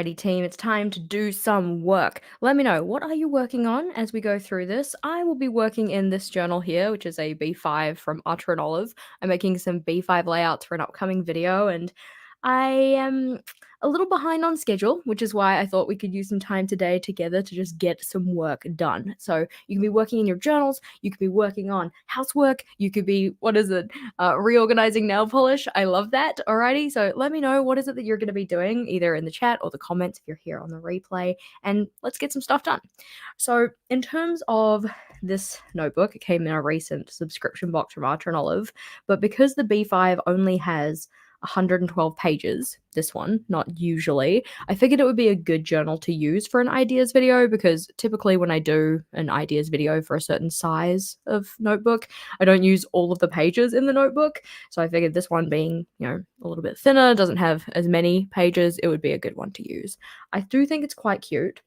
Alrighty, team, it's time to do some work. Let me know, what are you working on as we go through this? I will be working in this journal here, which is a B5 from Archer and Olive. I'm making some B5 layouts for an upcoming video, and I am a little behind on schedule, which is why I thought we could use some time today together to just get some work done. So you can be working in your journals, you could be working on housework, you could be, reorganizing nail polish. I love that. Alrighty, so let me know, what is it that you're going to be doing, either in the chat or the comments if you're here on the replay, and let's get some stuff done. So in terms of this notebook, it came in a recent subscription box from Archer and Olive, but because the B5 only has 112 pages, this one, not usually, I figured it would be a good journal to use for an ideas video, because typically when I do an ideas video for a certain size of notebook, I don't use all of the pages in the notebook. So I figured this one, being, a little bit thinner, doesn't have as many pages, it would be a good one to use. I do think it's quite cute.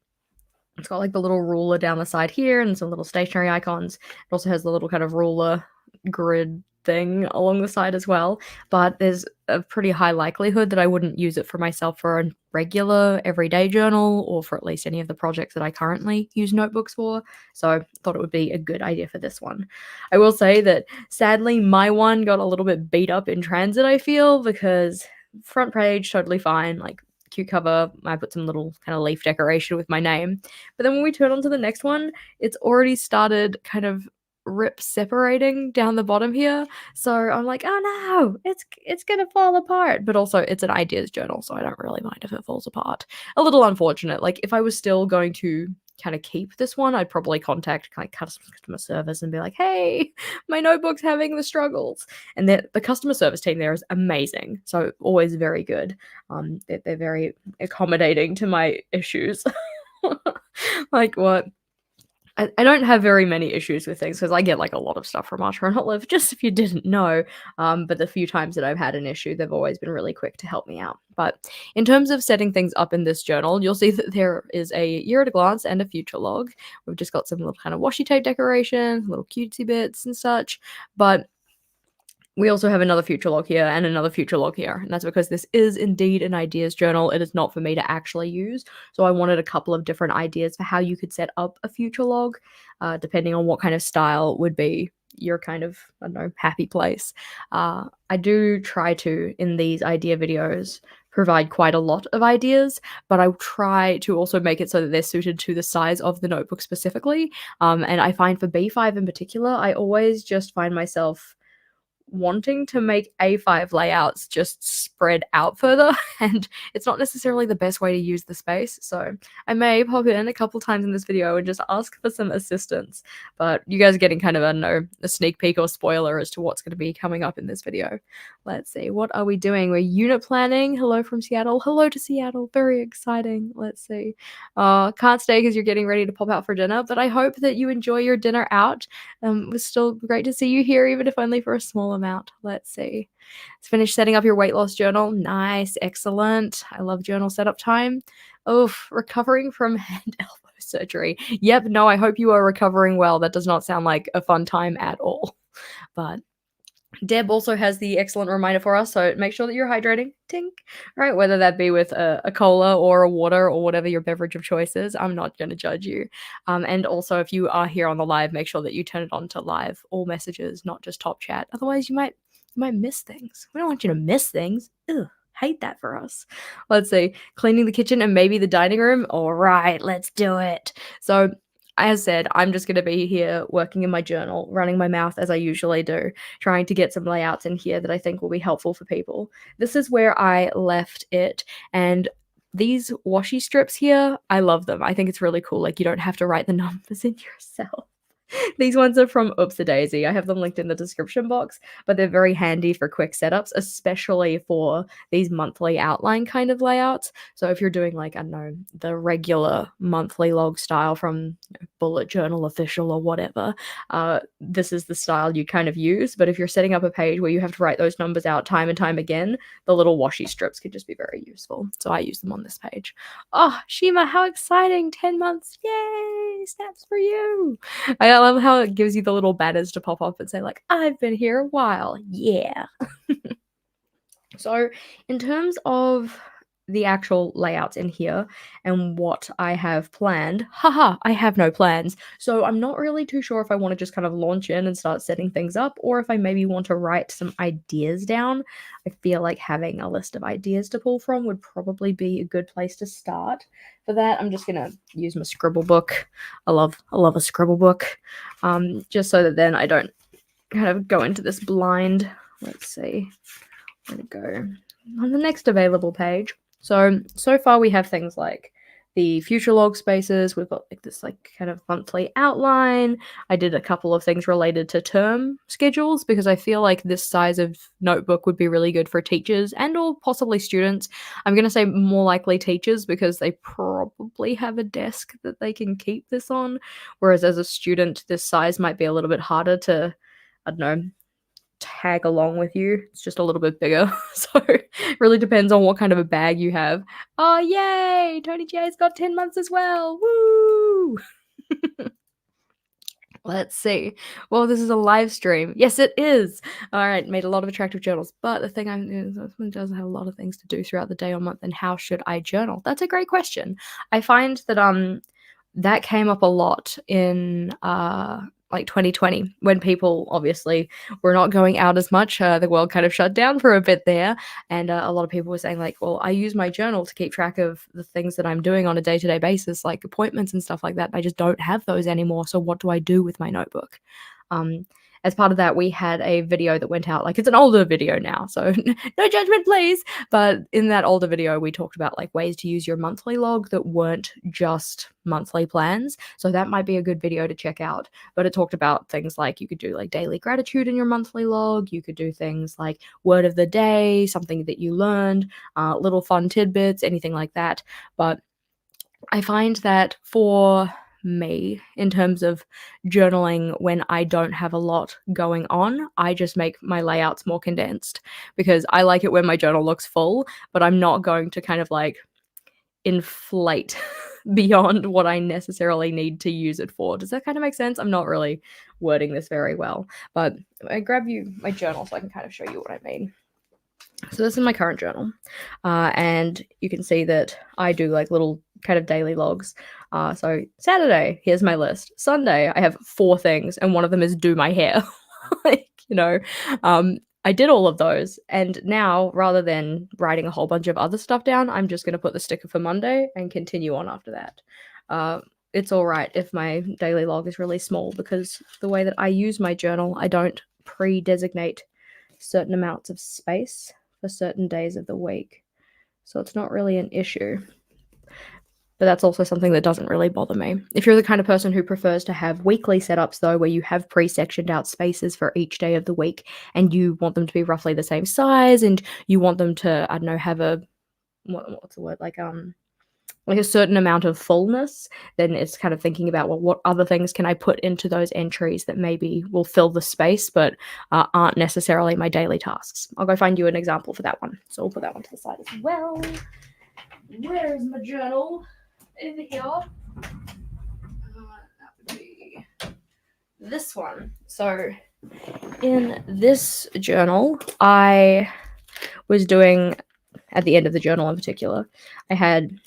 It's got like the little ruler down the side here and some little stationery icons. It also has the little kind of ruler grid thing along the side as well, but there's a pretty high likelihood that I wouldn't use it for myself for a regular everyday journal, or for at least any of the projects that I currently use notebooks for. So I thought it would be a good idea for this one. I will say that sadly my one got a little bit beat up in transit, I feel, because front page totally fine, like cute cover, I put some little kind of leaf decoration with my name, but then when we turn on to the next one, it's already started kind of rip separating down the bottom here. So I'm like, oh no, it's gonna fall apart. But also it's an ideas journal, so I don't really mind if it falls apart. A little unfortunate. Like, if I was still going to kind of keep this one, I'd probably contact kind of customer service and be like, hey, my notebook's having the struggles. And the customer service team there is amazing, so always very good. They're very accommodating to my issues. Like, what? I don't have very many issues with things, because I get like a lot of stuff from Archer and Olive, just if you didn't know. But the few times that I've had an issue, they've always been really quick to help me out. But in terms of setting things up in this journal, you'll see that there is a year at a glance and a future log. We've just got some little kind of washi tape decoration, little cutesy bits and such. But we also have another future log here and another future log here, and that's because this is indeed an ideas journal. It is not for me to actually use, so I wanted a couple of different ideas for how you could set up a future log, depending on what kind of style would be your kind of, I don't know, happy place. I do try to, in these idea videos, provide quite a lot of ideas, but I try to also make it so that they're suited to the size of the notebook specifically. And I find for B5 in particular, I always just find myself wanting to make A5 layouts just spread out further, and it's not necessarily the best way to use the space, so I may pop in a couple times in this video and just ask for some assistance. But you guys are getting kind of, I don't know, a sneak peek or spoiler as to what's going to be coming up in this video. Let's see, what are we doing? We're unit planning. Hello from Seattle. Hello to Seattle. Very exciting. Let's see. Can't stay because you're getting ready to pop out for dinner, but I hope that you enjoy your dinner out. It was still great to see you here, even if only for a small amount. Let's see. Let's finish setting up your weight loss journal. Nice. Excellent. I love journal setup time. Oh, recovering from hand elbow surgery. Yep. No, I hope you are recovering well. That does not sound like a fun time at all. But Deb also has the excellent reminder for us, so make sure that you're hydrating. Tink. Right, whether that be with a cola or a water or whatever your beverage of choice is. I'm not going to judge you. And also, if you are here on the live, make sure that you turn it on to live, all messages, not just top chat. Otherwise, you might miss things. We don't want you to miss things. Ugh. Hate that for us. Let's see. Cleaning the kitchen and maybe the dining room. All right, let's do it. So, as said, I'm just going to be here working in my journal, running my mouth as I usually do, trying to get some layouts in here that I think will be helpful for people. This is where I left it, and these washi strips here, I love them. I think it's really cool. Like, you don't have to write the numbers in yourself. These ones are from Oops-a-Daisy. I have them linked in the description box, but they're very handy for quick setups, especially for these monthly outline kind of layouts. So if you're doing, like, I don't know, the regular monthly log style from Bullet Journal Official or whatever, this is the style you kind of use. But if you're setting up a page where you have to write those numbers out time and time again, the little washi strips could just be very useful. So I use them on this page. Oh, Shima, how exciting! 10 months! Yay! Snaps for you! I love how it gives you the little banners to pop up and say, like, I've been here a while. Yeah. So in terms of the actual layouts in here and what I have planned. Haha, I have no plans. So I'm not really too sure if I want to just kind of launch in and start setting things up, or if I maybe want to write some ideas down. I feel like having a list of ideas to pull from would probably be a good place to start. For that, I'm just gonna use my scribble book. I love a scribble book. Just so that then I don't kind of go into this blind. Let's see. Where to go? On the next available page. So far we have things like the future log spaces. We've got like this like kind of monthly outline. I did a couple of things related to term schedules because I feel like this size of notebook would be really good for teachers and or possibly students. I'm going to say more likely teachers because they probably have a desk that they can keep this on, whereas as a student this size might be a little bit harder to, I don't know, tag along with you. It's just a little bit bigger. So it really depends on what kind of a bag you have. Oh, yay! Tony J's got 10 months as well. Woo! Let's see. Well, this is a live stream. Yes, it is. All right, made a lot of attractive journals. But the thing does have a lot of things to do throughout the day or month. And how should I journal? That's a great question. I find that that came up a lot in like 2020 when people obviously were not going out as much. The world kind of shut down for a bit there, and a lot of people were saying like, well, I use my journal to keep track of the things that I'm doing on a day-to-day basis, like appointments and stuff like that. I just don't have those anymore, so what do I do with my notebook? um, as part of that, we had a video that went out. Like, it's an older video now, so no judgment, please. But in that older video, we talked about like ways to use your monthly log that weren't just monthly plans. So that might be a good video to check out. But it talked about things like you could do like daily gratitude in your monthly log. You could do things like word of the day, something that you learned, little fun tidbits, anything like that. But I find that for me, in terms of journaling when I don't have a lot going on, I just make my layouts more condensed because I like it when my journal looks full, but I'm not going to kind of like inflate beyond what I necessarily need to use it for. Does that kind of make sense? I'm not really wording this very well, but I grab you my journal so I can kind of show you what I mean. So this is my current journal, and you can see that I do like little kind of daily logs. So Saturday, here's my list. Sunday, I have 4 things, and one of them is do my hair. Like, I did all of those, and now rather than writing a whole bunch of other stuff down, I'm just going to put the sticker for Monday and continue on after that. It's all right if my daily log is really small because the way that I use my journal, I don't pre-designate certain amounts of space for certain days of the week. So it's not really an issue. But that's also something that doesn't really bother me. If you're the kind of person who prefers to have weekly setups, though, where you have pre-sectioned out spaces for each day of the week and you want them to be roughly the same size and you want them to, I don't know, have a, what's the word, like a certain amount of fullness, then it's kind of thinking about, well, what other things can I put into those entries that maybe will fill the space but aren't necessarily my daily tasks. I'll go find you an example for that one. So I'll put that one to the side as well. Where's my journal? In here. That would be this one. So in this journal, I was doing, at the end of the journal in particular, I had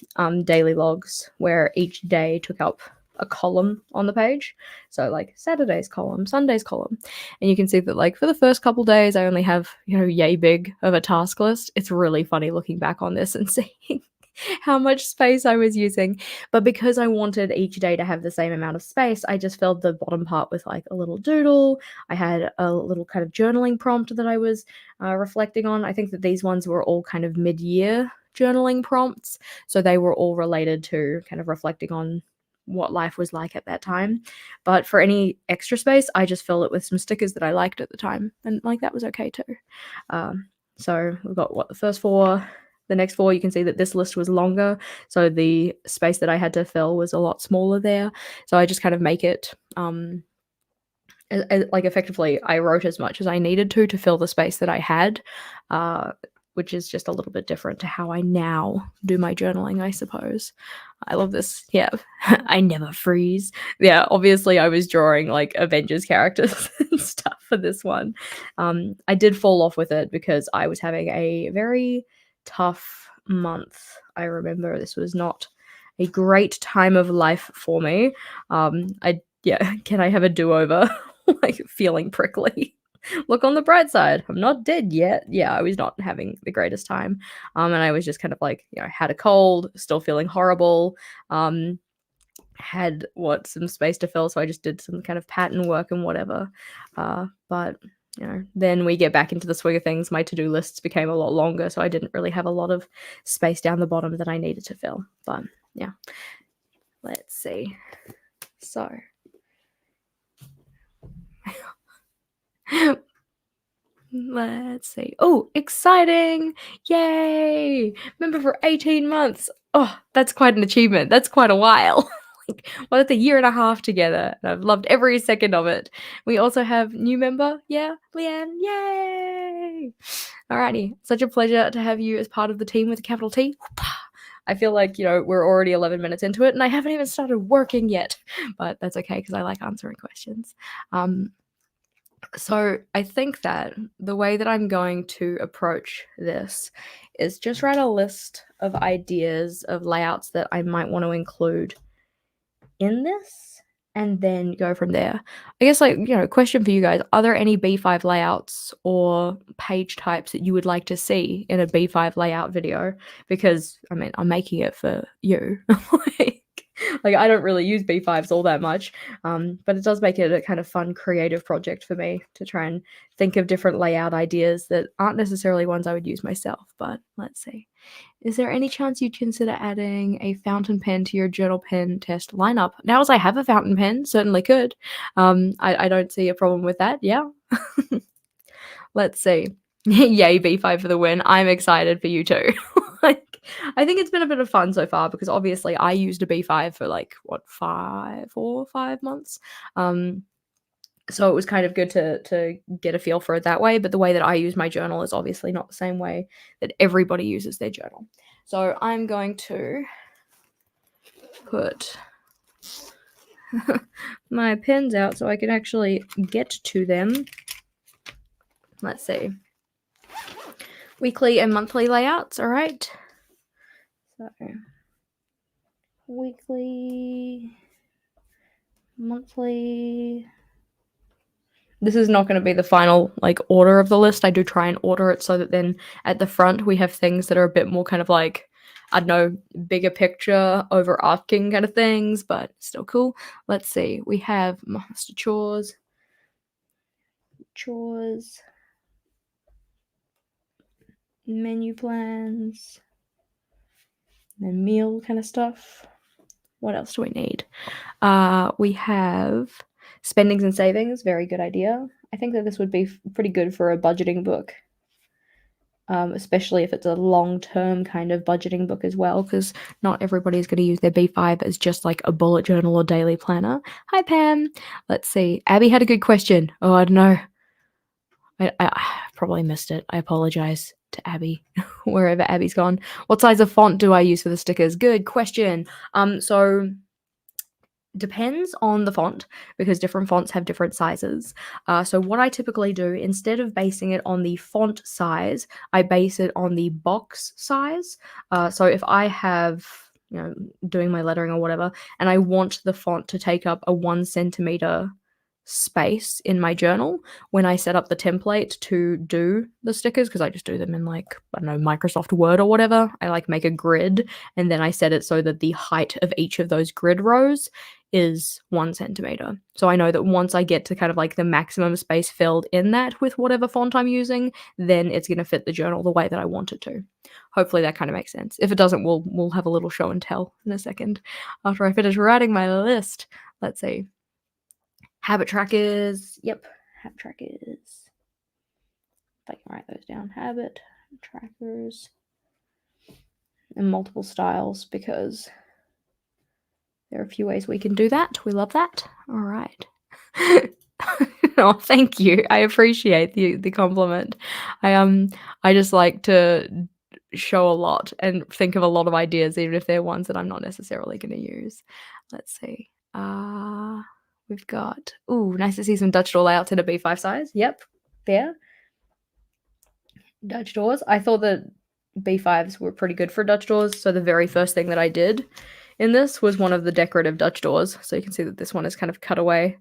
daily logs where each day took up a column on the page. So like Saturday's column, Sunday's column. And you can see that like for the first couple days, I only have, yay big of a task list. It's really funny looking back on this and seeing how much space I was using. But because I wanted each day to have the same amount of space, I just filled the bottom part with like a little doodle. I had a little kind of journaling prompt that I was reflecting on. I think that these ones were all kind of mid-year journaling prompts. So they were all related to kind of reflecting on what life was like at that time. But for any extra space, I just filled it with some stickers that I liked at the time. And like that was okay too. So we've got the first 4. The next 4, you can see that this list was longer, so the space that I had to fill was a lot smaller there. So I just kind of make it, like effectively, I wrote as much as I needed to fill the space that I had, which is just a little bit different to how I now do my journaling, I suppose. I love this. Yeah, I never freeze. Yeah, obviously I was drawing like Avengers characters and stuff for this one. I did fall off with it because I was having a very tough month. I remember this was not a great time of life for me. Can I have a do-over? Like feeling prickly. Look on the bright side. I'm not dead yet. Yeah, I was not having the greatest time. And I was just kind of like, had a cold, still feeling horrible. Had some space to fill, so I just did some kind of pattern work and whatever. But then we get back into the swing of things. My to-do lists became a lot longer, so I didn't really have a lot of space down the bottom that I needed to fill. But yeah, let's see. So let's see. Oh, exciting! Yay! Member for 18 months. Oh, that's quite an achievement. That's quite a while. Well, it's a year and a half together, and I've loved every second of it. We also have new member, yeah, Leanne, yay! Alrighty, such a pleasure to have you as part of the team with a capital T. I feel like, we're already 11 minutes into it, and I haven't even started working yet, but that's okay, because I like answering questions. So I think that the way that I'm going to approach this is just write a list of ideas of layouts that I might want to include in this and then go from there. I guess, question for you guys, are there any B5 layouts or page types that you would like to see in a B5 layout video? Because I'm making it for you. like I don't really use B5s all that much, but it does make it a kind of fun creative project for me to try and think of different layout ideas that aren't necessarily ones I would use myself. But let's see. Is there any chance you'd consider adding a fountain pen to your journal pen test lineup? Now, as I have a fountain pen, certainly could. I don't see a problem with that. Yeah. Let's see. Yay, B5 for the win. I'm excited for you too. I think it's been a bit of fun so far because obviously I used a B5 for 4 or 5 months. So it was kind of good to get a feel for it that way, but the way that I use my journal is obviously not the same way that everybody uses their journal. So I'm going to put my pens out so I can actually get to them. Let's see. Weekly and monthly layouts, all right? So weekly, monthly. This is not going to be the final order of the list. I do try and order it so that then at the front we have things that are a bit more kind of I don't know, bigger picture, overarching kind of things, but still cool. Let's see. We have master chores, menu plans, and meal kind of stuff. What else do we need? We have spendings and savings. Very good idea. I think that this would be pretty good for a budgeting book, especially if it's a long-term kind of budgeting book as well, because not everybody is going to use their B5 as just like a bullet journal or daily planner. Hi, Pam. Let's see. Abby had a good question. Oh, I don't know. I probably missed it. I apologize to Abby, wherever Abby's gone. What size of font do I use for the stickers? Good question. So depends on the font because different fonts have different sizes. So what I typically do, instead of basing it on the font size, I base it on the box size. So if I have, doing my lettering or whatever, and I want the font to take up a 1 centimeter space in my journal, when I set up the template to do the stickers, because I just do them in I don't know, Microsoft Word or whatever, I make a grid and then I set it so that the height of each of those grid rows is 1 centimeter. So I know that once I get to kind of the maximum space filled in that with whatever font I'm using, then it's going to fit the journal the way that I want it to. Hopefully that kind of makes sense. If it doesn't, we'll have a little show and tell in a second after I finish writing my list. Let's see. Habit trackers. Yep, habit trackers. If I can write those down. Habit trackers. And multiple styles, because there are a few ways we can do that. We love that. All right. Oh, thank you. I appreciate the compliment. I just like to show a lot and think of a lot of ideas, even if they're ones that I'm not necessarily going to use. Let's see. We've got, nice to see some Dutch door layouts in a B5 size. Yep, there. Dutch doors. I thought that B5s were pretty good for Dutch doors. So the very first thing that I did in this was one of the decorative Dutch doors. So you can see that this one is kind of cut away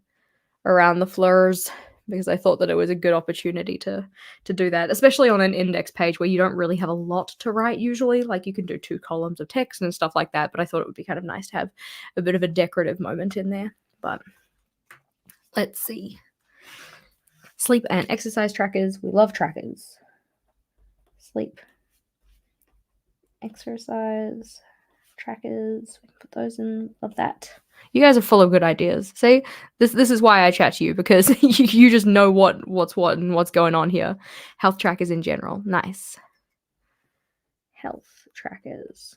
around the fleurs because I thought that it was a good opportunity to do that, especially on an index page where you don't really have a lot to write usually. Like you can do 2 columns of text and stuff like that, but I thought it would be kind of nice to have a bit of a decorative moment in there. But let's see. Sleep and exercise trackers. We love trackers. Sleep, exercise, trackers. We can put those in. Love that. You guys are full of good ideas. See, this is why I chat to you, because you just know what's what and what's going on here. Health trackers in general. Nice. Health trackers.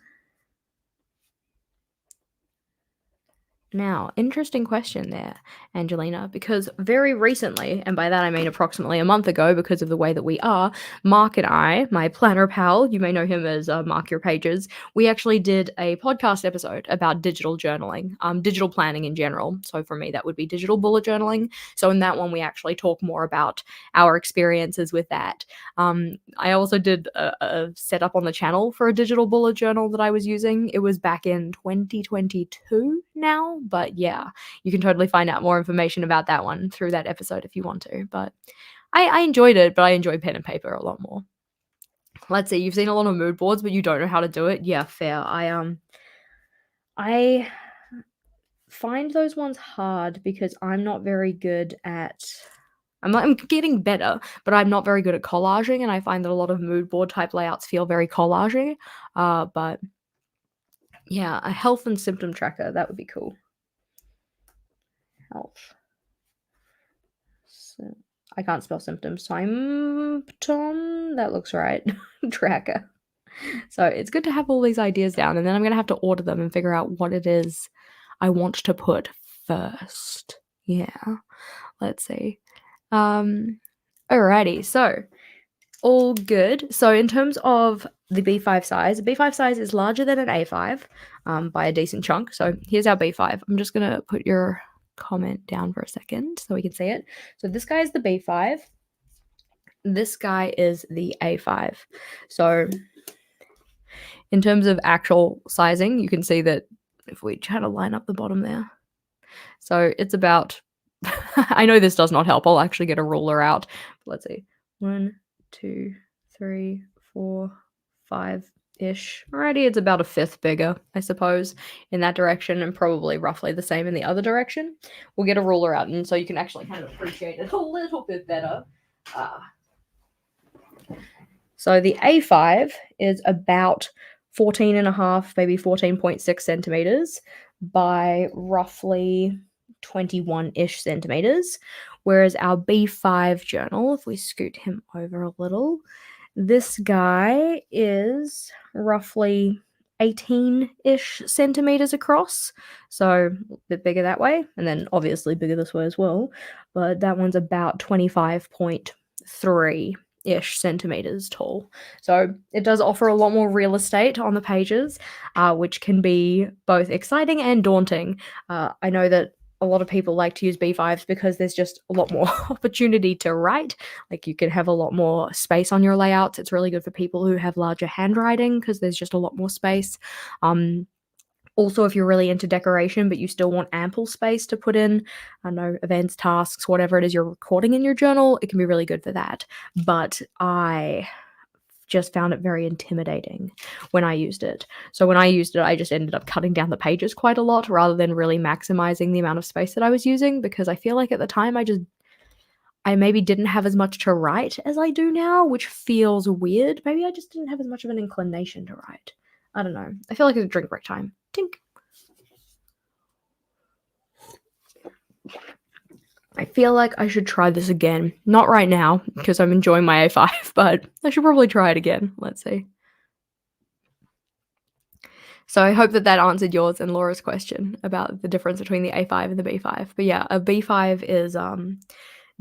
Now, interesting question there, Angelina, because very recently, and by that I mean approximately a month ago because of the way that we are, Mark and I, my planner pal, you may know him as Mark Your Pages, we actually did a podcast episode about digital journaling, digital planning in general. So for me, that would be digital bullet journaling. So in that one, we actually talk more about our experiences with that. I also did a setup on the channel for a digital bullet journal that I was using. It was back in 2022 now, but yeah, you can totally find out more information about that one through that episode if you want to. But I enjoyed it, but I enjoy pen and paper a lot more. Let's see, you've seen a lot of mood boards, but you don't know how to do it. Yeah, fair. I find those ones hard because I'm not very good at I'm getting better, but I'm not very good at collaging, and I find that a lot of mood board type layouts feel very collaging. But yeah, a health and symptom tracker, that would be cool. Health. So, I can't spell symptoms. Symptom, that looks right. Tracker. So it's good to have all these ideas down, and then I'm going to have to order them and figure out what it is I want to put first. Yeah, let's see. Alrighty, so all good. So in terms of the B5 size, a B5 size is larger than an A5 by a decent chunk. So here's our B5. I'm just going to put your comment down for a second so we can see it. So this guy is the B5. This guy is the A5. So in terms of actual sizing, you can see that if we try to line up the bottom there. So it's about, I know this does not help. I'll actually get a ruler out. Let's see. 1, 2, 3, 4, 5-ish. Alrighty, it's about a fifth bigger, I suppose, in that direction, and probably roughly the same in the other direction. We'll get a ruler out, and so you can actually kind of appreciate it a little bit better. So the A5 is about 14.5, maybe 14.6 centimeters by roughly 21-ish centimeters, whereas our B5 journal, if we scoot him over a little, this guy is roughly 18-ish centimeters across, so a bit bigger that way, and then obviously bigger this way as well, but that one's about 25.3-ish centimeters tall. So it does offer a lot more real estate on the pages, which can be both exciting and daunting. I know that a lot of people like to use B5s because there's just a lot more opportunity to write. Like you can have a lot more space on your layouts. It's really good for people who have larger handwriting because there's just a lot more space. Also, if you're really into decoration, but you still want ample space to put in, I don't know, events, tasks, whatever it is you're recording in your journal, it can be really good for that. But I just found it very intimidating when I used it. So when I used it, I just ended up cutting down the pages quite a lot rather than really maximizing the amount of space that I was using, because I feel like at the time I maybe didn't have as much to write as I do now, which feels weird. Maybe I just didn't have as much of an inclination to write. I don't know. I feel like it's drink break time. Tink. I feel like I should try this again. Not right now, because I'm enjoying my A5, but I should probably try it again. Let's see. So I hope that answered yours and Laura's question about the difference between the A5 and the B5. But yeah, a B5 is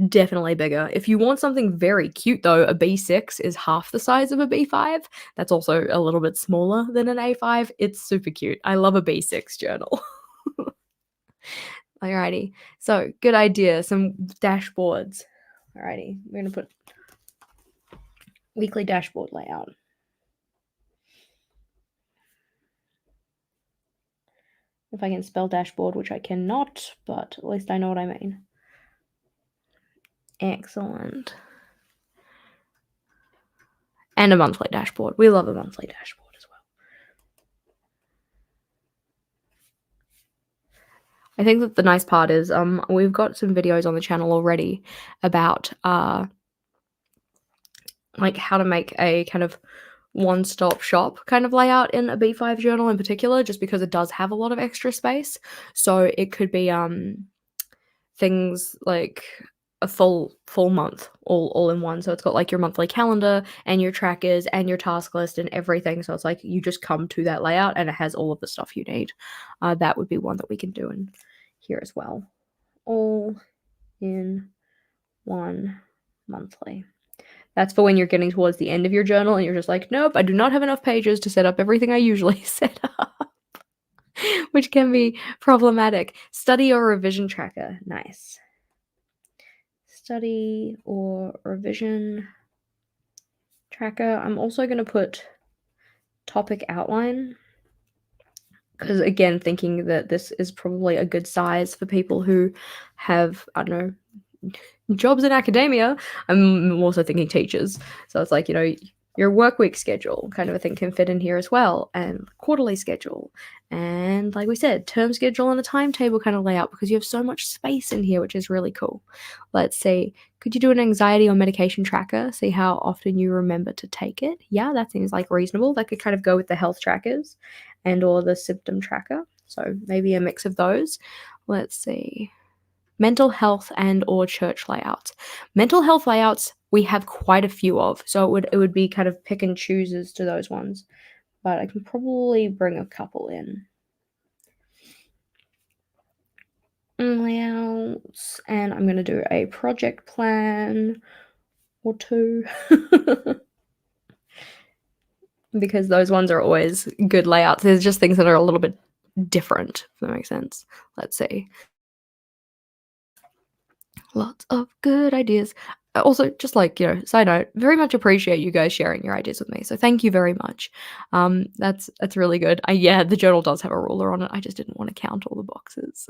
definitely bigger. If you want something very cute though, a B6 is half the size of a B5. That's also a little bit smaller than an A5. It's super cute. I love a B6 journal. Alrighty, so good idea. Some dashboards. Alrighty, we're gonna put weekly dashboard layout. If I can spell dashboard, which I cannot, but at least I know what I mean. Excellent. And a monthly dashboard. We love a monthly dashboard as well. I think that the nice part is we've got some videos on the channel already about like how to make a kind of one-stop shop kind of layout in a B5 journal in particular, just because it does have a lot of extra space. So it could be things like a full month all in one. So it's got like your monthly calendar and your trackers and your task list and everything. So it's like you just come to that layout and it has all of the stuff you need. That would be one that we can do in here as well. All in one monthly. That's for when you're getting towards the end of your journal and you're just like, nope, I do not have enough pages to set up everything I usually set up, which can be problematic. Study or revision tracker. Nice. Study or revision tracker. I'm also going to put topic outline because, again, thinking that this is probably a good size for people who have, I don't know, jobs in academia. I'm also thinking teachers. So it's like, you know, your work week schedule kind of a thing can fit in here as well, and quarterly schedule. And like we said, term schedule and a timetable kind of layout because you have so much space in here, which is really cool. Let's see. Could you do an anxiety or medication tracker? See how often you remember to take it? Yeah, that seems like reasonable. That could kind of go with the health trackers and or the symptom tracker. So maybe a mix of those. Let's see. Mental health and or church layouts. Mental health layouts we have quite a few of, so it would be kind of pick and chooses to those ones. But I can probably bring a couple in. Layouts, and I'm going to do a project plan or two. Because those ones are always good layouts. There's just things that are a little bit different, if that makes sense. Let's see. Lots of good ideas. Also, just like, you know, side note, very much appreciate you guys sharing your ideas with me. So thank you very much. That's really good. Yeah, the journal does have a ruler on it. I just didn't want to count all the boxes.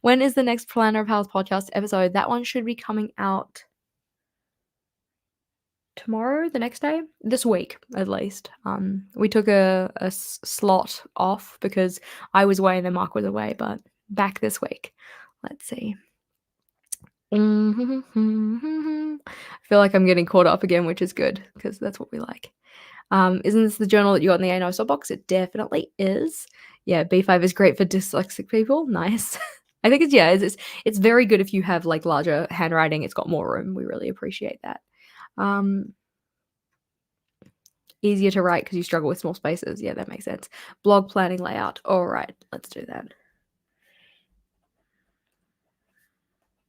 When is the next Planner of Health podcast episode? That one should be coming out tomorrow, the next day, this week at least. We took a slot off because I was away and then Mark was away, but back this week. Let's see. I feel like I'm getting caught up again, which is good because that's what we like. Isn't this the journal that you got in the A-No box? It definitely is. Yeah, B5 is great for dyslexic people. Nice. I think it's very good if you have like larger handwriting. It's got more room. We really appreciate that. Easier to write because you struggle with small spaces. Yeah, that makes sense. Blog planning layout. All right, let's do that.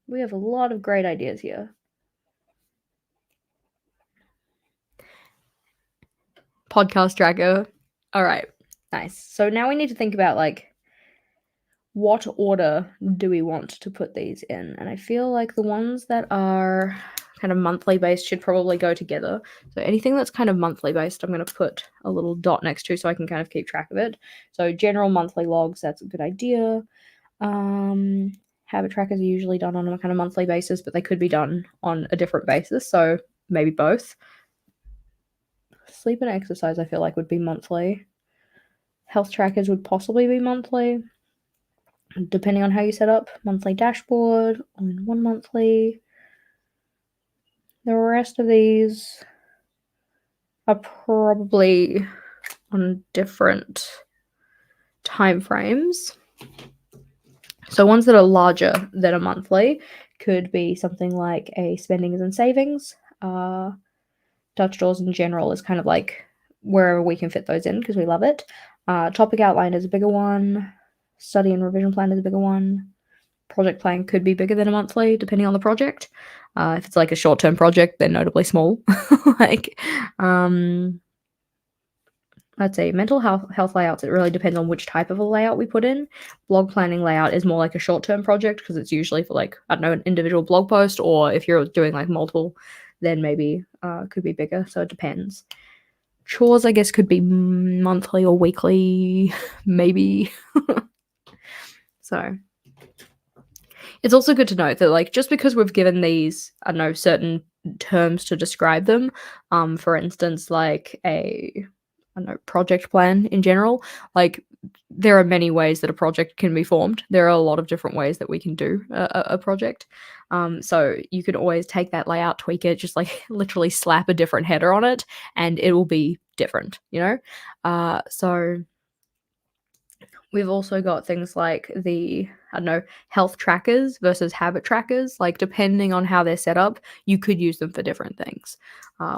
We have a lot of great ideas here. Podcast tracker. All right, nice. So now we need to think about like what order do we want to put these in? And I feel like the ones that are kind of monthly based should probably go together. So anything that's kind of monthly based, I'm going to put a little dot next to so I can kind of keep track of it. So general monthly logs, that's a good idea. Habit trackers are usually done on a kind of monthly basis, but they could be done on a different basis. So maybe both. Sleep and exercise, I feel like, would be monthly. Health trackers would possibly be monthly, depending on how you set up. Monthly dashboard, all in one monthly. The rest of these are probably on different time frames. So ones that are larger than a monthly could be something like a spendings and savings. Touch doors in general is kind of like wherever we can fit those in because we love it. Topic outline is a bigger one. Study and revision plan is a bigger one. Project plan could be bigger than a monthly, depending on the project. If it's like a short-term project, they're notably small. Like, I'd say mental health layouts, it really depends on which type of a layout we put in. Blog planning layout is more like a short-term project because it's usually for like, I don't know, an individual blog post, or if you're doing like multiple, then maybe could be bigger. So it depends. Chores, I guess, could be monthly or weekly, maybe. So it's also good to note that, like, just because we've given these, I don't know, certain terms to describe them, for instance, like I don't know, project plan in general, like, there are many ways that a project can be formed. There are a lot of different ways that we can do a project. So you can always take that layout, tweak it, just like literally slap a different header on it, and it will be different, you know? So we've also got things like the, I don't know, health trackers versus habit trackers. Like, depending on how they're set up, you could use them for different things,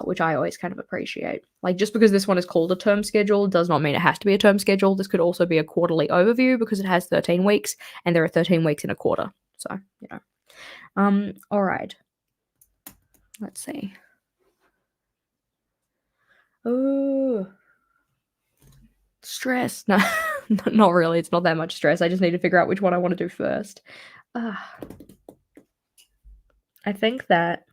which I always kind of appreciate. Like, just because this one is called a term schedule does not mean it has to be a term schedule. This could also be a quarterly overview because it has 13 weeks, and there are 13 weeks in a quarter. So, you know. All right. Let's see. Oh, stress. No, not really. It's not that much stress. I just need to figure out which one I want to do first. I think that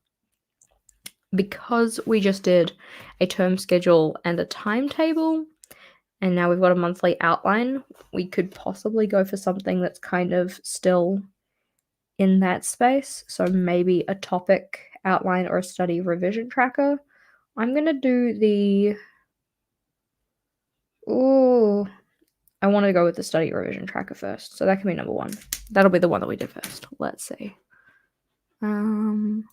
because we just did a term schedule and a timetable, and now we've got a monthly outline, we could possibly go for something that's kind of still in that space. So maybe a topic outline or a study revision tracker. I'm going to do the... Oh, I want to go with the study revision tracker first. So that can be number one. That'll be the one that we did first. Let's see. Now,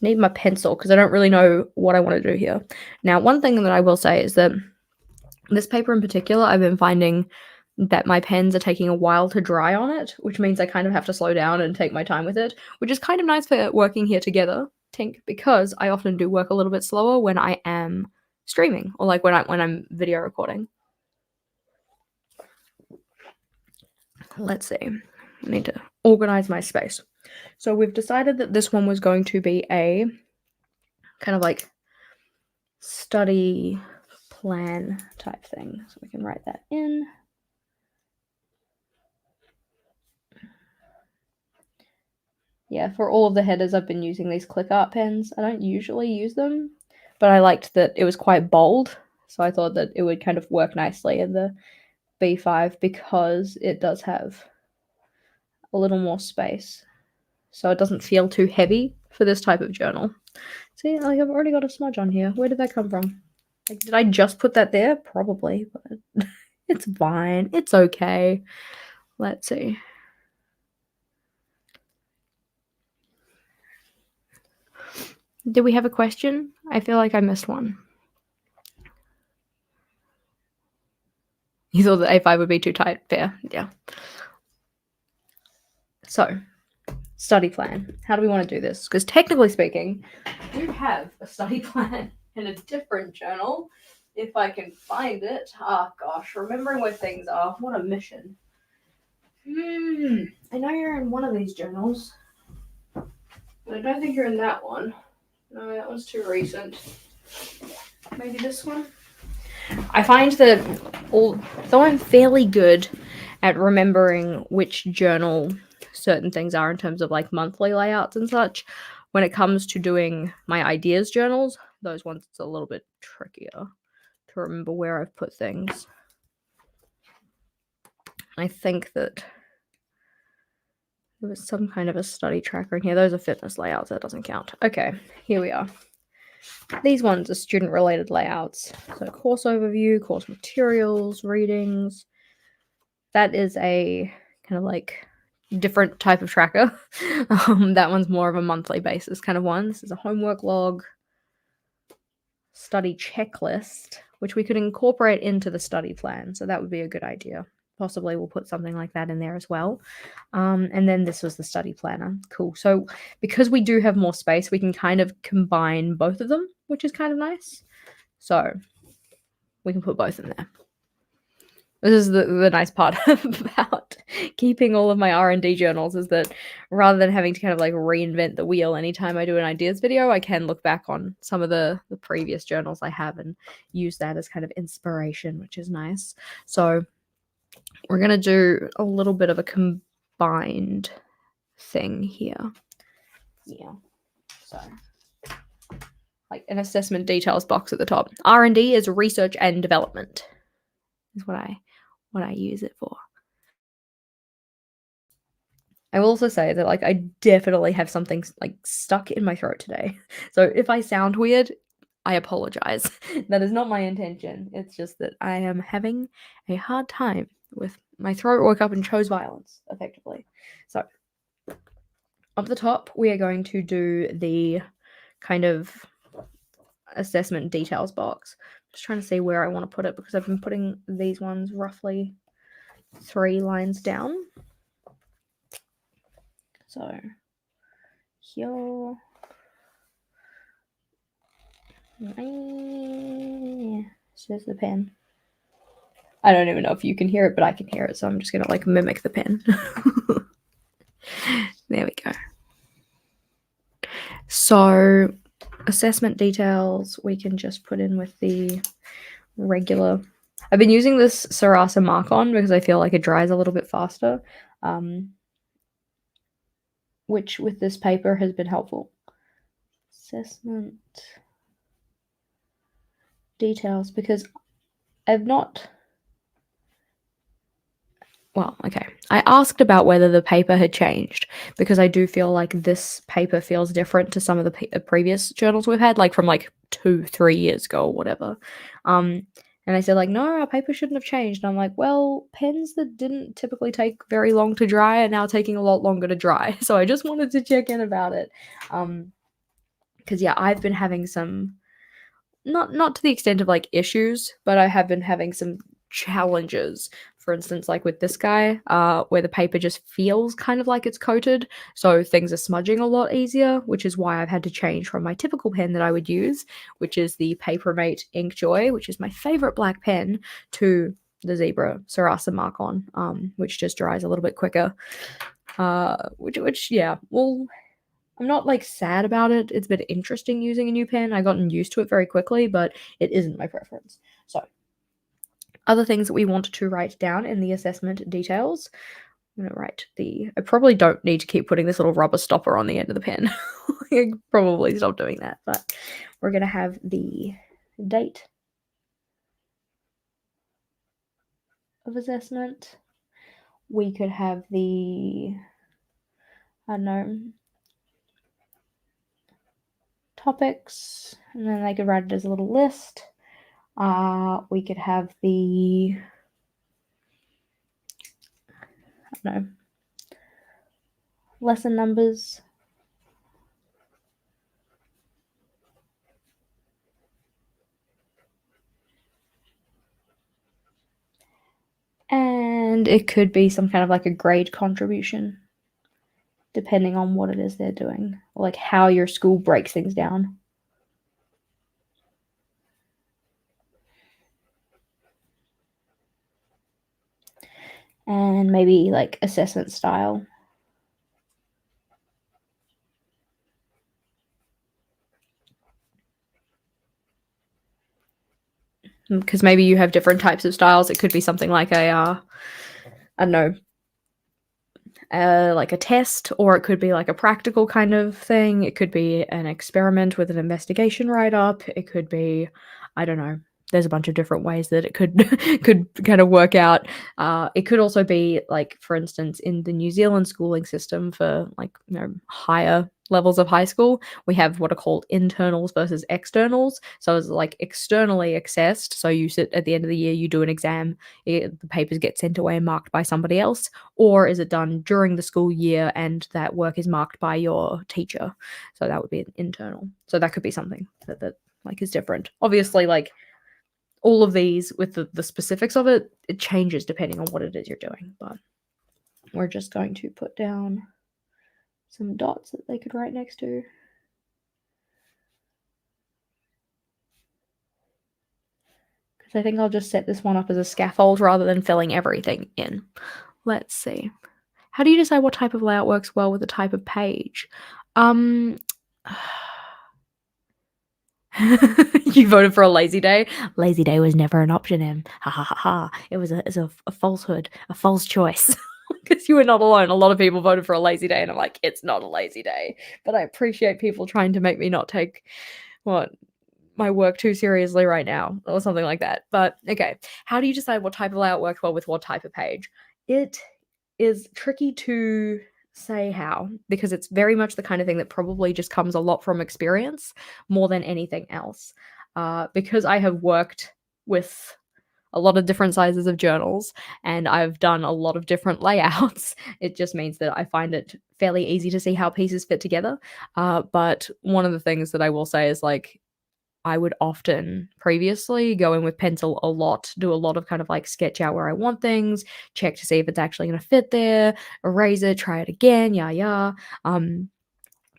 need my pencil because I don't really know what I want to do here. Now, one thing that I will say is that this paper in particular, I've been finding that my pens are taking a while to dry on it, which means I kind of have to slow down and take my time with it, which is kind of nice for working here together, Tink, because I often do work a little bit slower when I am streaming or like when I'm video recording. Let's see. I need to organize my space. So we've decided that this one was going to be a kind of like study plan type thing. So we can write that in. Yeah, for all of the headers, I've been using these click art pens. I don't usually use them, but I liked that it was quite bold. So I thought that it would kind of work nicely in the B5 because it does have a little more space. So it doesn't feel too heavy for this type of journal. See, like I've already got a smudge on here. Where did that come from? Like, did I just put that there? Probably, but it's fine. It's okay. Let's see. Did we have a question? I feel like I missed one. You thought the A5 would be too tight. Fair. Yeah. So, study plan. How do we want to do this? Because technically speaking, we have a study plan in a different journal. If I can find it. Oh gosh, remembering where things are. What a mission. I know you're in one of these journals, but I don't think you're in that one. No, that one's too recent. Maybe this one? I find that although I'm fairly good at remembering which journal certain things are in terms of like monthly layouts and such, when it comes to doing my ideas journals, those ones it's a little bit trickier to remember where I've put things. I think that there was some kind of a study tracker in here. Those are fitness layouts. That doesn't count. Okay, here we are. These ones are student-related layouts. So course overview, course materials, readings. That is a kind of like different type of tracker. That one's more of a monthly basis kind of one. This is a homework log, study checklist, which we could incorporate into the study plan. So that would be a good idea. Possibly we'll put something like that in there as well. And then this was the study planner. Cool. So because we do have more space, we can kind of combine both of them, which is kind of nice. So we can put both in there. This is the nice part about keeping all of my R&D journals is that rather than having to kind of like reinvent the wheel anytime I do an ideas video, I can look back on some of the previous journals I have and use that as kind of inspiration, which is nice. So we're going to do a little bit of a combined thing here. Yeah. So like an assessment details box at the top. R&D is research and development. Is what I use it for. I will also say that like I definitely have something like stuck in my throat today. So if I sound weird, I apologize. That is not my intention. It's just that I am having a hard time with my throat woke up and chose violence, effectively. So up the top, we are going to do the kind of assessment details box. Just trying to see where I want to put it because I've been putting these ones roughly 3 lines down. So here, it's just the pen. I don't even know if you can hear it, but I can hear it, so I'm just gonna like mimic the pen. There we go. So assessment details we can just put in with the regular. I've been using this Sarasa mark-on because I feel like it dries a little bit faster, which with this paper has been helpful. Assessment details, because I've not... Well, okay. I asked about whether the paper had changed because I do feel like this paper feels different to some of the previous journals we've had, like from like 2-3 years ago or whatever. And they said like, no, our paper shouldn't have changed. And I'm like, well, pens that didn't typically take very long to dry are now taking a lot longer to dry. So I just wanted to check in about it. Because yeah, I've been having some, not to the extent of like issues, but I have been having some challenges. For instance, like with this guy, where the paper just feels kind of like it's coated, so things are smudging a lot easier, which is why I've had to change from my typical pen that I would use, which is the Papermate Inkjoy, which is my favorite black pen, to the Zebra Sarasa mark-on, which just dries a little bit quicker. Which yeah, well, I'm not like sad about it. It's been interesting using a new pen. I've gotten used to it very quickly, but it isn't my preference. So other things that we want to write down in the assessment details. I'm going to write I probably don't need to keep putting this little rubber stopper on the end of the pen. I probably stop doing that, but we're going to have the date of assessment. We could have the, I don't know, topics, and then they could write it as a little list. We could have the, I don't know, lesson numbers. And it could be some kind of like a grade contribution, depending on what it is they're doing, or like how your school breaks things down. And maybe like assessment style. Because maybe you have different types of styles. It could be something like a, I don't know, like a test, or it could be like a practical kind of thing. It could be an experiment with an investigation write-up. It could be, I don't know. There's a bunch of different ways that it could kind of work out. It could also be like, for instance, in the New Zealand schooling system for like, you know, higher levels of high school, we have what are called internals versus externals. So it's like externally assessed. So you sit at the end of the year, you do an exam, the papers get sent away and marked by somebody else, or is it done during the school year and that work is marked by your teacher? So that would be an internal. So that could be something that like is different. Obviously, like all of these with the specifics of it, it changes depending on what it is you're doing. But we're just going to put down some dots that they could write next to. Because I think I'll just set this one up as a scaffold rather than filling everything in. Let's see. How do you decide what type of layout works well with the type of page? You voted for a lazy day? Lazy day was never an option, Em. Ha ha ha ha. It was a falsehood, a false choice. because you were not alone. A lot of people voted for a lazy day, and I'm like, it's not a lazy day. But I appreciate people trying to make me not take what my work too seriously right now, or something like that. But okay, how do you decide what type of layout works well with what type of page? It is tricky to say how, because it's very much the kind of thing that probably just comes a lot from experience more than anything else. Because I have worked with a lot of different sizes of journals and I've done a lot of different layouts, it just means that I find it fairly easy to see how pieces fit together. But one of the things that I will say is like, I would often previously go in with pencil a lot, do a lot of kind of like sketch out where I want things, check to see if it's actually going to fit there, erase it, try it again, yeah.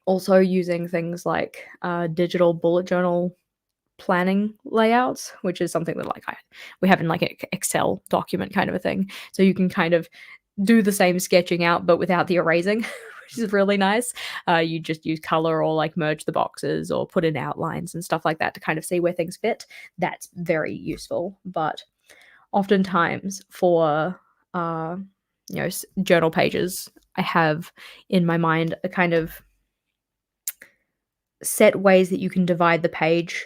Also using things like digital bullet journal planning layouts, which is something that like we have in like an Excel document kind of a thing. So you can kind of do the same sketching out, but without the erasing, which is really nice. You just use color or like merge the boxes or put in outlines and stuff like that to kind of see where things fit. That's very useful. But oftentimes for journal pages, I have in my mind a kind of set ways that you can divide the page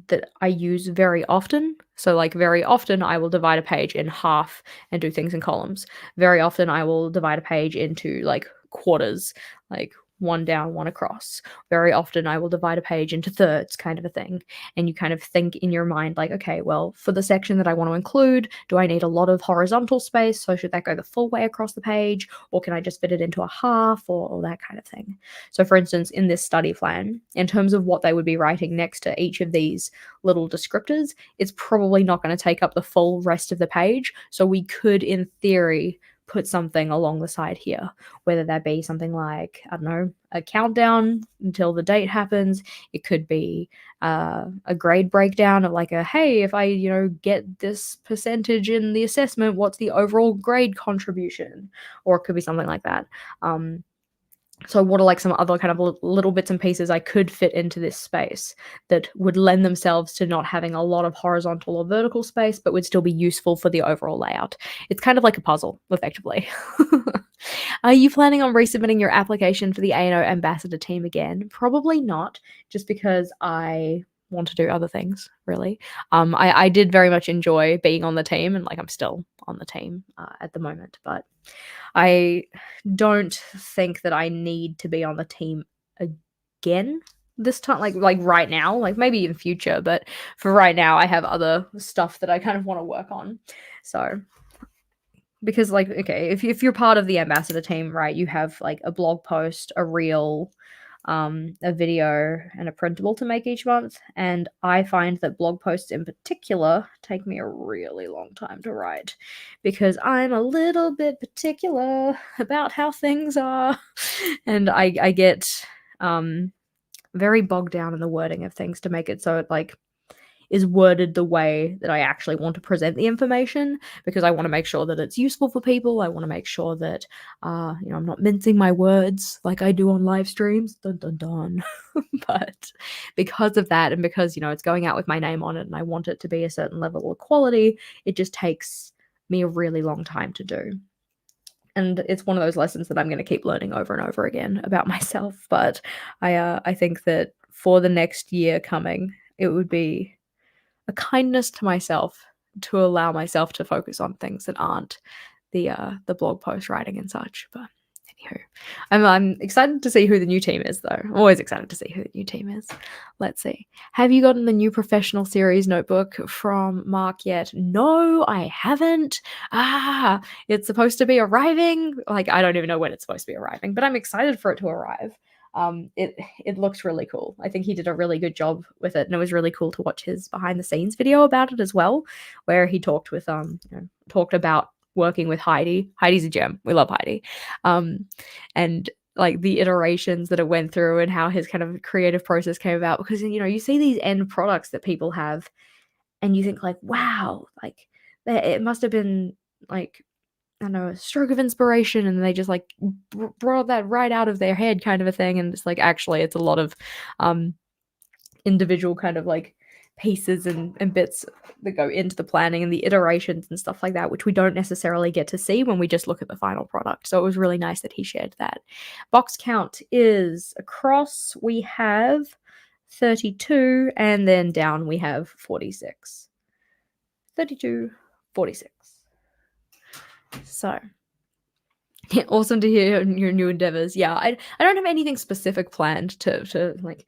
that I use very often. So, like, very often I will divide a page in half and do things in columns. Very often I will divide a page into like quarters, like one down, one across. Very often I will divide a page into thirds, kind of a thing. And you kind of think in your mind, like, okay, well, for the section that I want to include, do I need a lot of horizontal space? So, should that go the full way across the page? Or can I just fit it into a half or that kind of thing? So, for instance, in this study plan, in terms of what they would be writing next to each of these little descriptors, it's probably not going to take up the full rest of the page. So, we could, in theory, put something along the side here, whether that be something like, I don't know, a countdown until the date happens. It could be a grade breakdown of like hey, if I, get this percentage in the assessment, what's the overall grade contribution? Or it could be something like that. So what are like some other kind of little bits and pieces I could fit into this space that would lend themselves to not having a lot of horizontal or vertical space, but would still be useful for the overall layout? It's kind of like a puzzle, effectively. Are you planning on resubmitting your application for the A&O ambassador team again? Probably not, just because I want to do other things, really. I did very much enjoy being on the team, and like I'm still on the team at the moment, but I don't think that I need to be on the team again this time, like right now, like maybe in future, but for right now, I have other stuff that I kind of want to work on. So, because like, okay, if you're part of the ambassador team, right, you have like a blog post, a reel, a video, and a printable to make each month. And I find that blog posts in particular take me a really long time to write because I'm a little bit particular about how things are. And I get very bogged down in the wording of things to make it so it like is worded the way that I actually want to present the information, because I want to make sure that it's useful for people. I want to make sure that I'm not mincing my words like I do on live streams. Dun dun dun. But because of that, and because it's going out with my name on it, and I want it to be a certain level of quality, it just takes me a really long time to do. And it's one of those lessons that I'm going to keep learning over and over again about myself. But I think that for the next year coming, it would be a kindness to myself to allow myself to focus on things that aren't the blog post writing and such. But anywho, I'm excited to see who the new team is, though. I'm always excited to see who the new team is. Let's see. Have you gotten the new professional series notebook from Mark yet? No, I haven't. It's supposed to be arriving. Like, I don't even know when it's supposed to be arriving, but I'm excited for it to arrive. It looks really cool. I think he did a really good job with it, and it was really cool to watch his behind the scenes video about it as well, where he talked with talked about working with Heidi. Heidi's a gem. We love Heidi. And like the iterations that it went through and how his kind of creative process came about, because you see these end products that people have and you think like, wow, like it must have been like, I don't know, a stroke of inspiration, and they just like brought that right out of their head, kind of a thing. And it's like, actually, it's a lot of individual kind of like pieces and bits that go into the planning and the iterations and stuff like that, which we don't necessarily get to see when we just look at the final product. So it was really nice that he shared that. Box count is across, we have 32, and then down we have 46. 32, 46. So yeah, awesome to hear your new endeavors. Yeah, I don't have anything specific planned to like,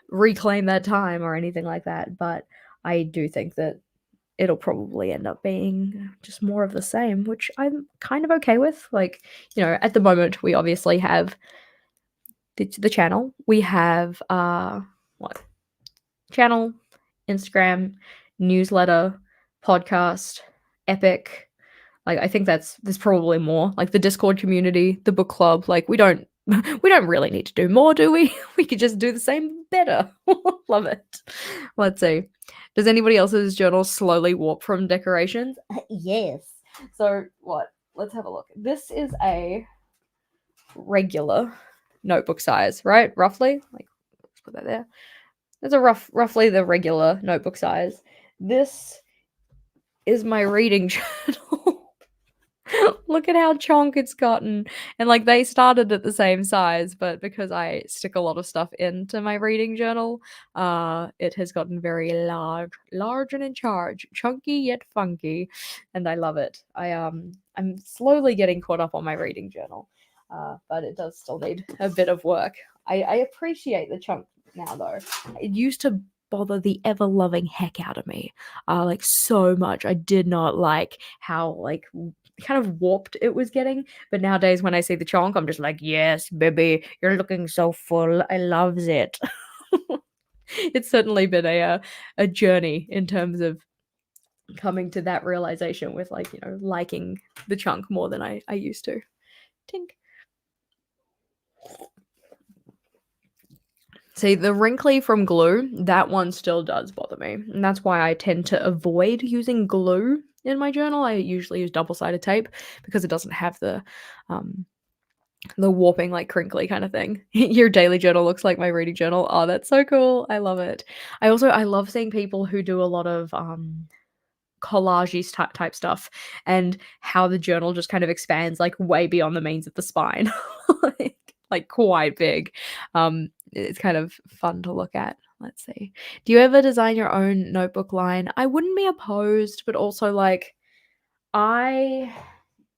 reclaim that time or anything like that, but I do think that it'll probably end up being just more of the same, which I'm kind of okay with. Like, at the moment we obviously have the channel. We have what? Channel, Instagram, newsletter, podcast, Epic. Like, I think there's probably more. Like the Discord community, the book club. Like we don't we don't really need to do more, do we? We could just do the same better. Love it. Let's see. Does anybody else's journal slowly warp from decorations? Yes. So what? Let's have a look. This is a regular notebook size, right? Roughly. Like, let's put that there. That's a roughly the regular notebook size. This is my reading journal. Look at how chonk it's gotten. And like they started at the same size, but because I stick a lot of stuff into my reading journal, it has gotten very large and in charge, chunky yet funky, and I love it. I'm slowly getting caught up on my reading journal, but it does still need a bit of work. I appreciate the chunk now though. It used to bother the ever loving heck out of me, like so much. I did not like how like kind of warped it was getting, but nowadays when I see the chonk, I'm just like, yes, baby, you're looking so full. I loves it. It's certainly been a journey in terms of coming to that realization with like, liking the chunk more than I used to. Tink. See, the wrinkly from glue, that one still does bother me. And that's why I tend to avoid using glue in my journal. I usually use double-sided tape because it doesn't have the warping, like crinkly kind of thing. Your daily journal looks like my reading journal. Oh, that's so cool. I love it. I love seeing people who do a lot of collage type stuff and how the journal just kind of expands like way beyond the means of the spine. like quite big. It's kind of fun to look at. Let's see. Do you ever design your own notebook line? I wouldn't be opposed, but also like okay.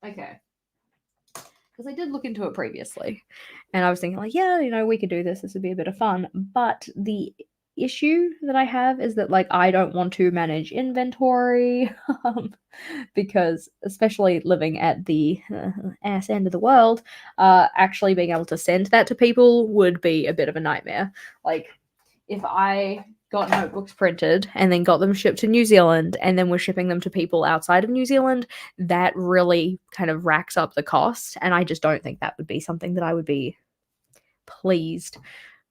Because I did look into it previously and I was thinking like, yeah, we could do this. This would be a bit of fun. But the issue that I have is that like I don't want to manage inventory because especially living at the ass end of the world, actually being able to send that to people would be a bit of a nightmare. Like if I got notebooks printed and then got them shipped to New Zealand and then we're shipping them to people outside of New Zealand, that really kind of racks up the cost, and I just don't think that would be something that I would be pleased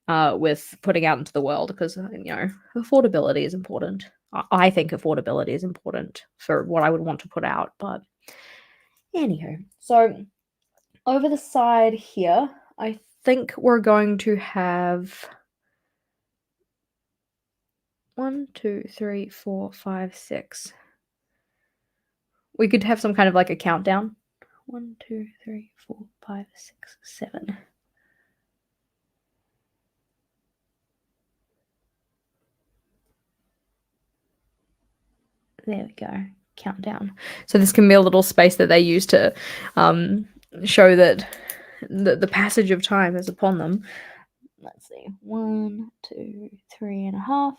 with putting out into the world because, affordability is important. I think affordability is important for what I would want to put out. But anywho, so over the side here, I think we're going to have 1, 2, 3, 4, 5, 6. We could have some kind of like a countdown. 1, 2, 3, 4, 5, 6, 7. There we go. Countdown. So this can be a little space that they use to show that the passage of time is upon them. Let's see. 1, 2, 3.5.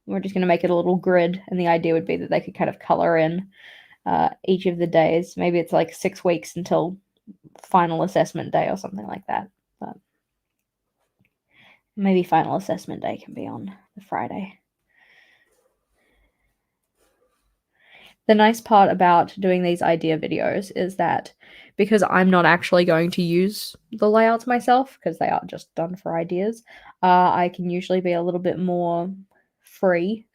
We're just going to make it a little grid, and the idea would be that they could kind of color in each of the days. Maybe it's like 6 weeks until final assessment day or something like that. But maybe final assessment day can be on the Friday. The nice part about doing these idea videos is that because I'm not actually going to use the layouts myself, because they are just done for ideas, I can usually be a little bit more free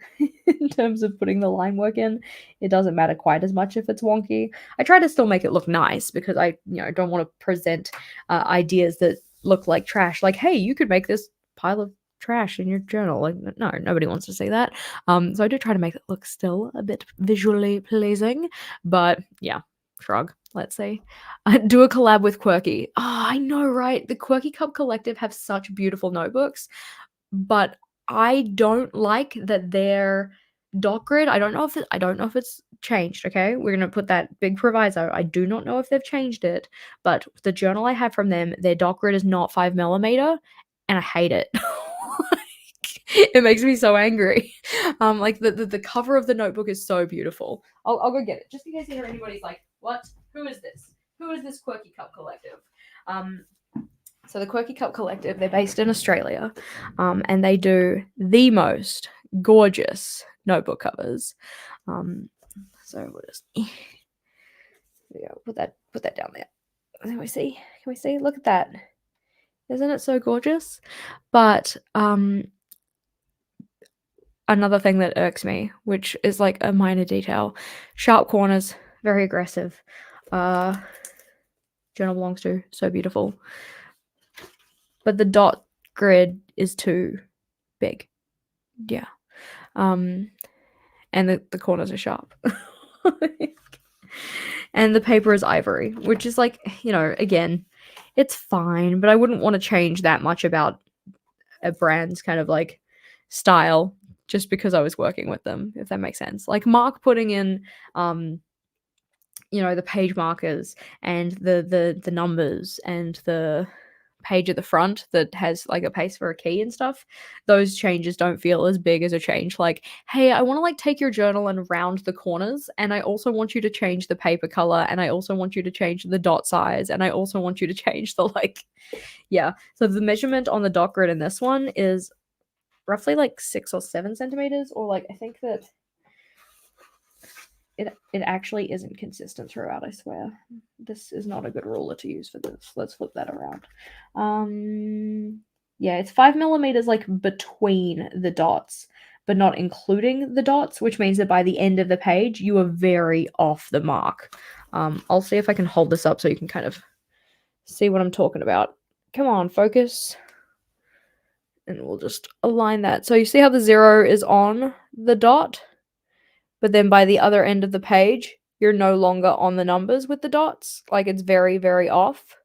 in terms of putting the line work in. It doesn't matter quite as much if it's wonky. I try to still make it look nice because I don't want to present ideas that look like trash. Like, hey, you could make this pile of trash in your journal. Like, no, nobody wants to see that. So I do try to make it look still a bit visually pleasing, but yeah, shrug. Let's see. Do a collab with Quirky. Oh, I know, right? The Quirky Cup Collective have such beautiful notebooks, but I don't like that their dot grid. I don't know if it's changed. Okay, we're gonna put that big proviso. I do not know if they've changed it, but the journal I have from them, their dot grid is not 5mm, and I hate it. It makes me so angry. Like the cover of the notebook is so beautiful. I'll go get it just in case anybody's like, what? Who is this? Who is this Quirky Cup Collective? So the Quirky Cup Collective, they're based in Australia, and they do the most gorgeous notebook covers. So we'll just put that down there. Can we see? Look at that. Isn't it so gorgeous? But another thing that irks me, which is like a minor detail, sharp corners, very aggressive. Journal belongs to, so beautiful. But the dot grid is too big. Yeah. And the corners are sharp. And the paper is ivory, which is like, again, it's fine, but I wouldn't want to change that much about a brand's kind of like style just because I was working with them, if that makes sense. Like Mark putting in the page markers and the numbers and the page at the front that has like a place for a key and stuff, those changes don't feel as big as a change. Like, hey, I want to like take your journal and round the corners, and I also want you to change the paper color, and I also want you to change the dot size, and I also want you to change the so the measurement on the dot grid in this one is roughly like 6 or 7 centimeters, or like I think that it actually isn't consistent throughout, I swear. This is not a good ruler to use for this. Let's flip that around. Yeah, it's 5mm like between the dots, but not including the dots, which means that by the end of the page, you are very off the mark. I'll see if I can hold this up so you can kind of see what I'm talking about. Come on, focus. And we'll just align that. So you see how the 0 is on the dot? But then by the other end of the page, you're no longer on the numbers with the dots. Like, it's very, very off.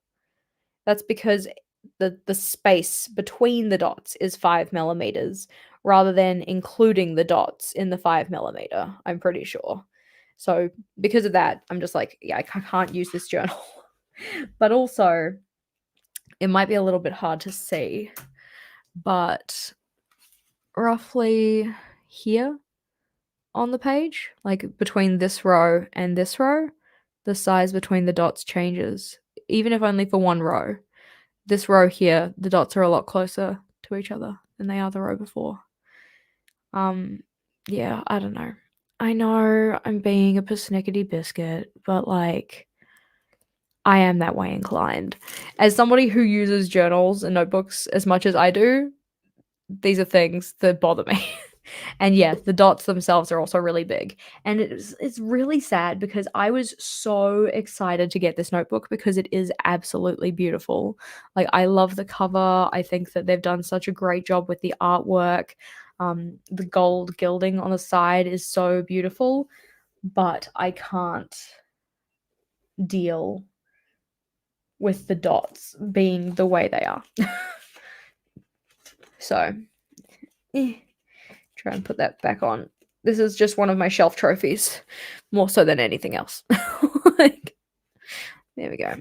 That's because the space between the dots is 5mm rather than including the dots in the 5mm, I'm pretty sure. So because of that, I'm just like, yeah, I can't use this journal. But also, it might be a little bit hard to see, but roughly here on the page, like between this row and this row, the size between the dots changes, even if only for one row. This row here, the dots are a lot closer to each other than they are the row before. Yeah, I don't know. I know I'm being a persnickety biscuit, but like, I am that way inclined. As somebody who uses journals and notebooks as much as I do, these are things that bother me. And yeah, the dots themselves are also really big. And it's really sad because I was so excited to get this notebook because it is absolutely beautiful. Like, I love the cover. I think that they've done such a great job with the artwork. The gold gilding on the side is so beautiful, but I can't deal with the dots being the way they are. So, try and put that back on. This is just one of my shelf trophies, more so than anything else. Like, there we go.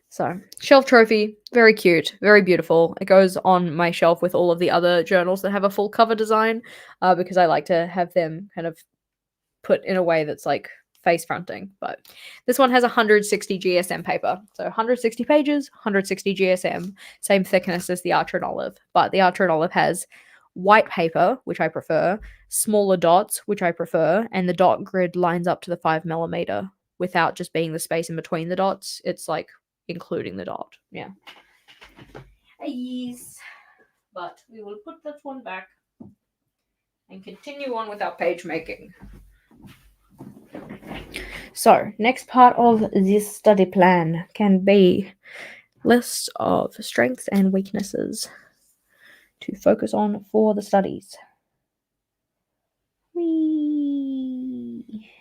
So, shelf trophy, very cute, very beautiful. It goes on my shelf with all of the other journals that have a full cover design, because I like to have them kind of put in a way that's like face fronting. But this one has 160 GSM paper, so 160 pages, 160 GSM, same thickness as the Archer and Olive, but the Archer and Olive has white paper, which I prefer, smaller dots, which I prefer, and the dot grid lines up to the 5mm without just being the space in between the dots. It's like including the dot. Yeah. Yes. But we will put that one back and continue on with our page making. So, next part of this study plan can be list of strengths and weaknesses. to focus on for the studies. Whee!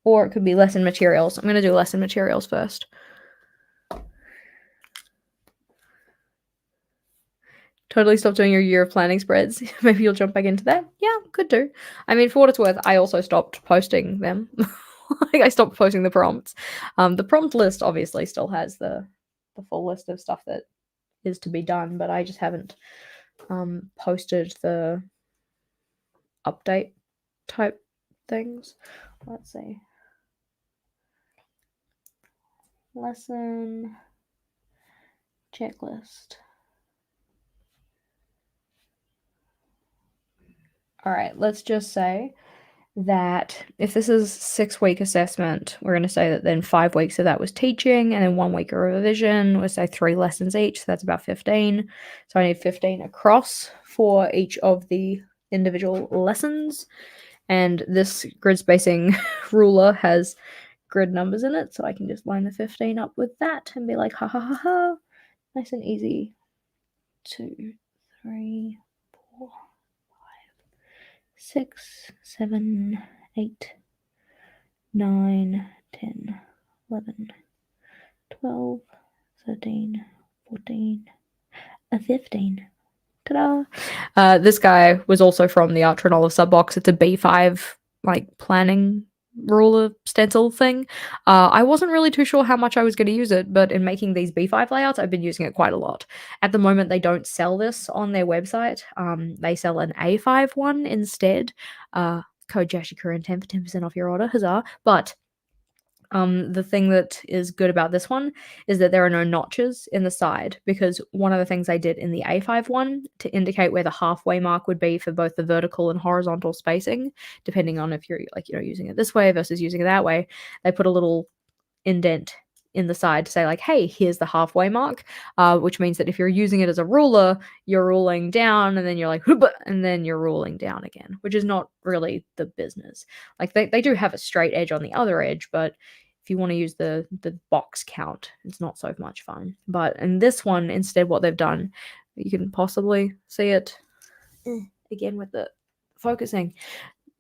Or it could be lesson materials. I'm going to do lesson materials first. Totally stop doing your year of planning spreads. Maybe you'll jump back into that. Yeah, could do. I mean, for what it's worth, I also stopped posting them. Like, I stopped posting the prompts. The prompt list obviously still has the full list of stuff that is to be done, but I just haven't posted the update type things. Let's see. Lesson checklist. All right, let's just say that if this is 6-week assessment, we're going to say that then 5 weeks of that was teaching, and then 1 week of revision. We'll say 3 lessons each, so that's about 15. So I need 15 across for each of the individual lessons. And this grid spacing ruler has grid numbers in it, so I can just line the 15 up with that and be like, ha ha ha ha, nice and easy. 2, 3, 4, 5, 6, 7, 8, 9, 10, 11, 12, 13, 14, 15. Ta-da! This guy was also from the Archer Olive subbox. It's a B5 like planning ruler stencil thing. I wasn't really too sure how much I was going to use it, but in making these B5 layouts, I've been using it quite a lot. At the moment, they don't sell this on their website. They sell an A5 one instead. Code JashiiCorrin 10 for 10% off your order. Huzzah! But the thing that is good about this one is that there are no notches in the side, because one of the things I did in the A5 one to indicate where the halfway mark would be for both the vertical and horizontal spacing, depending on if you're using it this way versus using it that way, they put a little indent in the side to say like, hey, here's the halfway mark, which means that if you're using it as a ruler, you're ruling down and then you're like, and then you're ruling down again, which is not really the business. Like they do have a straight edge on the other edge, but if you want to use the box count, it's not so much fun. But in this one, instead, what they've done, you can possibly see it again with the focusing.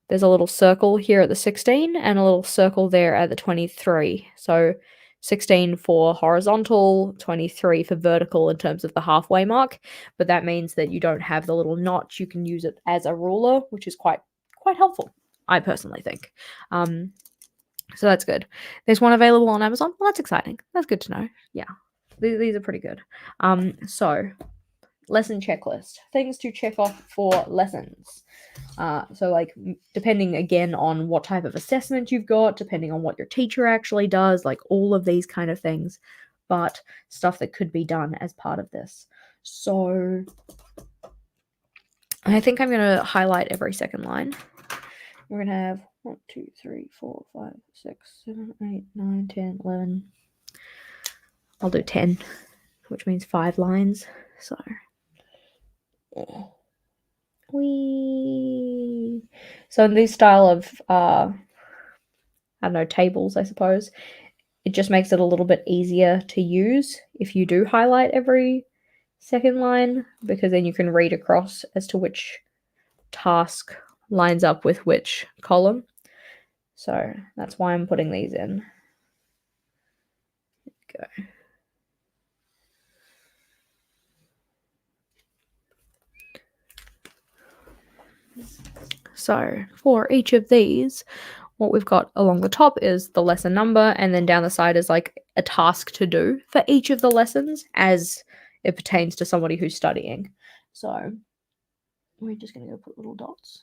There's a little circle here at the 16 and a little circle there at the 23. So 16 for horizontal, 23 for vertical in terms of the halfway mark. But that means that you don't have the little notch. You can use it as a ruler, which is quite helpful, I personally think. So that's good. There's one available on Amazon. Well, that's exciting. That's good to know. Yeah, these are pretty good. So lesson checklist. Things to check off for lessons. So like depending again on what type of assessment you've got, depending on what your teacher actually does, like all of these kind of things, but stuff that could be done as part of this. So I think I'm going to highlight every second line. We're going to have 1, 2, 3, 4, 5, 6, 7, 8, 9, 10, 11. I'll do 10, which means 5 lines. So So in this style of I don't know, tables, I suppose, it just makes it a little bit easier to use if you do highlight every second line, because then you can read across as to which task lines up with which column. So that's why I'm putting these in. Go. So for each of these, what we've got along the top is the lesson number, and then down the side is like a task to do for each of the lessons as it pertains to somebody who's studying. So we're just going to go put little dots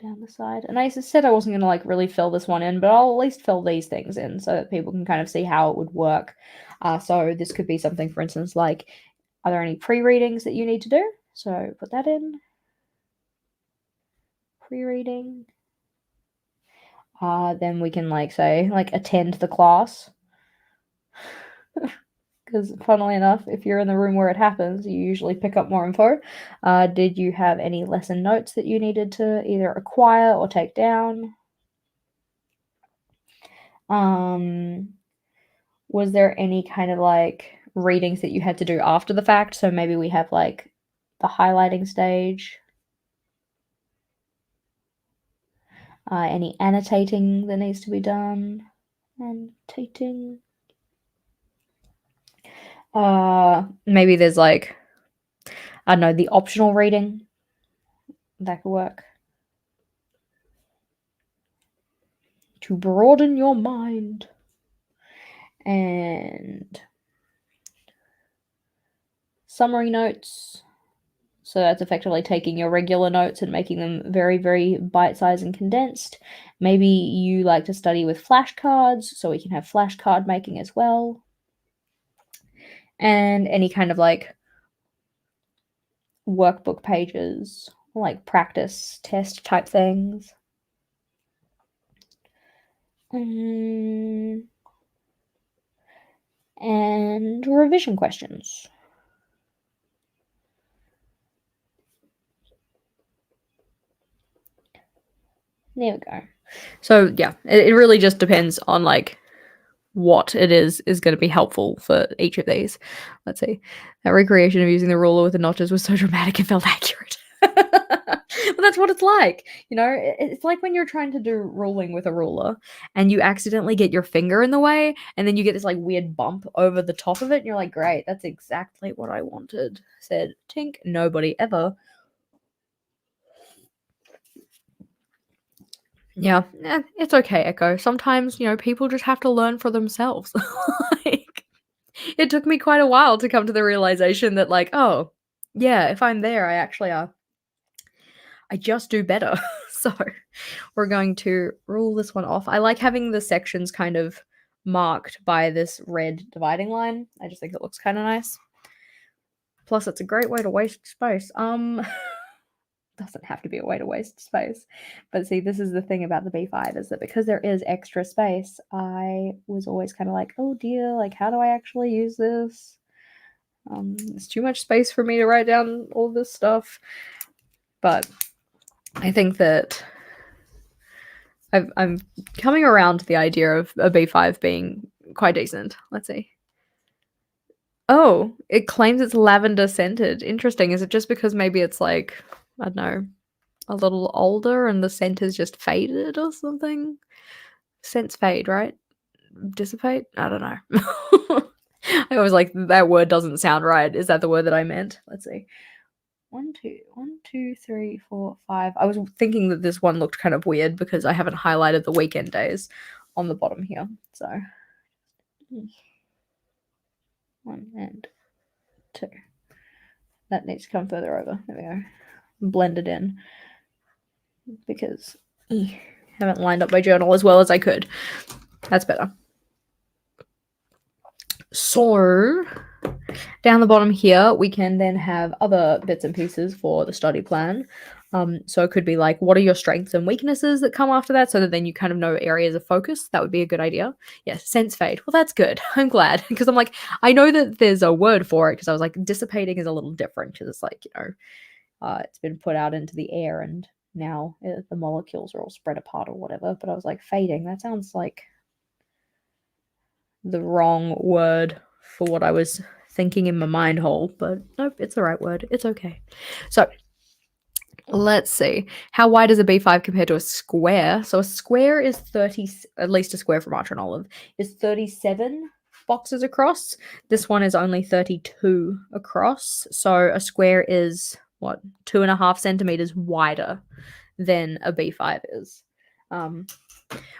down the side. And I said I wasn't going to like really fill this one in, but I'll at least fill these things in so that people can kind of see how it would work. So this could be something, for instance, like, are there any pre-readings that you need to do? So put that in. Pre-reading. Then we can like say like attend the class. Because funnily enough, if you're in the room where it happens, you usually pick up more info. Did you have any lesson notes that you needed to either acquire or take down? Was there any kind of like readings that you had to do after the fact. So maybe we have like the highlighting stage, any annotating that needs to be done, annotating. Maybe there's like, I don't know, the optional reading that could work to broaden your mind. And summary notes. So that's effectively taking your regular notes and making them very, very bite-sized and condensed. Maybe you like to study with flashcards, so we can have flashcard making as well. And any kind of like workbook pages, like practice test type things. And revision questions. There we go. So yeah, it really just depends on like what it is going to be helpful for each of these. Let's see. That recreation of using the ruler with the notches was so dramatic it felt accurate. Well, that's what it's like. You know, it's like when you're trying to do ruling with a ruler and you accidentally get your finger in the way and then you get this like weird bump over the top of it and you're like, great, that's exactly what I wanted. Said Tink, nobody ever. Yeah, it's okay, Echo. Sometimes, you know, people just have to learn for themselves. Like, it took me quite a while to come to the realization that, like, oh, yeah, if I'm there, I actually I just do better. So we're going to rule this one off. I like having the sections kind of marked by this red dividing line. I just think it looks kind of nice. Plus, it's a great way to waste space. Doesn't have to be a way to waste space. But see, this is the thing about the B5 is that because there is extra space, I was always kind of like, oh dear, like how do I actually use this? It's too much space for me to write down all this stuff. But I think that I'm coming around to the idea of a B5 being quite decent. Let's see. Oh, it claims it's lavender scented. Interesting. Is it just because maybe it's like, I don't know, a little older and the scent is just faded or something? Scents fade, right? Dissipate? I don't know. I was like, that word doesn't sound right. Is that the word that I meant? Let's see. 1, 2, 3, 4, 5. I was thinking that this one looked kind of weird because I haven't highlighted the weekend days on the bottom here. So 1 and 2. That needs to come further over. There we go. Blend it in because I haven't lined up my journal as well as I could. That's better. So down the bottom here, we can then have other bits and pieces for the study plan. So it could be like, what are your strengths and weaknesses that come after that so that then you kind of know areas of focus? That would be a good idea. Yes, sense fade. Well, that's good. I'm glad because I'm like, I know that there's a word for it because I was like, dissipating is a little different because it's like, you know, it's been put out into the air and now the molecules are all spread apart or whatever. But I was like, fading, that sounds like the wrong word for what I was thinking in my mind hole, but nope, it's the right word. It's okay. So let's see. How wide is a B5 compared to a square? So a square is 30, at least a square from Archer and Olive, is 37 boxes across. This one is only 32 across. So a square is, what, 2.5 centimeters wider than a B5 is.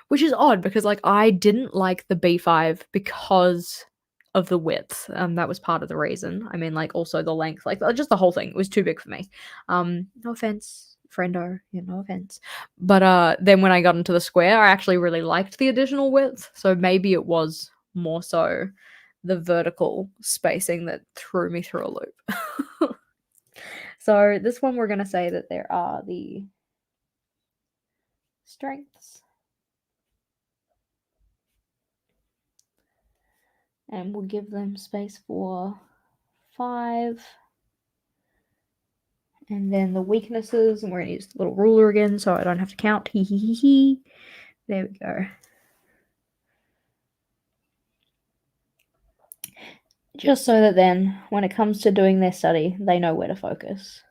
Which is odd because like I didn't like the B5 because of the width. That was part of the reason. I mean, like also the length, like just the whole thing was too big for me. No offense, friendo, yeah, no offense. But then when I got into the square, I actually really liked the additional width. So maybe it was more so the vertical spacing that threw me through a loop. So this one we're gonna say that there are the strengths. And we'll give them space for 5. And then the weaknesses, and we're going to use the little ruler again so I don't have to count. Hee hee hee hee. There we go. just so that then when it comes to doing their study, they know where to focus.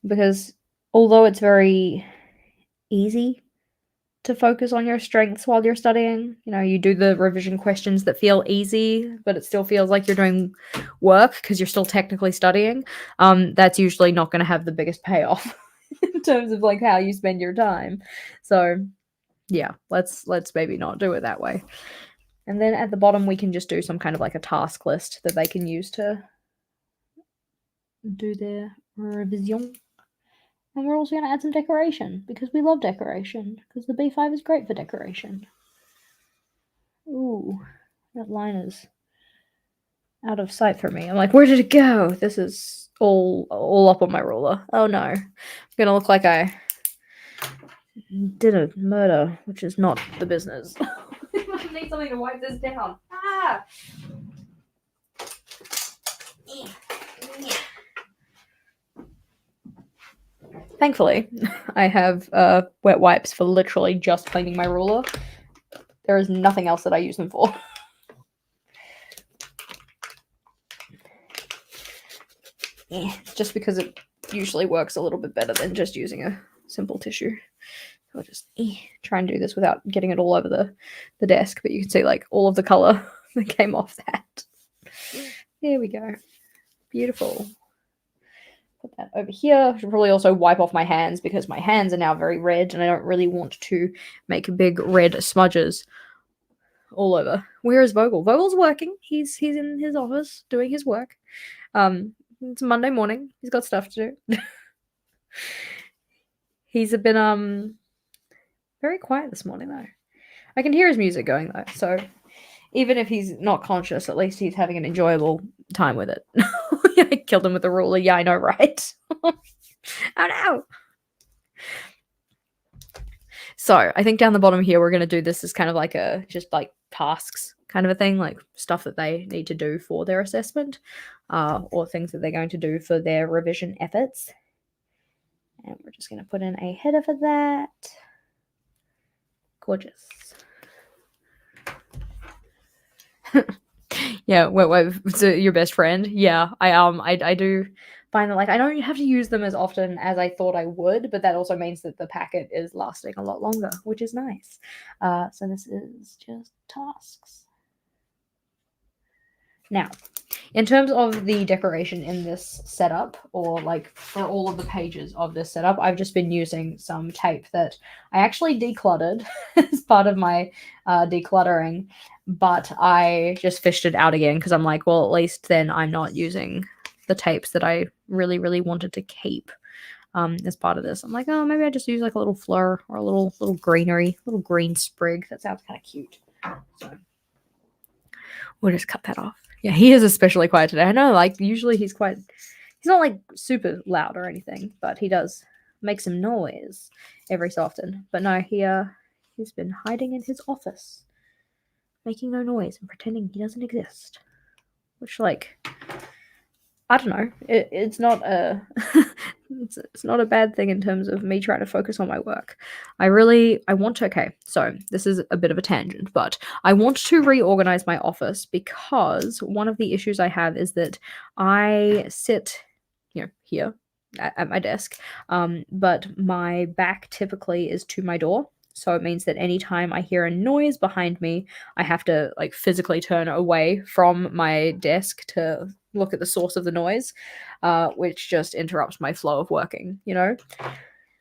Because although it's very easy to focus on your strengths while you're studying, you do the revision questions that feel easy, but it still feels like you're doing work because you're still technically studying. That's usually not going to have the biggest payoff in terms of like how you spend your time. So yeah, let's maybe not do it that way. And then at the bottom, we can just do some kind of like a task list that they can use to do their revision. And we're also going to add some decoration because we love decoration because the B5 is great for decoration. Ooh, that line is out of sight for me. I'm like, where did it go? This is all up on my ruler. Oh no. I'm going to look like I did a murder, which is not the business. I need something to wipe this down. Ah! Thankfully, I have wet wipes for literally just cleaning my ruler. There is nothing else that I use them for. Just because it usually works a little bit better than just using a simple tissue. I'll just try and do this without getting it all over the desk, but you can see like all of the color that came off that. There we go. Beautiful. Put that over here. I should probably also wipe off my hands because my hands are now very red and I don't really want to make big red smudges all over. Where is Vogel? Vogel's working. He's in his office doing his work. It's Monday morning. He's got stuff to do. He's been very quiet this morning though. I can hear his music going though, so even if he's not conscious, at least he's having an enjoyable time with it. I killed him with a ruler. Yeah, I know, right? Oh no! So I think down the bottom here, we're going to do this as kind of like just like tasks kind of a thing, like stuff that they need to do for their assessment or things that they're going to do for their revision efforts. And we're just going to put in a header for that. Gorgeous. Yeah, wait, so your best friend? Yeah, I do find that like I don't have to use them as often as I thought I would, but that also means that the packet is lasting a lot longer, which is nice. So this is just tasks. Now, in terms of the decoration in this setup, or like for all of the pages of this setup, I've just been using some tape that I actually decluttered as part of my decluttering, but I just fished it out again because I'm like, well, at least then I'm not using the tapes that I really, really wanted to keep as part of this. I'm like, oh, maybe I just use like a little fleur or a little greenery, little green sprig. That sounds kind of cute. So we'll just cut that off. Yeah, he is especially quiet today. I know, like, usually he's not, like, super loud or anything, but he does make some noise every so often. But no, he's been hiding in his office, making no noise and pretending he doesn't exist. Which, like, I don't know. It's not a it's not a bad thing in terms of me trying to focus on my work. I want to. Okay, so this is a bit of a tangent, but I want to reorganize my office because one of the issues I have is that I sit, here at my desk, but my back typically is to my door. So it means that anytime I hear a noise behind me, I have to like physically turn away from my desk to look at the source of the noise, which just interrupts my flow of working,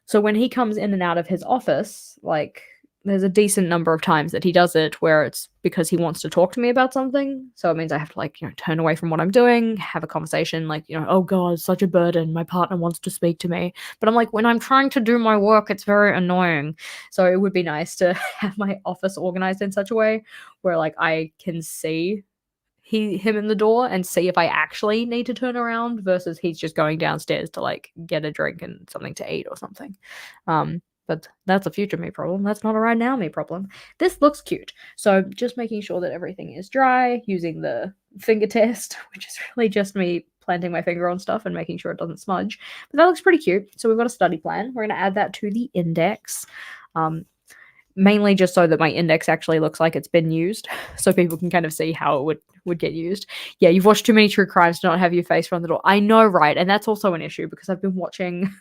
So when he comes in and out of his office, like there's a decent number of times that he does it where it's because he wants to talk to me about something. So it means I have to like, turn away from what I'm doing, have a conversation like, oh God, such a burden. My partner wants to speak to me. But I'm like, when I'm trying to do my work, it's very annoying. So it would be nice to have my office organized in such a way where like I can see him in the door and see if I actually need to turn around versus he's just going downstairs to like get a drink and something to eat or something. But that's a future me problem. That's not a right now me problem. This looks cute. So just making sure that everything is dry, using the finger test, which is really just me planting my finger on stuff and making sure it doesn't smudge. But that looks pretty cute. So we've got a study plan. We're going to add that to the index. mainly just so that my index actually looks like it's been used, so people can kind of see how it would get used. Yeah, you've watched too many true crimes to not have your face from the door. I know, right? And that's also an issue because I've been watching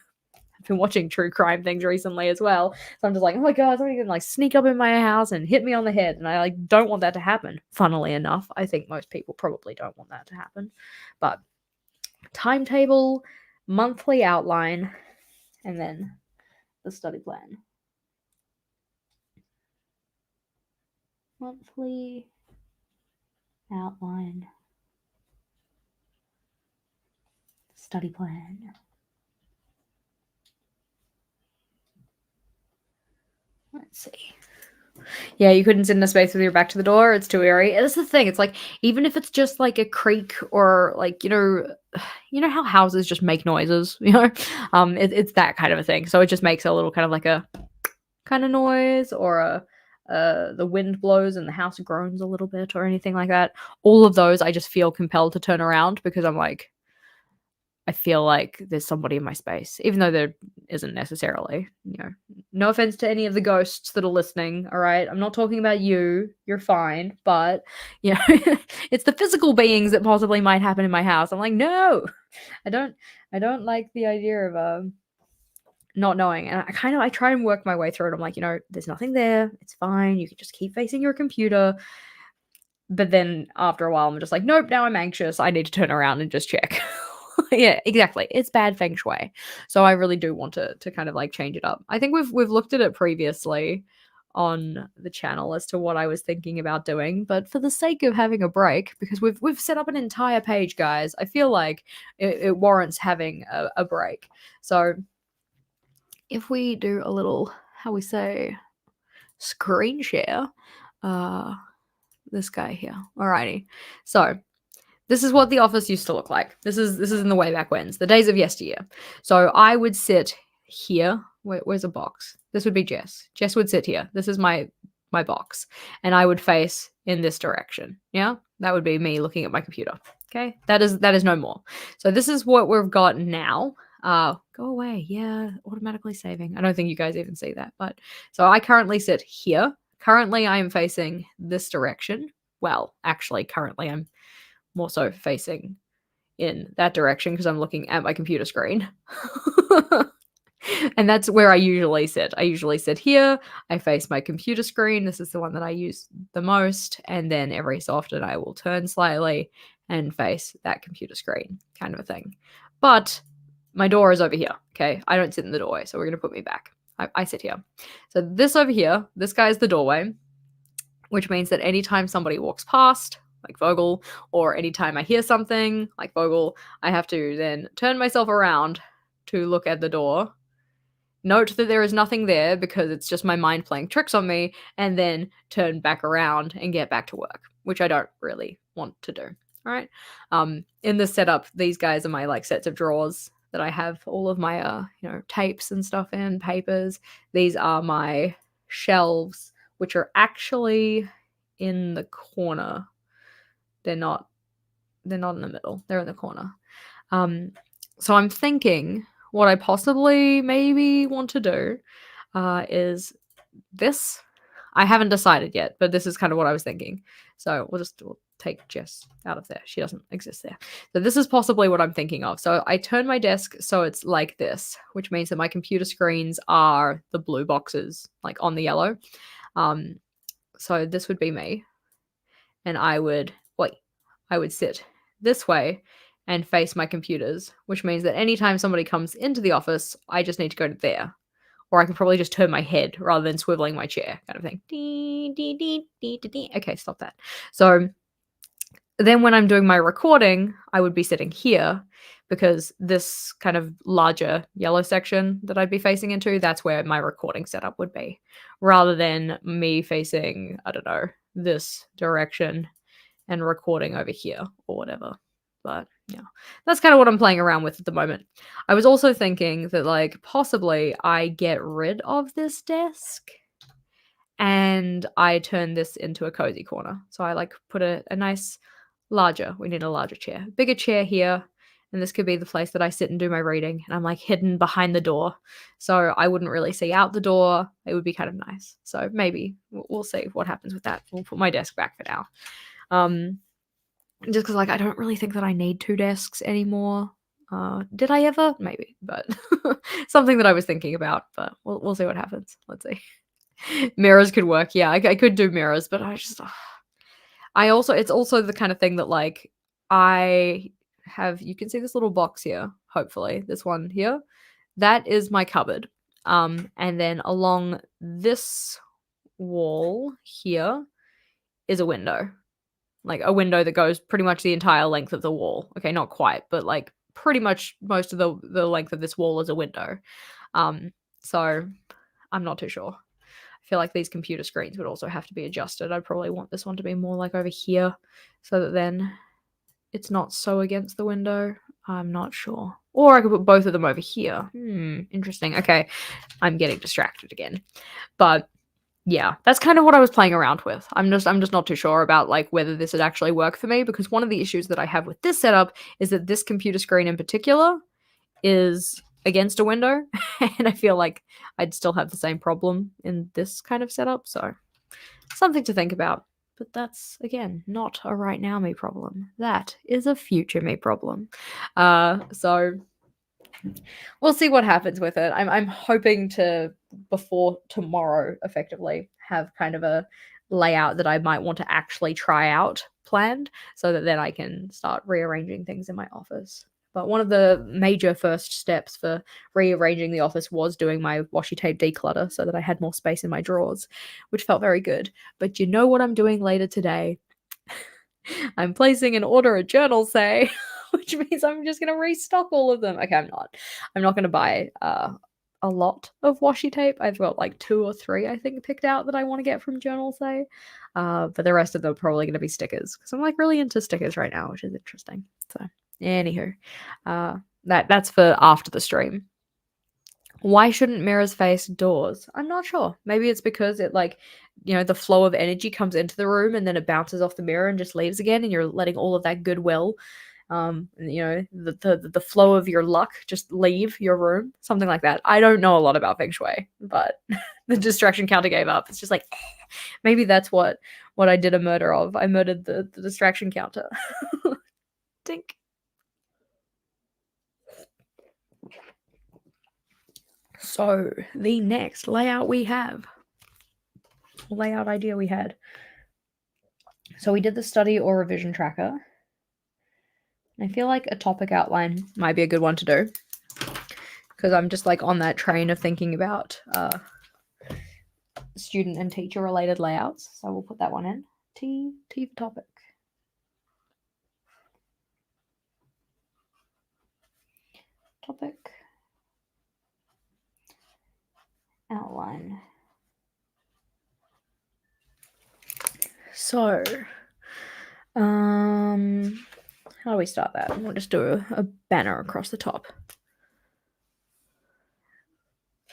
true crime things recently as well. So I'm just like, oh my god, somebody can like sneak up in my house and hit me on the head, and I like don't want that to happen. Funnily enough, I think most people probably don't want that to happen. But timetable, monthly outline, and then the study plan. Monthly outline, study plan. Let's see. Yeah, you couldn't sit in a space with your back to the door. It's too eerie. That's the thing. It's like even if it's just like a creak or like you know how houses just make noises. It's that kind of a thing. So it just makes a little kind of like a kind of noise or the wind blows and the house groans a little bit or anything like that. All of those, I just feel compelled to turn around because I'm like, I feel like there's somebody in my space, even though there isn't necessarily. No offense to any of the ghosts that are listening. All right, I'm not talking about you. You're fine, but it's the physical beings that possibly might happen in my house. I'm like, no, I don't like the idea of not knowing. And I try and work my way through it. I'm like, there's nothing there. It's fine. You can just keep facing your computer. But then after a while, I'm just like, nope, now I'm anxious. I need to turn around and just check. Yeah, exactly. It's bad feng shui. So I really do want to kind of like change it up. I think we've looked at it previously on the channel as to what I was thinking about doing, but for the sake of having a break, because we've set up an entire page, guys, I feel like it warrants having a break. So if we do a little, how we say, screen share, this guy here. Alrighty. So this is what the office used to look like. This is in the way back whens, the days of yesteryear. So I would sit here. Where's a box? This would be Jess. Jess would sit here. This is my box, and I would face in this direction. Yeah, that would be me looking at my computer. Okay, that is no more. So this is what we've got now. Go away. Yeah, automatically saving. I don't think you guys even see that, but so I currently sit here. Currently, I am facing this direction. Well, actually, currently I'm more so facing in that direction because I'm looking at my computer screen. And that's where I usually sit. I usually sit here. I face my computer screen. This is the one that I use the most. And then every so often I will turn slightly and face that computer screen, kind of a thing. But my door is over here. Okay. I don't sit in the doorway. So we're going to put me back. I sit here. So this over here, this guy is the doorway, which means that anytime somebody walks past, like Vogel, or anytime I hear something like Vogel, I have to then turn myself around to look at the door, note that there is nothing there because it's just my mind playing tricks on me, and then turn back around and get back to work, which I don't really want to do. All right. In this setup, these guys are my like sets of drawers that I have all of my tapes and stuff in, papers. These are my shelves, which are actually in the corner. They're not in the middle. They're in the corner. So I'm thinking what I possibly maybe want to do is this. I haven't decided yet, but this is kind of what I was thinking. So we'll take Jess out of there. She doesn't exist there. So this is possibly what I'm thinking of. So I turn my desk so it's like this, which means that my computer screens are the blue boxes, like on the yellow. So this would be me. And I would sit this way and face my computers, which means that anytime somebody comes into the office, I just need to go to there. Or I can probably just turn my head rather than swiveling my chair, kind of thing. Okay, stop that. So then when I'm doing my recording, I would be sitting here because this kind of larger yellow section that I'd be facing into, that's where my recording setup would be, rather than me facing, I don't know, this direction and recording over here or whatever. But yeah, that's kind of what I'm playing around with at the moment. I was also thinking that like possibly I get rid of this desk and I turn this into a cozy corner. So I like put a nice larger, we need a larger chair, bigger chair here. and this could be the place that I sit and do my reading, and I'm like hidden behind the door, so I wouldn't really see out the door. It would be kind of nice. So maybe we'll see what happens with that. We'll put my desk back for now. Just because like I don't really think that I need 2 desks anymore. Did I ever? Maybe, but something that I was thinking about, but we'll see what happens. Let's see. Mirrors could work. Yeah, I could do mirrors, but it's also the kind of thing that like I have. You can see this little box here. Hopefully, this one here. That is my cupboard. And then along this wall here is a window. Like a window that goes pretty much the entire length of the wall. Okay, not quite, but like pretty much most of the length of this wall is a window. So I'm not too sure. I feel like these computer screens would also have to be adjusted. I'd probably want this one to be more like over here so that then it's not so against the window. I'm not sure. Or I could put both of them over here. Interesting. Okay, I'm getting distracted again. But yeah, that's kind of what I was playing around with. I'm just not too sure about like whether this would actually work for me, because one of the issues that I have with this setup is that this computer screen in particular is against a window, and I feel like I'd still have the same problem in this kind of setup. So something to think about. But that's, again, not a right now me problem. That is a future me problem. So we'll see what happens with it. I'm hoping to, before tomorrow, effectively have kind of a layout that I might want to actually try out planned, so that then I can start rearranging things in my office. But one of the major first steps for rearranging the office was doing my washi tape declutter so that I had more space in my drawers, which felt very good. But you know what I'm doing later today? I'm placing an order a journal say, which means I'm just going to restock all of them. Okay, I'm not. I'm not going to buy a lot of washi tape. I've got like 2 or 3, I think, picked out that I want to get from journal say. But the rest of them are probably going to be stickers, because I'm like really into stickers right now, which is interesting. So anywho, that's for after the stream. Why shouldn't mirrors face doors? I'm not sure. Maybe it's because it like, the flow of energy comes into the room and then it bounces off the mirror and just leaves again, and you're letting all of that goodwill, the flow of your luck just leave your room. Something like that. I don't know a lot about feng shui, but the distraction counter gave up. It's just like, maybe that's what I did a murder of. I murdered the distraction counter. Dink. So the next layout idea we had. So we did the study or revision tracker. I feel like a topic outline might be a good one to do, because I'm just like on that train of thinking about student and teacher related layouts. So we'll put that one in. T for topic. Topic. Outline. So, how do we start that? We'll just do a banner across the top.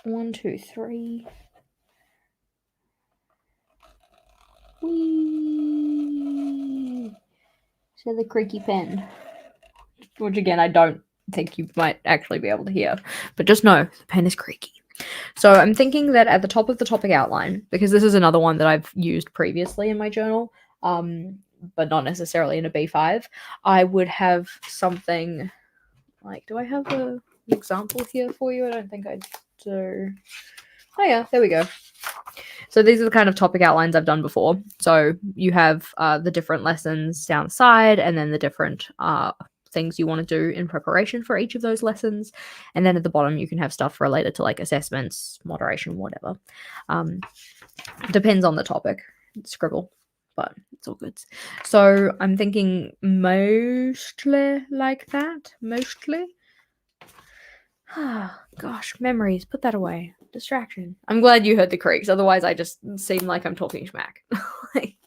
1, 2, 3. Whee! So the creaky pen, which again I don't think you might actually be able to hear, but just know the pen is creaky. So I'm thinking that at the top of the topic outline, because this is another one that I've used previously in my journal, but not necessarily in a B5, I would have something like, do I have an example here for you? I don't think I do. Oh yeah, there we go. So these are the kind of topic outlines I've done before. So you have the different lessons down the side, and then the different things you want to do in preparation for each of those lessons. And then at the bottom, you can have stuff related to like assessments, moderation, whatever. Depends on the topic. Scribble, but it's all good. So I'm thinking mostly like that. Mostly. Gosh, memories. Put that away. Distraction. I'm glad you heard the creaks. Otherwise, I just seem like I'm talking schmack. Like,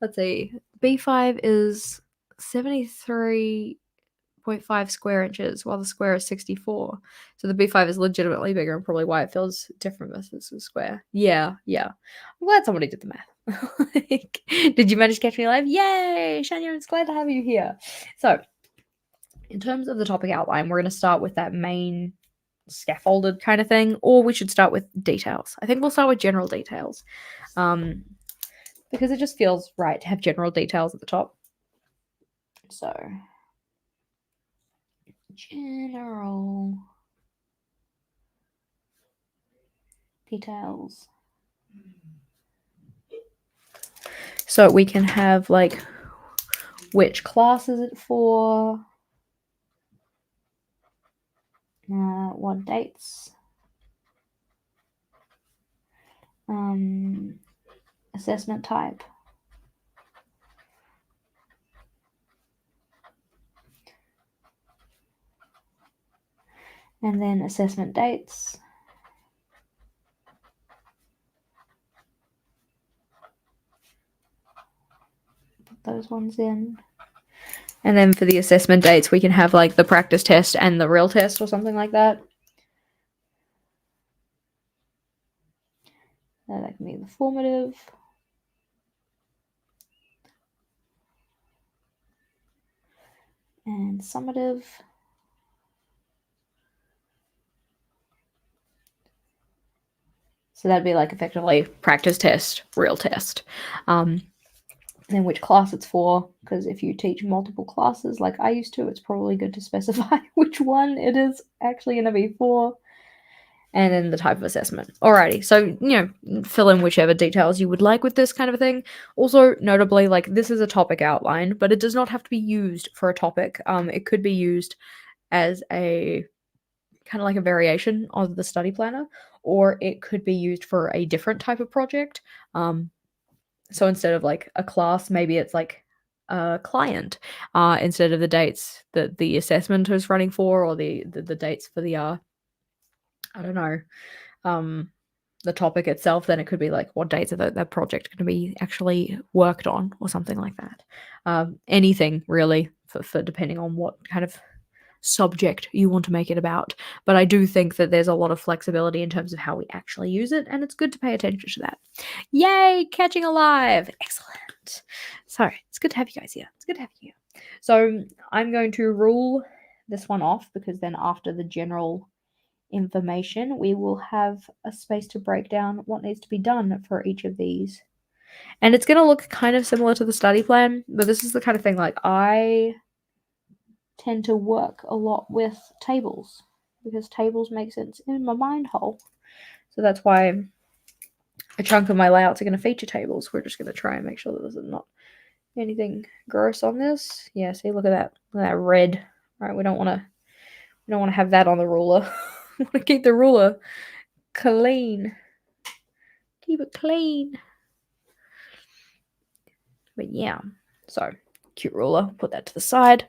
let's see. B5 is 73.5 square inches, while the square is 64. So the B5 is legitimately bigger, and probably why it feels different versus the square. Yeah. I'm glad somebody did the math. Did you manage to catch me live? Yay! Shania, it's glad to have you here. So In terms of the topic outline, we're going to start with that main scaffolded kind of thing, or we should start with details. I think we'll start with general details, because it just feels right to have general details at the top. So, general details. So we can have like which class is it for, what dates, assessment type, and then assessment dates. Put those ones in. And then for the assessment dates, we can have like the practice test and the real test or something like that. That can be the formative. And summative. So that'd be like effectively practice test, real test. And then which class it's for, because if you teach multiple classes like I used to, it's probably good to specify which one it is actually going to be for. And then the type of assessment. Alrighty, so, fill in whichever details you would like with this kind of a thing. Also, notably, like, this is a topic outline, but it does not have to be used for a topic. It could be used as a kind of like a variation of the study planner, or it could be used for a different type of project. So instead of like a class, maybe it's like a client, instead of the dates that the assessment is running for, or the dates for the I don't know, the topic itself. Then it could be like what dates are that project going to be actually worked on, or something like that. Anything really, for depending on what kind of subject you want to make it about. But I do think that there's a lot of flexibility in terms of how we actually use it, and it's good to pay attention to that. Yay, catching alive. Excellent. So it's good to have you guys here. It's good to have you here. So I'm going to rule this one off, because then after the general information, we will have a space to break down what needs to be done for each of these. And it's going to look kind of similar to the study plan, but this is the kind of thing, like, I tend to work a lot with tables, because tables make sense in my mind hole. So that's why a chunk of my layouts are going to feature tables. We're just going to try and make sure that there's not anything gross on this. Yeah, see, look at that. Look at that red. All right, we don't want to have that on the ruler. We want to keep the ruler clean. Keep it clean. But yeah, so cute ruler. Put that to the side.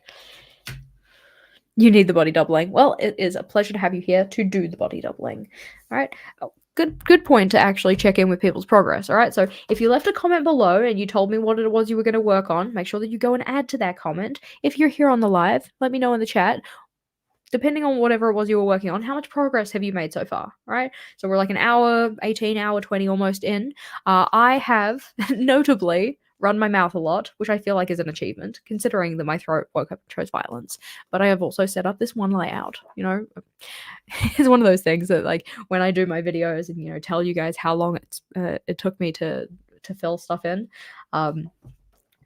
You need the body doubling. Well, it is a pleasure to have you here to do the body doubling. All right. Oh, good point to actually check in with people's progress. All right. So if you left a comment below and you told me what it was you were going to work on, make sure that you go and add to that comment. If you're here on the live, let me know in the chat. Depending on whatever it was you were working on, how much progress have you made so far, right? So we're like an hour, 18, hour 20 almost in. I have, notably, run my mouth a lot, which I feel like is an achievement, considering that my throat woke up and chose violence. But I have also set up this one layout, It's one of those things that, like, when I do my videos and, tell you guys how long it took me to fill stuff in,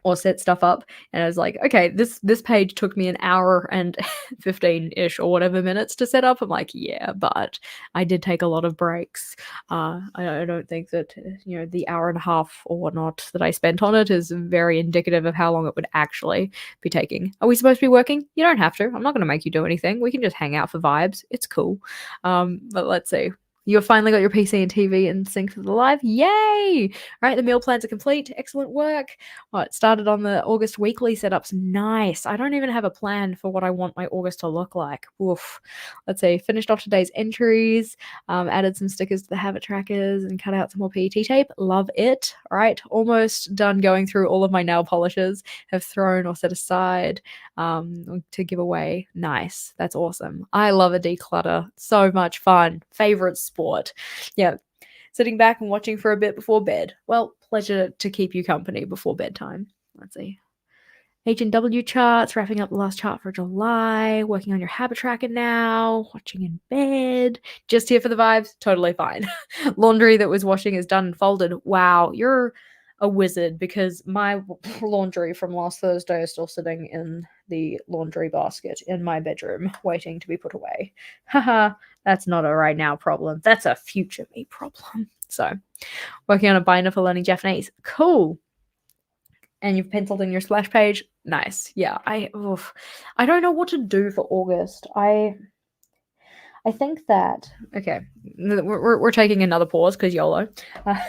or set stuff up, and I was like, okay, this page took me an hour and 15-ish or whatever minutes to set up. I'm like, yeah, but I did take a lot of breaks. I don't think that the hour and a half or whatnot that I spent on it is very indicative of how long it would actually be taking. Are we supposed to be working? You don't have to. I'm not going to make you do anything. We can just hang out for vibes. It's cool. But let's see. You've finally got your PC and TV in sync for the live. Yay! All right, the meal plans are complete. Excellent work. It started on the August weekly setups. Nice. I don't even have a plan for what I want my August to look like. Woof. Let's see. Finished off today's entries. Added some stickers to the habit trackers and cut out some more PET tape. Love it. All right. Almost done going through all of my nail polishes. Have thrown or set aside to give away. Nice. That's awesome. I love a declutter. So much fun. Favorite sport. Yeah. Sitting back and watching for a bit before bed. Well, pleasure to keep you company before bedtime. Let's see. H&W charts, wrapping up the last chart for July, working on your habit tracker now, watching in bed, just here for the vibes, totally fine. Laundry that was washing is done and folded. Wow, you're a wizard because my laundry from last Thursday is still sitting in the laundry basket in my bedroom, waiting to be put away. Haha, that's not a right now problem. That's a future me problem. So, working on a binder for learning Japanese. Cool. And you've penciled in your splash page. Nice. Yeah, I don't know what to do for August. I think that okay, we're taking another pause because YOLO. Uh,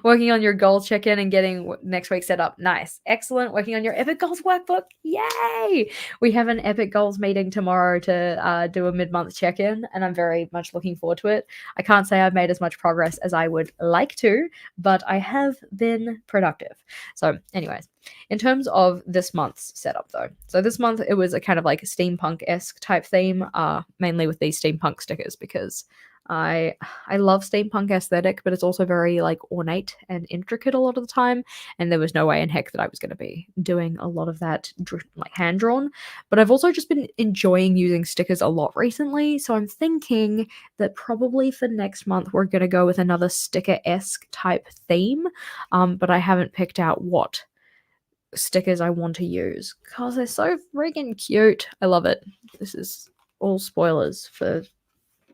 working on your goal check-in and getting next week set up. Nice. Excellent. Working on your Epic Goals workbook. Yay! We have an Epic Goals meeting tomorrow to do a mid-month check-in, and I'm very much looking forward to it. I can't say I've made as much progress as I would like to, but I have been productive. So anyways, in terms of this month's setup though, so this month it was a kind of like steampunk-esque type theme, mainly with these steampunk stickers because I love steampunk aesthetic, but it's also very like ornate and intricate a lot of the time, and there was no way in heck that I was going to be doing a lot of that like hand drawn. But I've also just been enjoying using stickers a lot recently, so I'm thinking that probably for next month we're going to go with another sticker-esque type theme, but I haven't picked out what stickers I want to use because they're so freaking cute. I love it. This is all spoilers for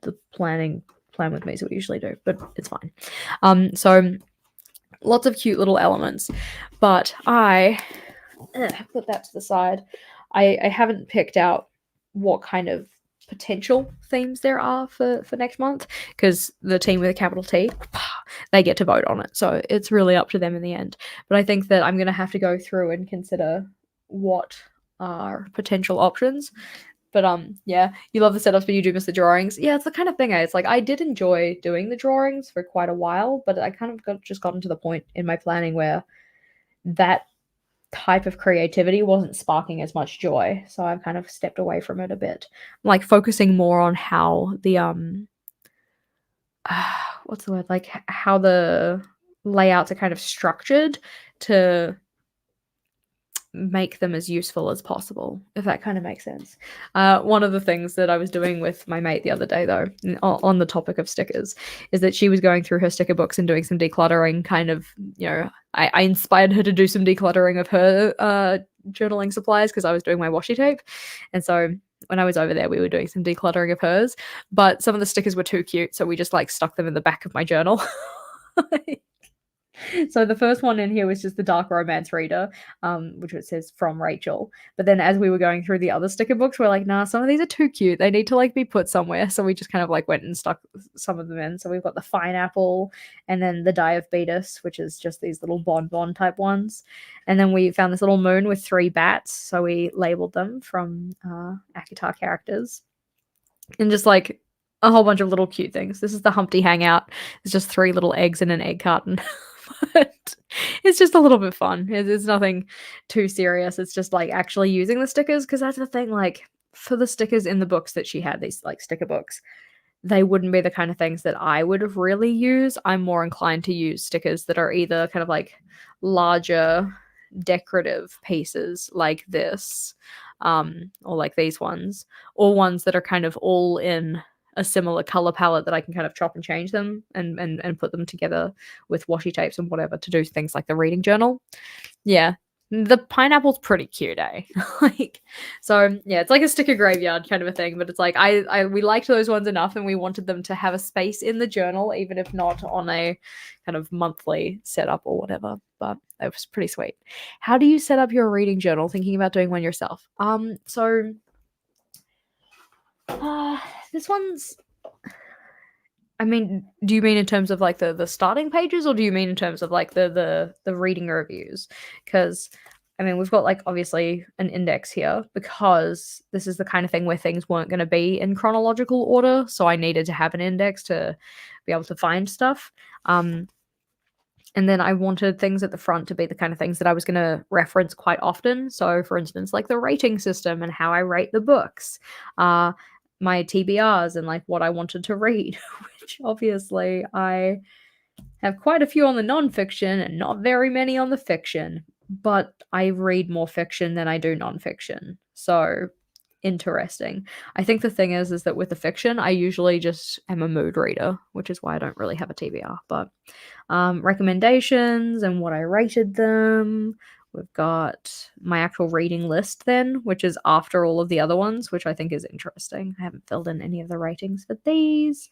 the plan with me, so we usually do, but it's fine. So lots of cute little elements, but I put that to the side. I haven't picked out what kind of potential themes there are for next month because the team with a capital T, they get to vote on it, so it's really up to them in the end. But I think that I'm going to have to go through and consider what are potential options. But yeah, you love the setups, but you do miss the drawings. Yeah, it's the kind of thing. It's like I did enjoy doing the drawings for quite a while, but I kind of just gotten to the point in my planning where that type of creativity wasn't sparking as much joy, so I've kind of stepped away from it a bit. I'm like focusing more on how the what's the word? Like how the layouts are kind of structured to make them as useful as possible, if that kind of makes sense. One of the things that I was doing with my mate the other day, though, on the topic of stickers, is that she was going through her sticker books and doing some decluttering. Kind of, I inspired her to do some decluttering of her journaling supplies because I was doing my washi tape, and so when I was over there, we were doing some decluttering of hers. But some of the stickers were too cute, so we just like stuck them in the back of my journal. So the first one in here was just the dark romance reader, which it says from Rachel. But then as we were going through the other sticker books, we're like, nah, some of these are too cute. They need to like be put somewhere. So we just kind of like went and stuck some of them in. So we've got the pineapple and then the diabetes, which is just these little bonbon type ones. And then we found this little moon with 3 bats. So we labeled them from Akitar characters. And just like a whole bunch of little cute things. This is the Humpty hangout. It's just 3 little eggs in an egg carton. But it's just a little bit fun. It's nothing too serious. It's just like actually using the stickers, because that's the thing, like for the stickers in the books that she had, these like sticker books, they wouldn't be the kind of things that I would really use. I'm more inclined to use stickers that are either kind of like larger decorative pieces like this, or like these ones, or ones that are kind of all in a similar color palette that I can kind of chop and change them and put them together with washi tapes and whatever to do things like the reading journal. Yeah. The pineapple's pretty cute, eh? Like, so yeah, it's like a sticker graveyard kind of a thing, but it's like we liked those ones enough and we wanted them to have a space in the journal, even if not on a kind of monthly setup or whatever. But it was pretty sweet. How do you set up your reading journal? Thinking about doing one yourself? This one's, I mean, do you mean in terms of like the starting pages, or do you mean in terms of like the reading reviews? Because I mean, we've got like obviously an index here because this is the kind of thing where things weren't going to be in chronological order, so I needed to have an index to be able to find stuff. And then I wanted things at the front to be the kind of things that I was going to reference quite often. So, for instance, like the rating system and how I rate the books, my TBRs and like what I wanted to read, which obviously I have quite a few on the nonfiction and not very many on the fiction. but I read more fiction than I do nonfiction. So interesting. I think the thing is that with the fiction, I usually just am a mood reader, which is why I don't really have a TBR. But recommendations and what I rated them. We've got my actual reading list then, which is after all of the other ones, which I think is interesting. I haven't filled in any of the ratings for these.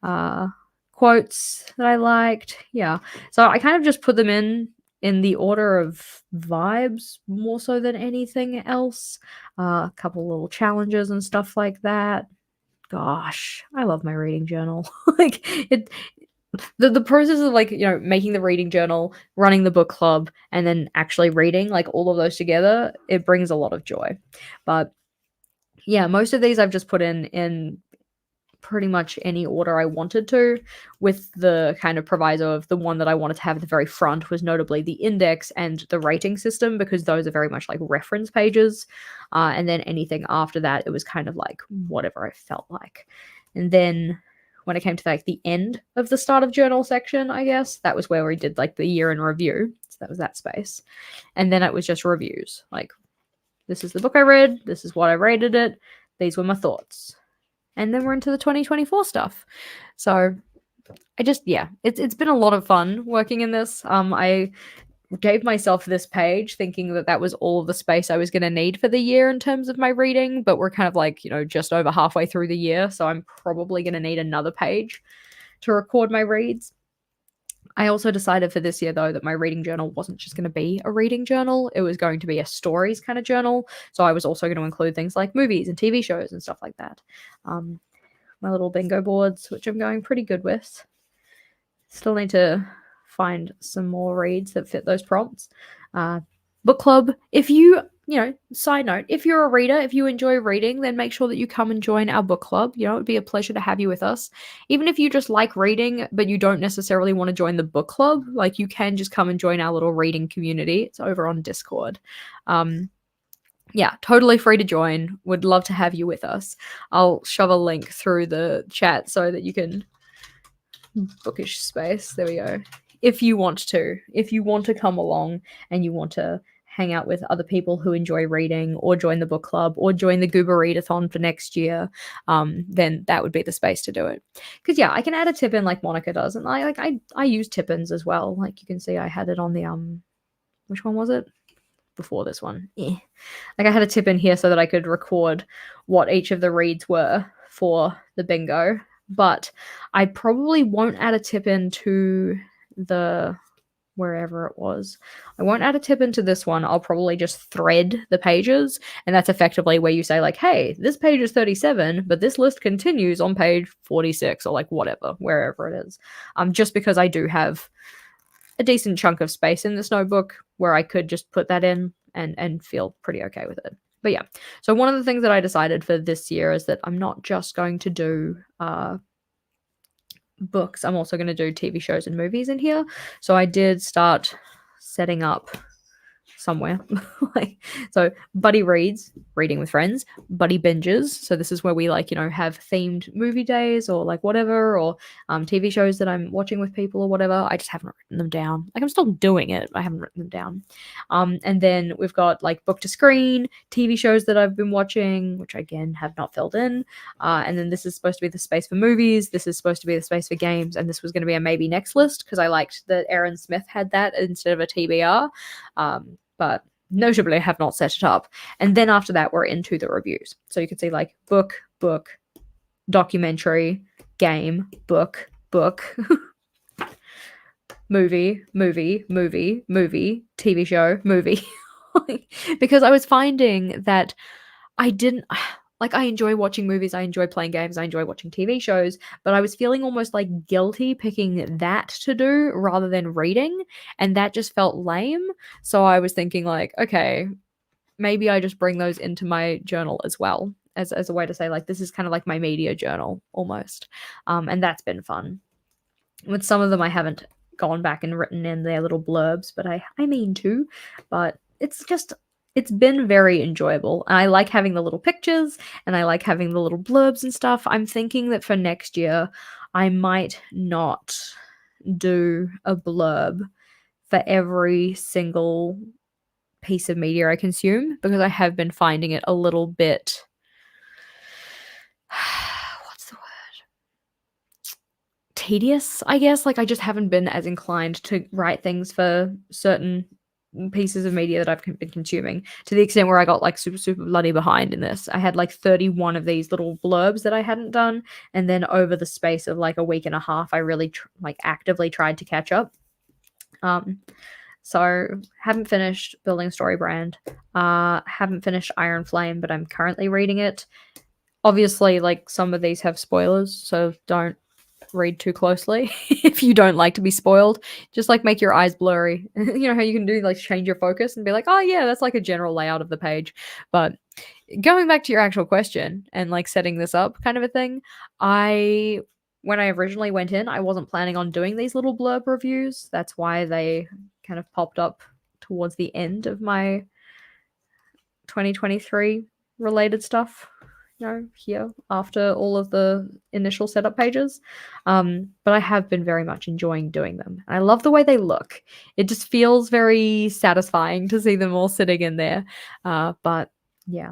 Uh, quotes that I liked. Yeah. So I kind of just put them in the order of vibes more so than anything else. A couple little challenges and stuff like that. Gosh, I love my reading journal. Like it the process of like, making the reading journal, running the book club, and then actually reading, like all of those together, it brings a lot of joy. But yeah, most of these I've just put in pretty much any order I wanted to, with the kind of proviso of the one that I wanted to have at the very front was notably the index and the rating system, because those are very much like reference pages. And then anything after that, it was kind of like whatever I felt like. And then when it came to like the end of the start of journal section, I guess that was where we did like the year in review. So that was that space. And then it was just reviews. Like, this is the book I read, this is what I rated it, these were my thoughts. And then we're into the 2024 stuff. So it's been a lot of fun working in this. I gave myself this page thinking that that was all the space I was going to need for the year in terms of my reading, but we're kind of like, just over halfway through the year, so I'm probably going to need another page to record my reads. I also decided for this year, though, that my reading journal wasn't just going to be a reading journal. It was going to be a stories kind of journal. So I was also going to include things like movies and TV shows and stuff like that. My little bingo boards, which I'm going pretty good with. Still need to find some more reads that fit those prompts. Book club. If you, side note, if you're a reader, if you enjoy reading, then make sure that you come and join our book club. It would be a pleasure to have you with us. Even if you just like reading, but you don't necessarily want to join the book club, like you can just come and join our little reading community. It's over on Discord. Yeah, totally free to join. Would love to have you with us. I'll shove a link through the chat so that you can bookish space. There we go. If you want to come along and you want to hang out with other people who enjoy reading, or join the book club, or join the Goober Readathon for next year, then that would be the space to do it. Because yeah, I can add a tip in like Monica does, and I use tip-ins as well. Like you can see, I had it on the which one was it? Before this one. Yeah. Like I had a tip in here so that I could record what each of the reads were for the bingo, but I probably won't add a tip into the wherever it was. I won't add a tip into this one. I'll probably just thread the pages, and that's effectively where you say like, hey, this page is 37, but this list continues on page 46, or like whatever, wherever it is. Just because I do have a decent chunk of space in this notebook where I could just put that in and feel pretty okay with it. But yeah, so one of the things that I decided for this year is that I'm not just going to do books, I'm also going to do TV shows and movies in here. So I did start setting up somewhere. So buddy reads, reading with friends, buddy binges. So this is where we have themed movie days or like whatever, or TV shows that I'm watching with people or whatever. I just haven't written them down. Like I'm still doing it, I haven't written them down. And then we've got like book to screen, TV shows that I've been watching, which again have not filled in. And then this is supposed to be the space for movies. This is supposed to be the space for games. And this was going to be a maybe next list because I liked that Aaron Smith had that instead of a TBR. But notably I have not set it up. And then after that, we're into the reviews. So you can see like book, documentary, game, book, movie, TV show, movie. Because I was finding that I didn't... Like, I enjoy watching movies, I enjoy playing games, I enjoy watching TV shows, but I was feeling almost like guilty picking that to do rather than reading, and that just felt lame. So I was thinking like, okay, maybe I just bring those into my journal as well, as a way to say like, this is kind of like my media journal almost. And that's been fun. With some of them, I haven't gone back and written in their little blurbs, but I mean to, but it's been very enjoyable. And I like having the little pictures, and I like having the little blurbs and stuff. I'm thinking that for next year, I might not do a blurb for every single piece of media I consume, because I have been finding it a little bit what's the word? Tedious, I guess. Like, I just haven't been as inclined to write things for certain pieces of media that I've been consuming, to the extent where I got like super bloody behind in this. I had like 31 of these little blurbs that I hadn't done, and then over the space of like a week and a half, I really like actively tried to catch up. So haven't finished Building a Story Brand. Haven't finished Iron Flame, but I'm currently reading it. Obviously, like, some of these have spoilers, so don't read too closely if you don't like to be spoiled. Just like make your eyes blurry. You know how you can do like change your focus and be like, oh yeah, that's like a general layout of the page. But going back to your actual question and like setting this up kind of a thing, when I originally went in, I wasn't planning on doing these little blurb reviews. That's why they kind of popped up towards the end of my 2023 related stuff, here after all of the initial setup pages. But I have been very much enjoying doing them. I love the way they look. It just feels very satisfying to see them all sitting in there. But yeah.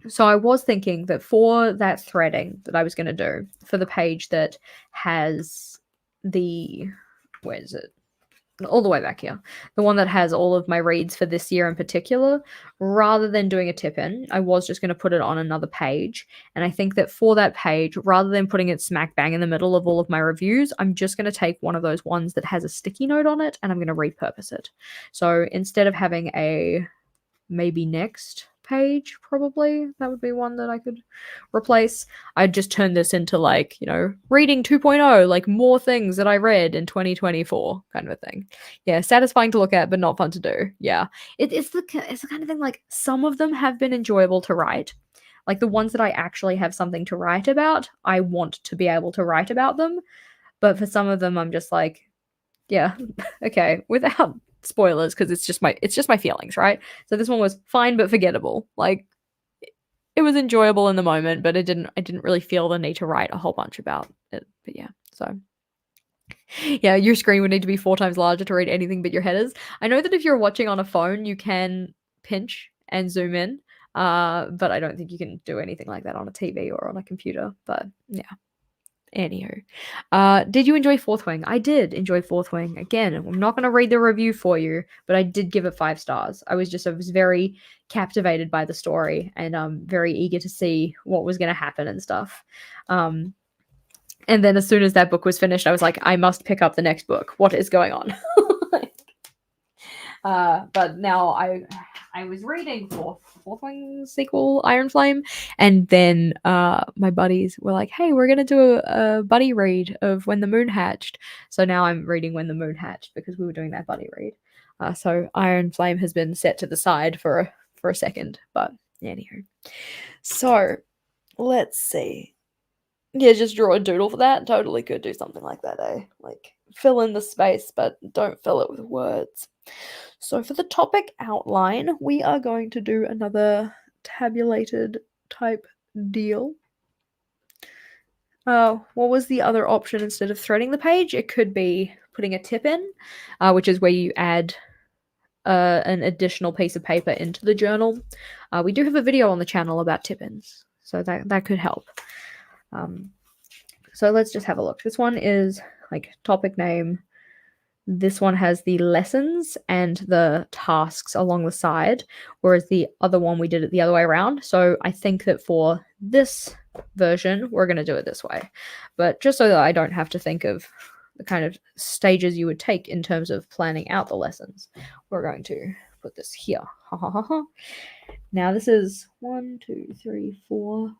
So I was thinking that for that threading that I was going to do for the page that has where is it? All the way back here, the one that has all of my reads for this year in particular, rather than doing a tip in, I was just going to put it on another page. And I think that for that page, rather than putting it smack bang in the middle of all of my reviews, I'm just going to take one of those ones that has a sticky note on it and I'm going to repurpose it. So instead of having a maybe next page, probably that would be one that I could replace, I'd just turn this into like, reading 2.0, like more things that I read in 2024 kind of a thing. Yeah, satisfying to look at but not fun to do. Yeah, it's the kind of thing, like, some of them have been enjoyable to write. Like the ones that I actually have something to write about, I want to be able to write about them. But for some of them, I'm just like, yeah, okay, without spoilers, because it's just my feelings, right? So this one was fine but forgettable. Like, it was enjoyable in the moment, but I didn't really feel the need to write a whole bunch about it. But yeah, so yeah, your screen would need to be 4 times larger to read anything but your headers. I know that if you're watching on a phone, you can pinch and zoom in, but I don't think you can do anything like that on a TV or on a computer. But yeah. Anywho, did you enjoy Fourth Wing? I did enjoy Fourth Wing. Again, I'm not going to read the review for you, but I did give it 5 stars. I was very captivated by the story and very eager to see what was going to happen and stuff. And then as soon as that book was finished, I was like, I must pick up the next book. What is going on? But now I was reading Fourth Wing sequel, Iron Flame, and then my buddies were like, hey, we're gonna do a buddy read of When the Moon Hatched. So now I'm reading When the Moon Hatched because we were doing that buddy read. So Iron Flame has been set to the side for a second, but anywho. So let's see. Yeah, just draw a doodle for that. Totally could do something like that, eh? Like, fill in the space, but don't fill it with words. So for the topic outline, we are going to do another tabulated type deal. What was the other option instead of threading the page? It could be putting a tip in, which is where you add an additional piece of paper into the journal. We do have a video on the channel about tip-ins, so that could help. So let's just have a look. This one is like topic name. This one has the lessons and the tasks along the side, whereas the other one we did it the other way around. So I think that for this version, we're going to do it this way. But just so that I don't have to think of the kind of stages you would take in terms of planning out the lessons, we're going to put this here. Now this is 1, 2, 3, 4,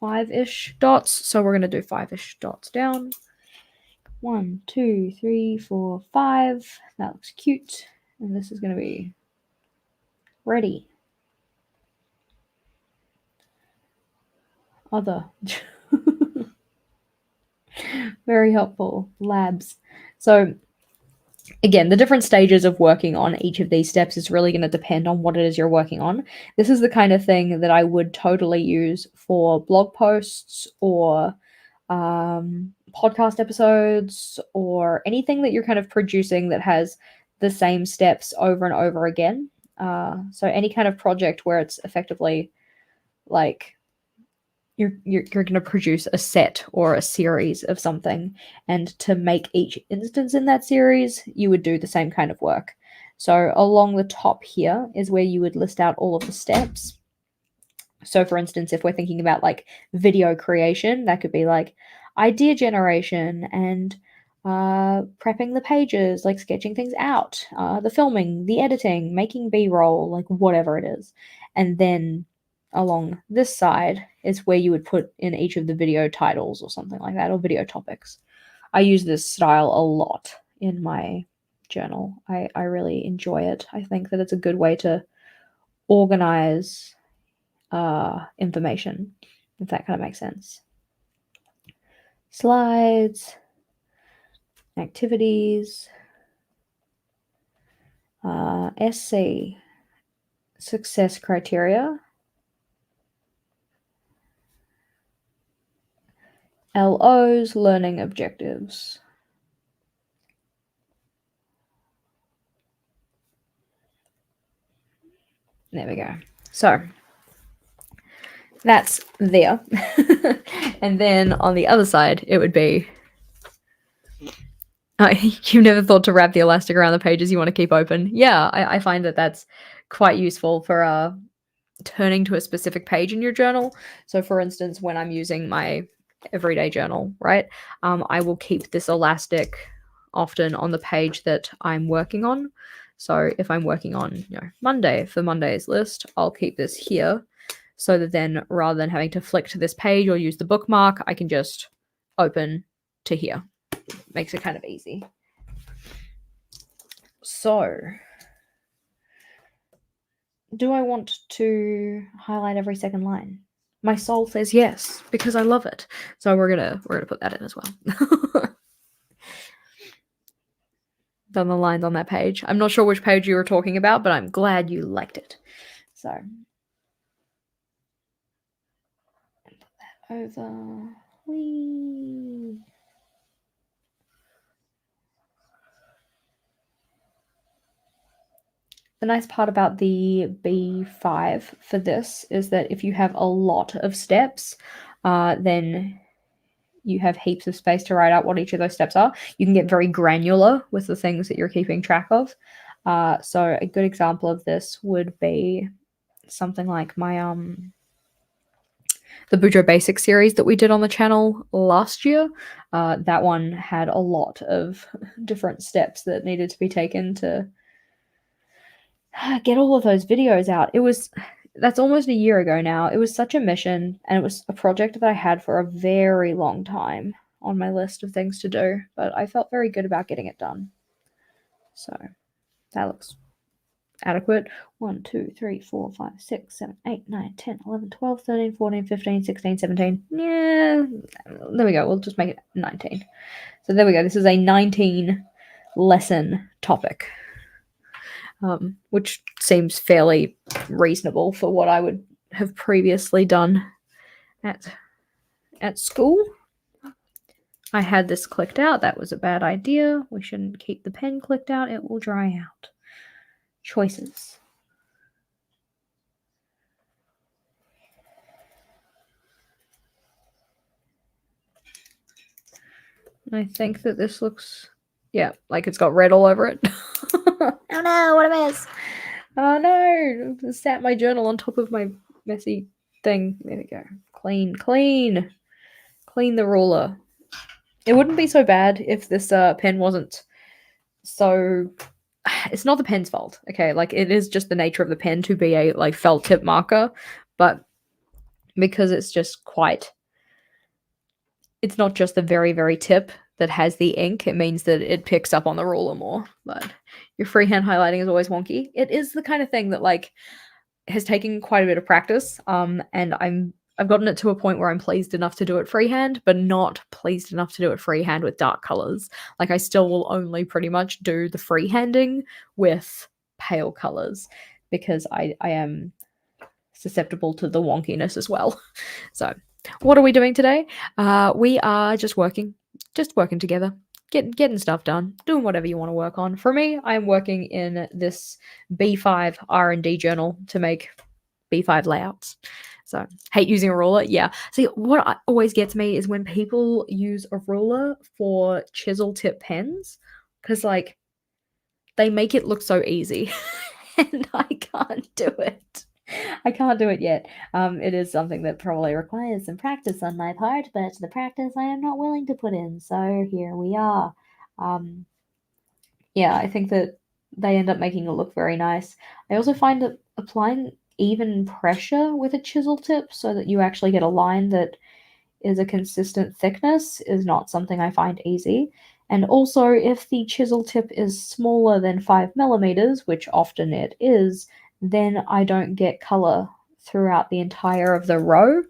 5-ish dots. So we're going to do 5-ish dots down. 1, 2, 3, 4, 5. That looks cute. And this is going to be ready. Other. Very helpful. Labs. So again, the different stages of working on each of these steps is really going to depend on what it is you're working on. This is the kind of thing that I would totally use for blog posts or podcast episodes or anything that you're kind of producing that has the same steps over and over again. So any kind of project where it's effectively like you're going to produce a set or a series of something, and to make each instance in that series, you would do the same kind of work. So along the top here is where you would list out all of the steps. So for instance, if we're thinking about like video creation, that could be like idea generation and prepping the pages, like sketching things out, the filming, the editing, making b-roll, like whatever it is. And then along this side is where you would put in each of the video titles or something like that, or video topics. I use this style a lot in my journal. I really enjoy it. I think that it's a good way to organize information, if that kind of makes sense. Slides, activities, SC, success criteria, LOs, learning objectives. There we go. So that's there. And then on the other side, it would be you never thought to wrap the elastic around the pages you want to keep open. Yeah, I find that that's quite useful for turning to a specific page in your journal. So for instance, when I'm using my everyday journal, right, I will keep this elastic often on the page that I'm working on. So if I'm working on Monday for Monday's list, I'll keep this here, so that then rather than having to flick to this page or use the bookmark, I can just open to here. Makes it kind of easy. So do I want to highlight every second line? My soul says yes, because I love it. So we're gonna put that in as well. Done the lines on that page. I'm not sure which page you were talking about, but I'm glad you liked it. So put that over. Whee. The nice part about the B5 for this is that if you have a lot of steps, then you have heaps of space to write out what each of those steps are. You can get very granular with the things that you're keeping track of. So a good example of this would be something like my the Bujo Basic series that we did on the channel last year. That one had a lot of different steps that needed to be taken to get all of those videos out. That's almost a year ago now. It was such a mission, and it was a project that I had for a very long time on my list of things to do, but I felt very good about getting it done. So that looks adequate. 1, 2, 3, 4, 5, 6, 7, 8, 9, 10, 11, 12, 13, 14, 15, 16, 17. Yeah, there we go. We'll just make it 19. So there we go. This is a 19 lesson topic. Which seems fairly reasonable for what I would have previously done at school. I had this clicked out. That was a bad idea. We shouldn't keep the pen clicked out. It will dry out. Choices. I think that this looks, yeah, like it's got red all over it. Oh no, what a mess. Oh no, I sat my journal on top of my messy thing. There we go. Clean the ruler. It wouldn't be so bad if this pen wasn't so... It's not the pen's fault, okay? Like, it is just the nature of the pen to be a like felt tip marker, but because it's just quite... It's not just the very, very tip that has the ink. It means that it picks up on the ruler more. But your freehand highlighting is always wonky. It is the kind of thing that like has taken quite a bit of practice. And I've gotten it to a point where I'm pleased enough to do it freehand, but not pleased enough to do it freehand with dark colors. Like, I still will only pretty much do the freehanding with pale colors because I am susceptible to the wonkiness as well. So what are we doing today? We are just working together, getting stuff done, doing whatever you want to work on. For me, I'm working in this B5 R&D journal to make B5 layouts. So, hate using a ruler. Yeah. See, what always gets me is when people use a ruler for chisel tip pens, because like they make it look so easy, and I can't do it. I can't do it yet. It is something that probably requires some practice on my part, but the practice I am not willing to put in. So here we are. Um, yeah, I think that they end up making it look very nice. I also find that applying even pressure with a chisel tip so that you actually get a line that is a consistent thickness is not something I find easy. And also, if the chisel tip is smaller than 5 millimeters, which often it is, then I don't get color throughout the entire of the row,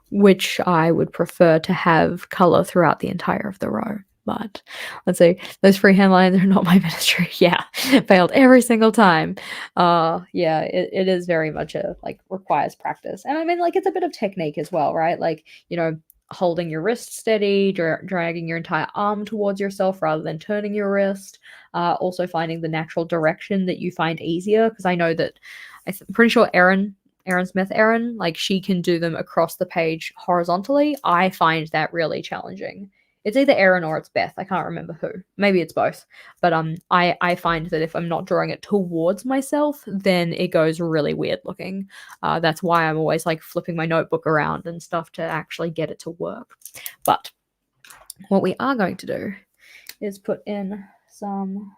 which I would prefer to have color throughout the entire of the row. But let's see, those freehand lines are not my ministry. Yeah, failed every single time. Yeah, it is very much a like requires practice, and I mean like it's a bit of technique as well, right? Like holding your wrist steady, dragging your entire arm towards yourself rather than turning your wrist. Also finding the natural direction that you find easier, because I know that I'm pretty sure Erin, like she can do them across the page horizontally. I find that really challenging. It's either Erin or it's Beth. I can't remember who. Maybe it's both. But I find that if I'm not drawing it towards myself, then it goes really weird looking. That's why I'm always like flipping my notebook around and stuff to actually get it to work. But what we are going to do is put in some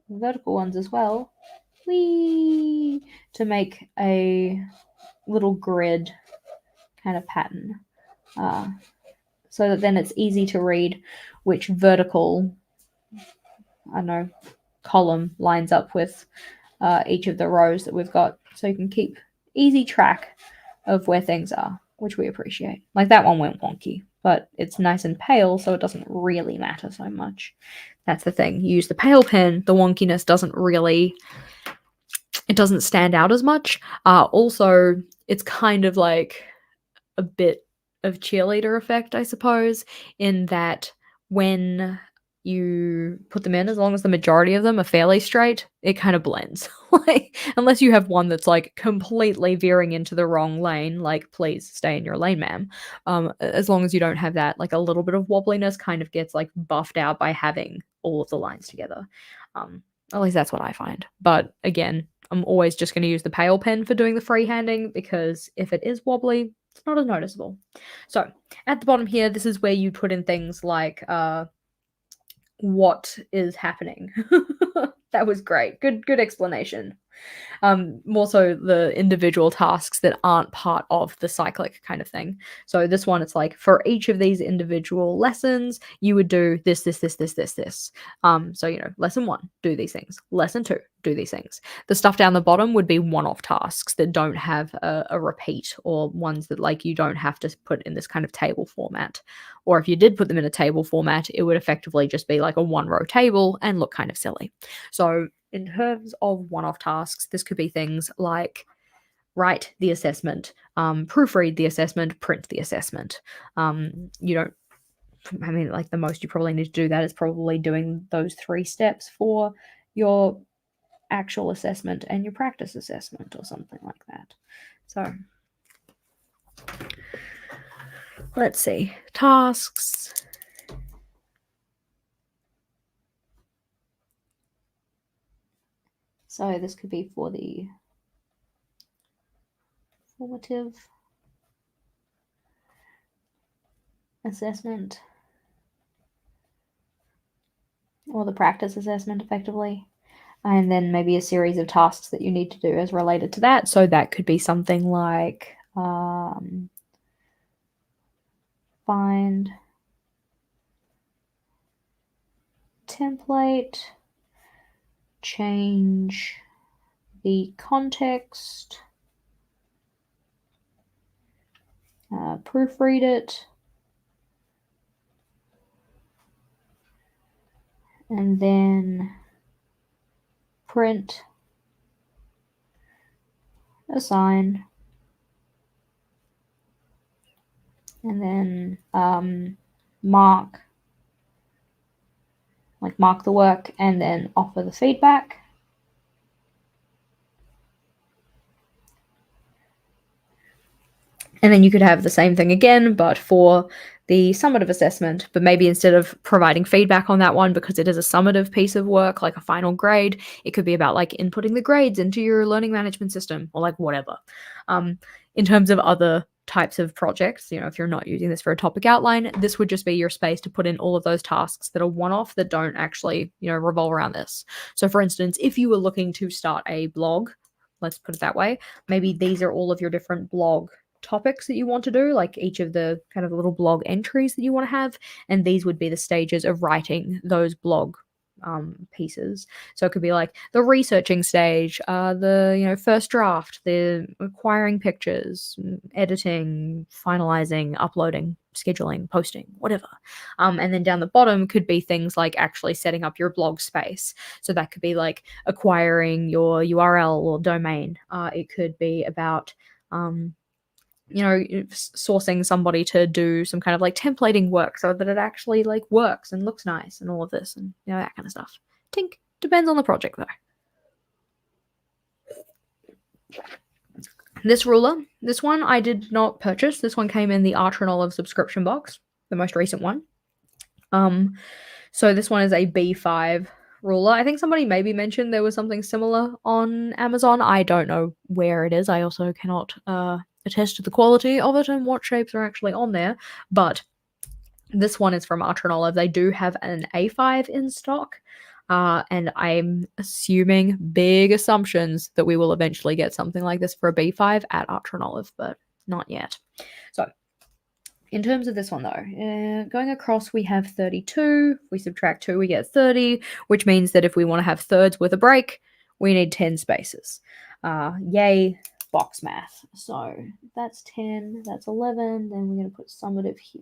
vertical ones as well. Whee! To make a little grid kind of pattern, so that then it's easy to read which vertical, I don't know, column lines up with each of the rows that we've got, so you can keep easy track of where things are, which we appreciate. Like that one went wonky, but it's nice and pale, so it doesn't really matter so much. That's the thing. You use the pale pen, the wonkiness doesn't stand out as much. Also, it's kind of like a bit of cheerleader effect, I suppose, in that when you put them in, as long as the majority of them are fairly straight, it kind of blends. Like, unless you have one that's like completely veering into the wrong lane, like please stay in your lane, ma'am. As long as you don't have that, like a little bit of wobbliness kind of gets like buffed out by having all of the lines together. At least that's what I find. But again, I'm always just going to use the pale pen for doing the freehanding, because if it is wobbly, it's not as noticeable. So at the bottom here, this is where you put in things like what is happening. That was great. Good explanation. More so the individual tasks that aren't part of the cyclic kind of thing. So this one, it's like for each of these individual lessons, you would do this, this, this, this, this, this. So lesson 1, do these things. Lesson 2, do these things. The stuff down the bottom would be one-off tasks that don't have a repeat, or ones that like you don't have to put in this kind of table format. Or if you did put them in a table format, it would effectively just be like a one-row table and look kind of silly. So in terms of one-off tasks, this could be things like write the assessment, proofread the assessment, print the assessment. Like the most you probably need to do that is probably doing those 3 steps for your actual assessment and your practice assessment or something like that. So let's see, tasks. So this could be for the formative assessment, or the practice assessment effectively, and then maybe a series of tasks that you need to do as related to that. So that could be something like find template, change the context, proofread it, and then print, assign, and then mark like mark the work and then offer the feedback. And then you could have the same thing again, but for the summative assessment, but maybe instead of providing feedback on that one, because it is a summative piece of work, like a final grade, it could be about like inputting the grades into your learning management system or like whatever. In terms of other types of projects, if you're not using this for a topic outline, this would just be your space to put in all of those tasks that are one-off that don't actually, revolve around this. So for instance, if you were looking to start a blog, let's put it that way, maybe these are all of your different blog topics that you want to do, like each of the kind of little blog entries that you want to have, and these would be the stages of writing those blog pieces. So it could be like the researching stage, the first draft, the acquiring pictures, editing, finalizing, uploading, scheduling, posting, whatever. And then down the bottom could be things like actually setting up your blog space. So that could be like acquiring your URL or domain. It could be about sourcing somebody to do some kind of like templating work so that it actually like works and looks nice and all of this and that kind of stuff. Tink. Depends on the project though. This ruler, this one I did not purchase. This one came in the Archer and Olive subscription box, the most recent one. So this one is a B5 ruler. I think somebody maybe mentioned there was something similar on Amazon. I don't know where it is. I also cannot attest to the quality of it and what shapes are actually on there. But this one is from Archer and Olive. They do have an A5 in stock. And I'm assuming big assumptions that we will eventually get something like this for a B5 at Archer and Olive, but not yet. So in terms of this one though, going across we have 32. If we subtract 2, we get 30, which means that if we want to have thirds with a break, we need 10 spaces. Yay, box math. So that's 10, that's 11, then we're going to put summative here.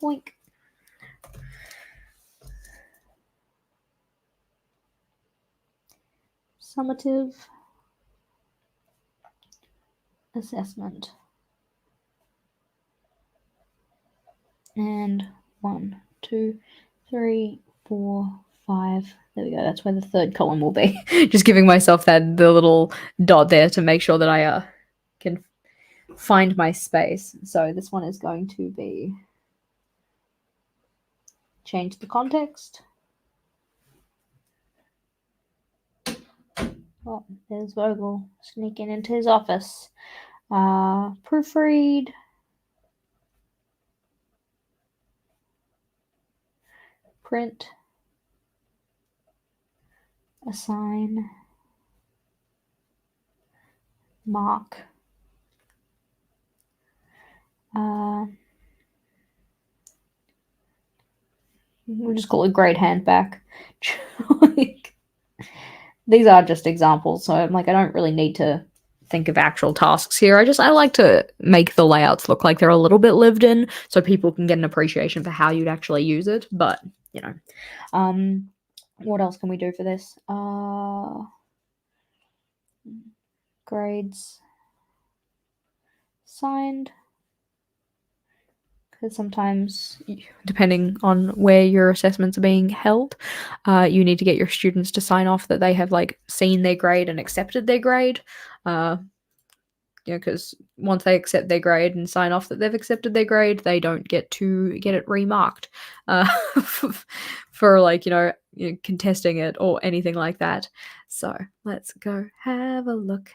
Boink. Summative assessment. And 1, 2, 3, 4, 5. There we go. That's where the third column will be. Just giving myself the little dot there to make sure that I can find my space. So this one is going to be change the context. Oh, there's Vogel sneaking into his office. Proofread. Print. Assign. Mark. We'll just call it grade handback. These are just examples, so I'm like, I don't really need to think of actual tasks here. I like to make the layouts look like they're a little bit lived in, so people can get an appreciation for how you'd actually use it. But what else can we do for this? Grades signed. Because sometimes, depending on where your assessments are being held, you need to get your students to sign off that they have like seen their grade and accepted their grade. Because once they accept their grade and sign off that they've accepted their grade, they don't get to get it remarked for like contesting it or anything like that. So let's go have a look.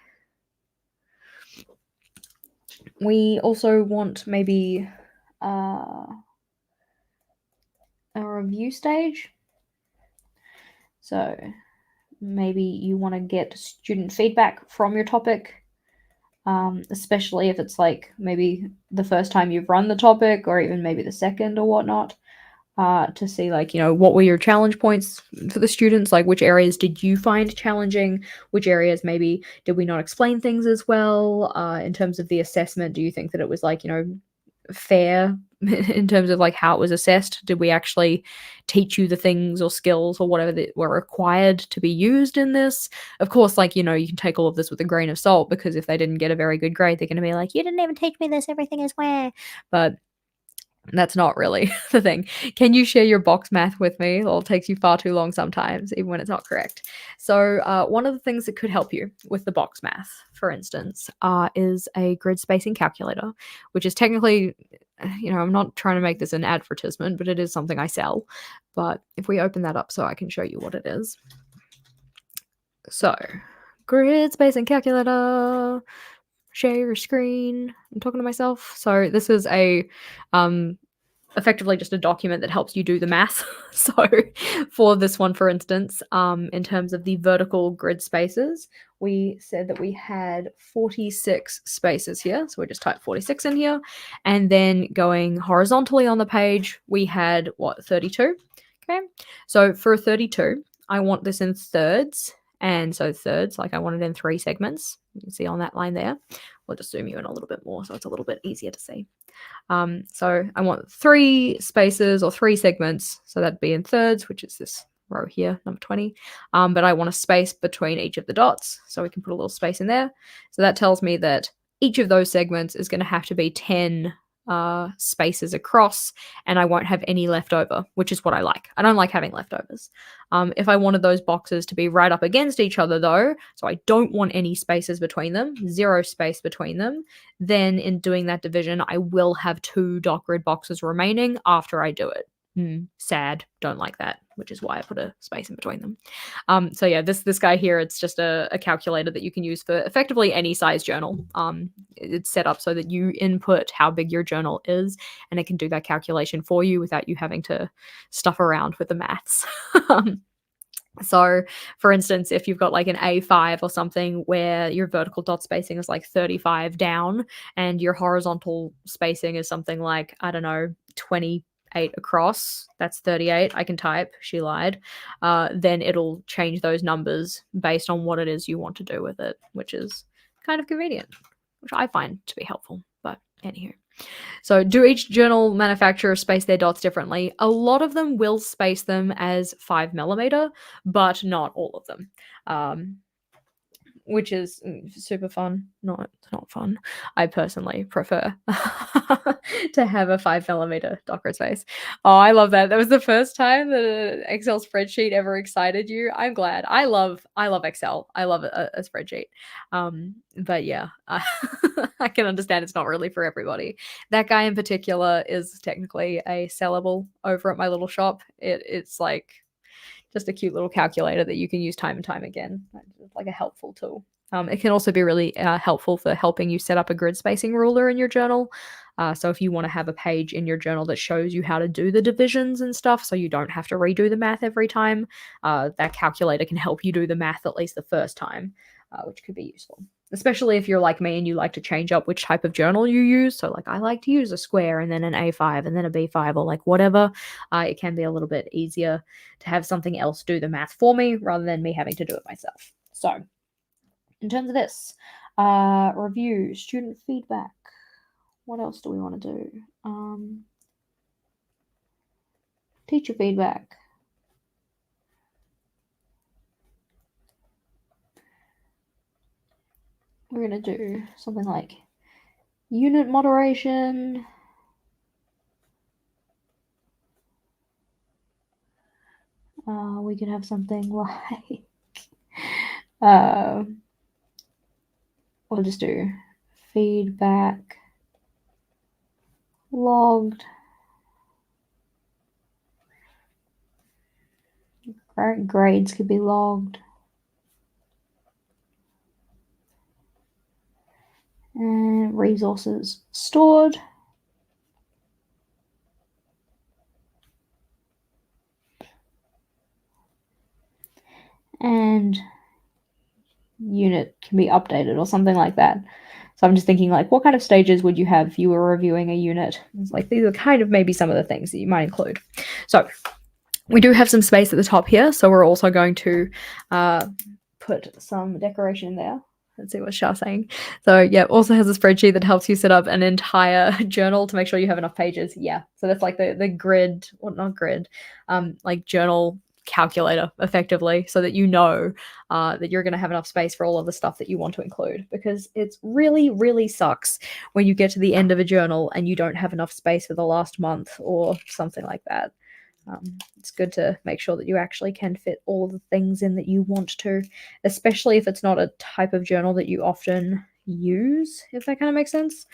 We also want maybe a review stage. So maybe you want to get student feedback from your topic, especially if it's like maybe the first time you've run the topic or even maybe the second or whatnot, to see like, what were your challenge points for the students? Like which areas did you find challenging? Which areas maybe did we not explain things as well? In terms of the assessment, do you think that it was like, fair in terms of like how it was assessed? Did we actually teach you the things or skills or whatever that were required to be used in this? Of course, like, you can take all of this with a grain of salt, because if they didn't get a very good grade, they're going to be like, you didn't even teach me this, everything is where. But That's not really the thing. Can you share your box math with me? Well, it takes you far too long sometimes, even when it's not correct. So, one of the things that could help you with the box math, for instance, is a grid spacing calculator, which is technically, I'm not trying to make this an advertisement, but it is something I sell. But if we open that up so I can show you what it is. So, grid spacing calculator, share your screen. I'm talking to myself. So, this is effectively just a document that helps you do the math. So for this one, for instance, in terms of the vertical grid spaces, we said that we had 46 spaces here. So we just type 46 in here. And then going horizontally on the page, we had 32? Okay. So for 32, I want this in thirds. And so thirds, like I want it in 3 segments. You can see on that line there. We'll just zoom you in a little bit more so it's a little bit easier to see. So I want 3 spaces or 3 segments. So that'd be in thirds, which is this row here, number 20. But I want a space between each of the dots. So we can put a little space in there. So that tells me that each of those segments is going to have to be 10 spaces across, and I won't have any left over, which is what I like. I don't like having leftovers. If I wanted those boxes to be right up against each other though, so I don't want any spaces between them, 0 space between them, then in doing that division, I will have 2 dot grid boxes remaining after I do it. Sad, don't like that, which is why I put a space in between them. So yeah, this guy here, it's just a calculator that you can use for effectively any size journal. It's set up so that you input how big your journal is, and it can do that calculation for you without you having to stuff around with the maths. So, for instance, if you've got like an A5 or something where your vertical dot spacing is like 35 down and your horizontal spacing is something like, I don't know, 28 across, that's 38, I can type, she lied, then it'll change those numbers based on what it is you want to do with it, which is kind of convenient, which I find to be helpful. But anywho. So do each journal manufacturer space their dots differently? A lot of them will space them as 5mm, but not all of them. Which is super fun. Not fun. I personally prefer to have a 5mm dot grid space. Oh, I love that. That was the first time that an Excel spreadsheet ever excited you. I'm glad. I love Excel. I love a spreadsheet. But yeah, I can understand it's not really for everybody. That guy in particular is technically a sellable over at my little shop. It's like just a cute little calculator that you can use time and time again. It's like a helpful tool. It can also be really helpful for helping you set up a grid spacing ruler in your journal. So if you want to have a page in your journal that shows you how to do the divisions and stuff, so you don't have to redo the math every time, that calculator can help you do the math at least the first time, which could be useful. Especially if you're like me and you like to change up which type of journal you use. So like I like to use a square and then an A5 and then a B5 or like whatever. It can be a little bit easier to have something else do the math for me rather than me having to do it myself. So in terms of this, review, student feedback. What else do we want to do? Teacher feedback. We're going to do something like unit moderation. We could have something like, we'll just do feedback logged. Grades could be logged. And resources stored. And unit can be updated or something like that. So I'm just thinking like, what kind of stages would you have if you were reviewing a unit? It's like, these are kind of maybe some of the things that you might include. So we do have some space at the top here. So we're also going to put some decoration there. Let's see what Shah's saying. So yeah, also has a spreadsheet that helps you set up an entire journal to make sure you have enough pages. Yeah. So that's like the grid, well, not grid, like journal calculator effectively, so that you know that you're going to have enough space for all of the stuff that you want to include, because it's really, really sucks when you get to the end of a journal and you don't have enough space for the last month or something like that. It's good to make sure that you actually can fit all of the things in that you want to, especially if it's not a type of journal that you often use, if that kind of makes sense.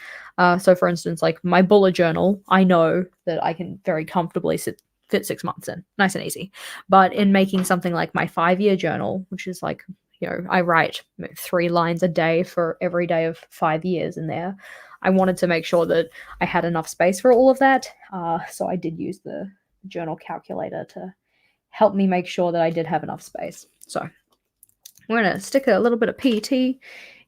So for instance, like my bullet journal, I know that I can very comfortably fit 6 months in, nice and easy. But in making something like my 5-year journal, which is like, I write 3 lines a day for every day of 5 years in there, I wanted to make sure that I had enough space for all of that. So I did use the journal calculator to help me make sure that I did have enough space. So we're going to stick a little bit of PET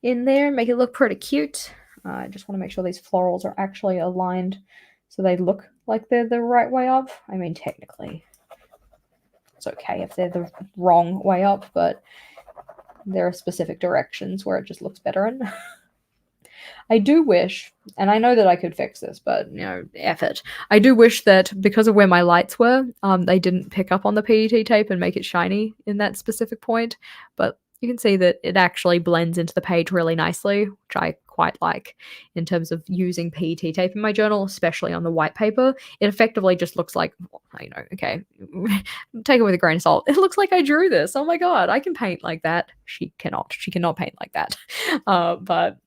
in there and make it look pretty cute. I just want to make sure these florals are actually aligned so they look like they're the right way up. I mean, technically, it's okay if they're the wrong way up, but there are specific directions where it just looks better in. I do wish, and I know that I could fix this, but, F it. I do wish that because of where my lights were, they didn't pick up on the PET tape and make it shiny in that specific point. But you can see that it actually blends into the page really nicely, which I quite like in terms of using PET tape in my journal, especially on the white paper. It effectively just looks like, okay, take it with a grain of salt. It looks like I drew this. Oh my God, I can paint like that. She cannot paint like that. But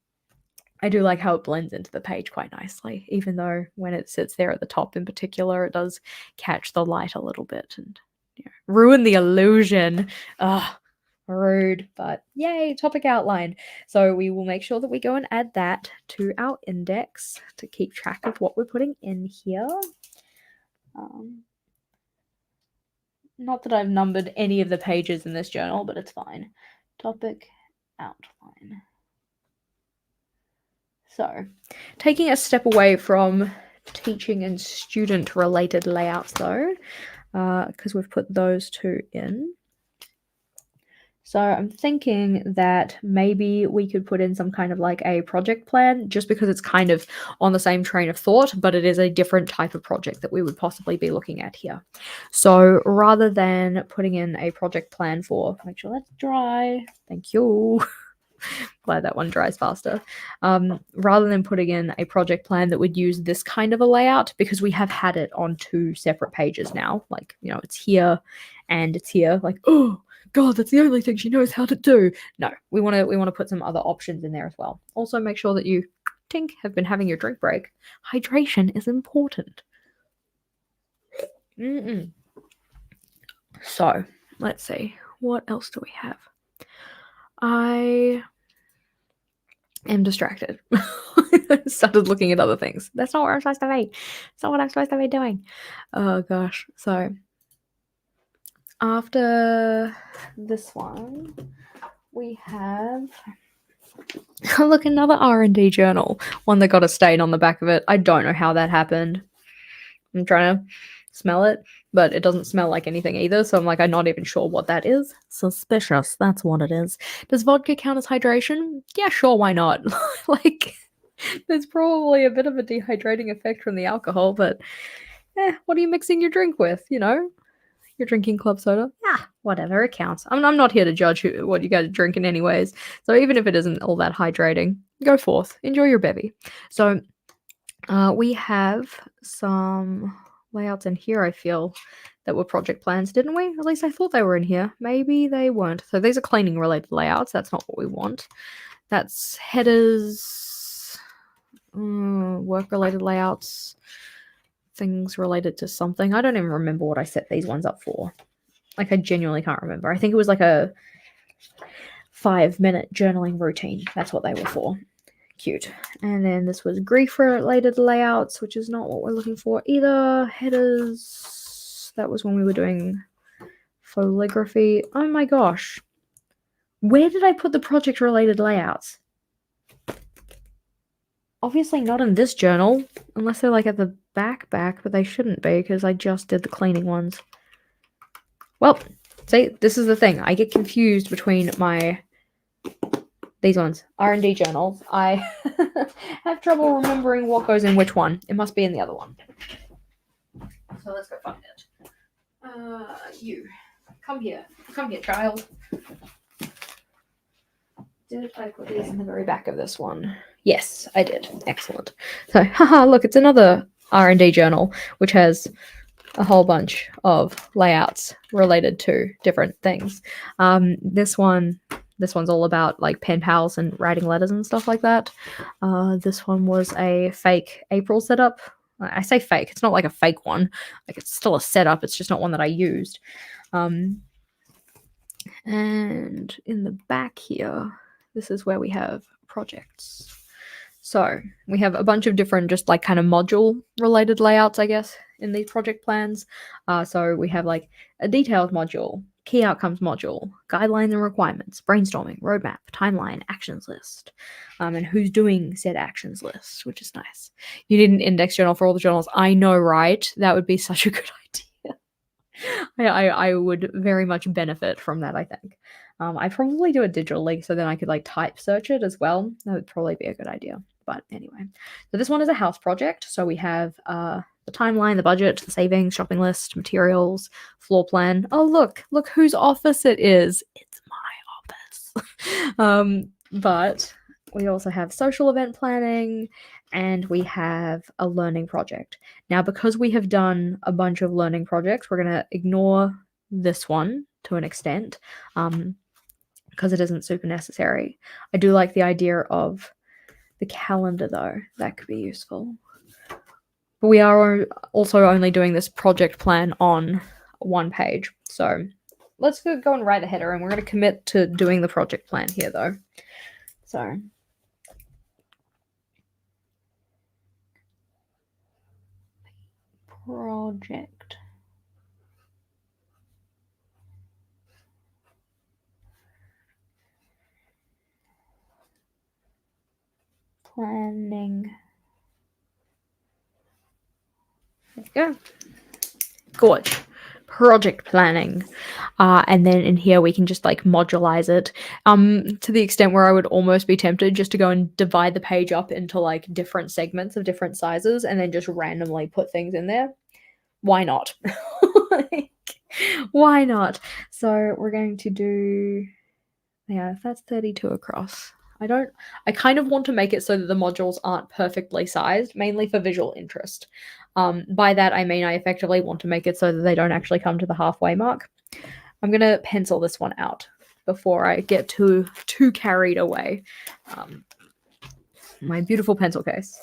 I do like how it blends into the page quite nicely, even though when it sits there at the top in particular, it does catch the light a little bit and ruin the illusion. Ugh, rude, but yay, topic outline. So we will make sure that we go and add that to our index to keep track of what we're putting in here. Not that I've numbered any of the pages in this journal, but it's fine. Topic outline. So, taking a step away from teaching and student related layouts though, because we've put those 2 in. So I'm thinking that maybe we could put in some kind of like a project plan, just because it's kind of on the same train of thought, but it is a different type of project that we would possibly be looking at here. So rather than putting in a project plan for, make sure that's dry, thank you. Glad that one dries faster. Rather than putting in a project plan that would use this kind of a layout, because we have had it on 2 separate pages now, like, it's here and it's here, like, oh God, that's the only thing she knows how to do. No, we want to put some other options in there as well. Also, make sure that you have been having your drink break. Hydration is important. So let's see, what else do we have? I am distracted. I started looking at other things. That's not what I'm supposed to be. It's not what I'm supposed to be doing. Oh gosh. So after this one, we have look, another R&D journal. One that got a stain on the back of it. I don't know how that happened. I'm trying to smell it, but it doesn't smell like anything either, so I'm not even sure what that is. Suspicious, that's what it is. Does vodka count as hydration? Yeah, sure, why not? There's probably a bit of a dehydrating effect from the alcohol, but what are you mixing your drink with, You're drinking club soda? Yeah, whatever, it counts. I'm not here to judge what you guys are drinking anyways, so even if it isn't all that hydrating, go forth, enjoy your bevy. So we have some layouts in here, I feel, that were project plans, didn't we? At least I thought they were in here. Maybe they weren't. So these are cleaning related layouts. That's not what we want. That's headers, work related layouts, things related to something. I don't even remember what I set these ones up for. I genuinely can't remember. I think it was like a 5-minute journaling routine. That's what they were for. Cute. And then this was grief related layouts, which is not what we're looking for either. Headers, that was when we were doing photography. Oh my gosh, where did I put the project related layouts? Obviously not in this journal, unless they're at the back, but they shouldn't be, because I just did the cleaning ones. Well, see, this is the thing, I get confused between these ones, R&D journals. I have trouble remembering what goes in which one. It must be in the other one. So let's go find it. You. Come here, child. Did I put these in the very back of this one? Yes, I did. Excellent. So, haha, look, it's another R&D journal, which has a whole bunch of layouts related to different things. This one's all about like pen pals and writing letters and stuff like that. This one was a fake April setup. I say fake, it's not like a fake one. Like it's still a setup, it's just not one that I used. And in the back here, this is where we have projects. So we have a bunch of different just like kind of module related layouts, I guess, in these project plans. So we have like a detailed module, key outcomes module, guidelines and requirements, brainstorming, roadmap, timeline, actions list, and who's doing said actions list, which is nice. You need an index journal for all the journals. I know, right? That would be such a good idea. I would very much benefit from that, I think. I'd probably do it digitally so then I could like type search it as well. That would probably be a good idea. But anyway, so this one is a house project. So we have the timeline, the budget, the savings, shopping list, materials, floor plan. Oh, look whose office it is. It's my office. But we also have social event planning and we have a learning project. Now, because we have done a bunch of learning projects, we're going to ignore this one to an extent because it isn't super necessary. I do like the idea of the calendar, though. That could be useful. But we are also only doing this project plan on one page. So let's go and write the header, and we're going to commit to doing the project plan here, though. So project planning. There you go. Gorge. Project planning. And then in here we can just like modulize it to the extent where I would almost be tempted just to go and divide the page up into like different segments of different sizes and then just randomly put things in there. Why not? Like, why not? So we're going to do, yeah, if that's 32 across. I kind of want to make it so that the modules aren't perfectly sized, mainly for visual interest. By that, I mean I effectively want to make it so that they don't actually come to the halfway mark. I'm going to pencil this one out before I get too carried away. My beautiful pencil case,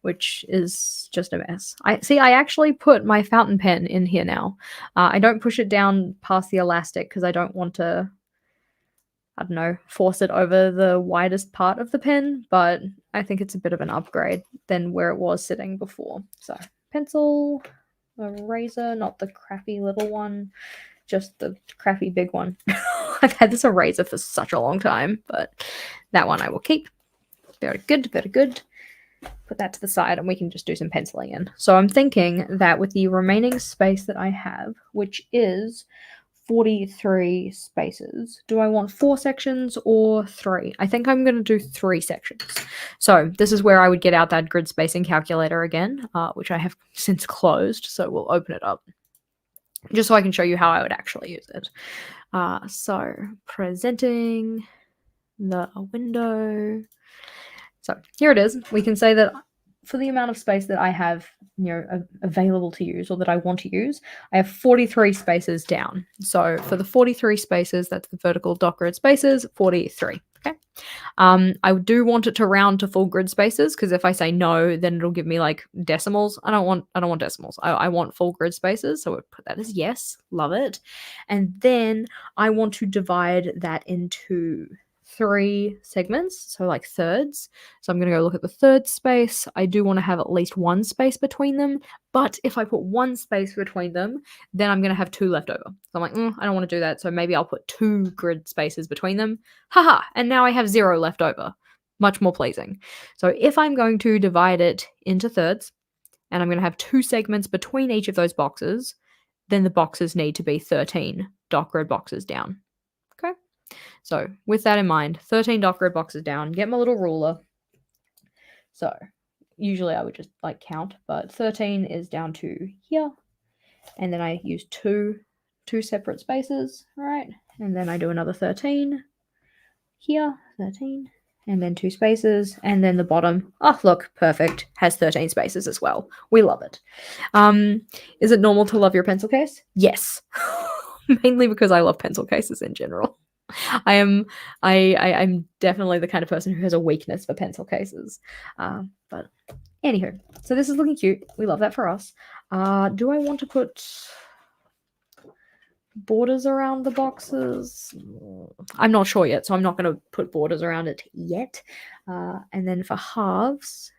which is just a mess. I actually put my fountain pen in here now. I don't push it down past the elastic because I don't want to, I don't know, force it over the widest part of the pen, but I think it's a bit of an upgrade than where it was sitting before. So pencil, eraser, not the crappy little one, just the crappy big one. I've had this eraser for such a long time, but that one I will keep. Very good, very good. Put that to the side and we can just do some penciling in. So I'm thinking that with the remaining space that I have, which is 43 spaces, do I want 4 sections or 3? I think I'm going to do 3 sections. So this is where I would get out that grid spacing calculator again, which I have since closed. So we'll open it up just so I can show you how I would actually use it. So presenting the window. So here it is. We can say that for the amount of space that I have, available to use or that I want to use, I have 43 spaces down. So for the 43 spaces, that's the vertical dot grid spaces, 43. Okay. I do want it to round to full grid spaces because if I say no, then it'll give me like decimals. I don't want decimals. I want full grid spaces. So we'll put that as yes. Love it. And then I want to divide that into 3 segments, so like thirds. So I'm going to go look at the third space. I do want to have at least 1 space between them, but if I put 1 space between them, then I'm going to have 2 left over. So I'm like, I don't want to do that, so maybe I'll put 2 grid spaces between them. Haha, and now I have 0 left over. Much more pleasing. So if I'm going to divide it into thirds, and I'm going to have 2 segments between each of those boxes, then the boxes need to be 13 dot grid boxes down. Okay? So with that in mind, 13 dot grid boxes down, get my little ruler. So usually I would just like count, but 13 is down to here. And then I use 2 2 separate spaces, right? And then I do another 13 here, 13, and then 2 spaces, and then the bottom, oh look, perfect, has 13 spaces as well. We love it. Is it normal to love your pencil case? Yes. Mainly because I love pencil cases in general. I'm definitely the kind of person who has a weakness for pencil cases. But anywho, so this is looking cute. We love that for us. Do I want to put borders around the boxes? I'm not sure yet, so I'm not going to put borders around it yet. And then for halves,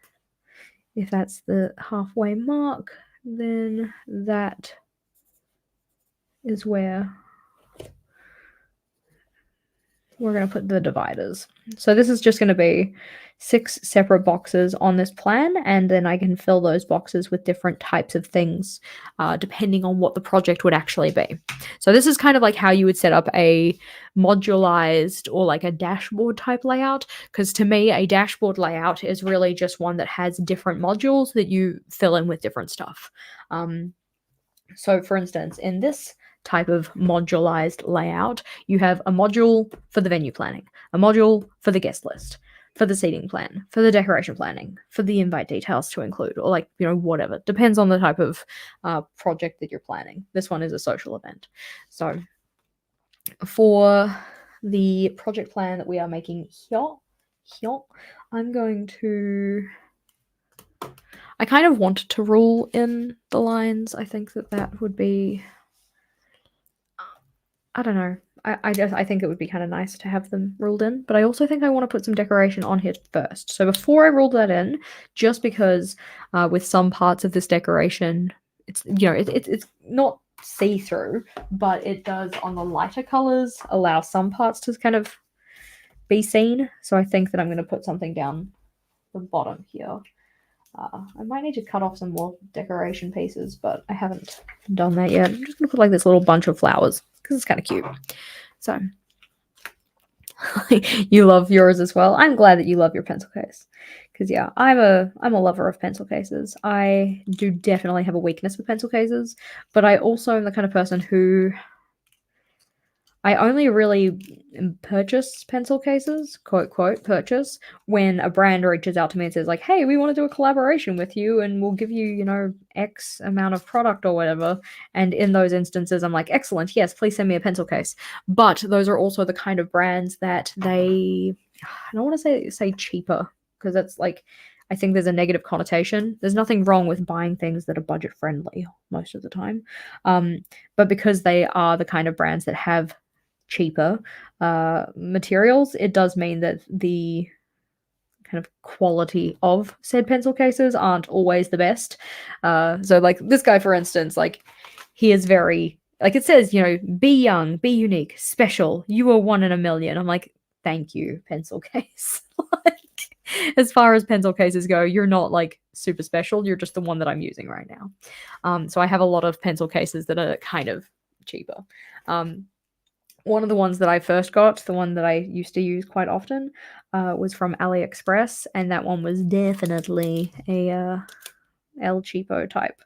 if that's the halfway mark, then that is where we're going to put the dividers. So this is just going to be 6 separate boxes on this plan, and then I can fill those boxes with different types of things depending on what the project would actually be. So this is kind of like how you would set up a modularized or like a dashboard type layout, because to me a dashboard layout is really just one that has different modules that you fill in with different stuff. So for instance, in this type of modularized layout, you have a module for the venue planning, a module for the guest list, for the seating plan, for the decoration planning, for the invite details to include, or like, whatever. Depends on the type of project that you're planning. This one is a social event. So for the project plan that we are making here, I'm going to... I kind of want to rule in the lines. I think that would be... I don't know. I think it would be kind of nice to have them ruled in, but I also think I want to put some decoration on here first. So before I rule that in, just because with some parts of this decoration, it's it's not see-through, but it does on the lighter colors allow some parts to kind of be seen. So I think that I'm going to put something down the bottom here. I might need to cut off some more decoration pieces, but I haven't done that yet. I'm just going to put like this little bunch of flowers because it's kind of cute. So you love yours as well. I'm glad that you love your pencil case, because yeah, I'm a lover of pencil cases. I do definitely have a weakness for pencil cases, but I also am the kind of person who... I only really purchase pencil cases, quote, purchase, when a brand reaches out to me and says like, hey, we want to do a collaboration with you and we'll give you, X amount of product or whatever. And in those instances, I'm like, excellent, yes, please send me a pencil case. But those are also the kind of brands that I don't want to say cheaper, because that's like, I think there's a negative connotation. There's nothing wrong with buying things that are budget friendly most of the time. But because they are the kind of brands that have cheaper materials, it does mean that the kind of quality of said pencil cases aren't always the best. So like this guy, for instance, like he is very, like it says, be young, be unique, special, you are 1 in a million. I'm like, thank you, pencil case. Like, as far as pencil cases go, you're not like super special, you're just the one that I'm using right now. So I have a lot of pencil cases that are kind of cheaper. One of the ones that I first got, the one that I used to use quite often, was from AliExpress, and that one was definitely a El Cheapo type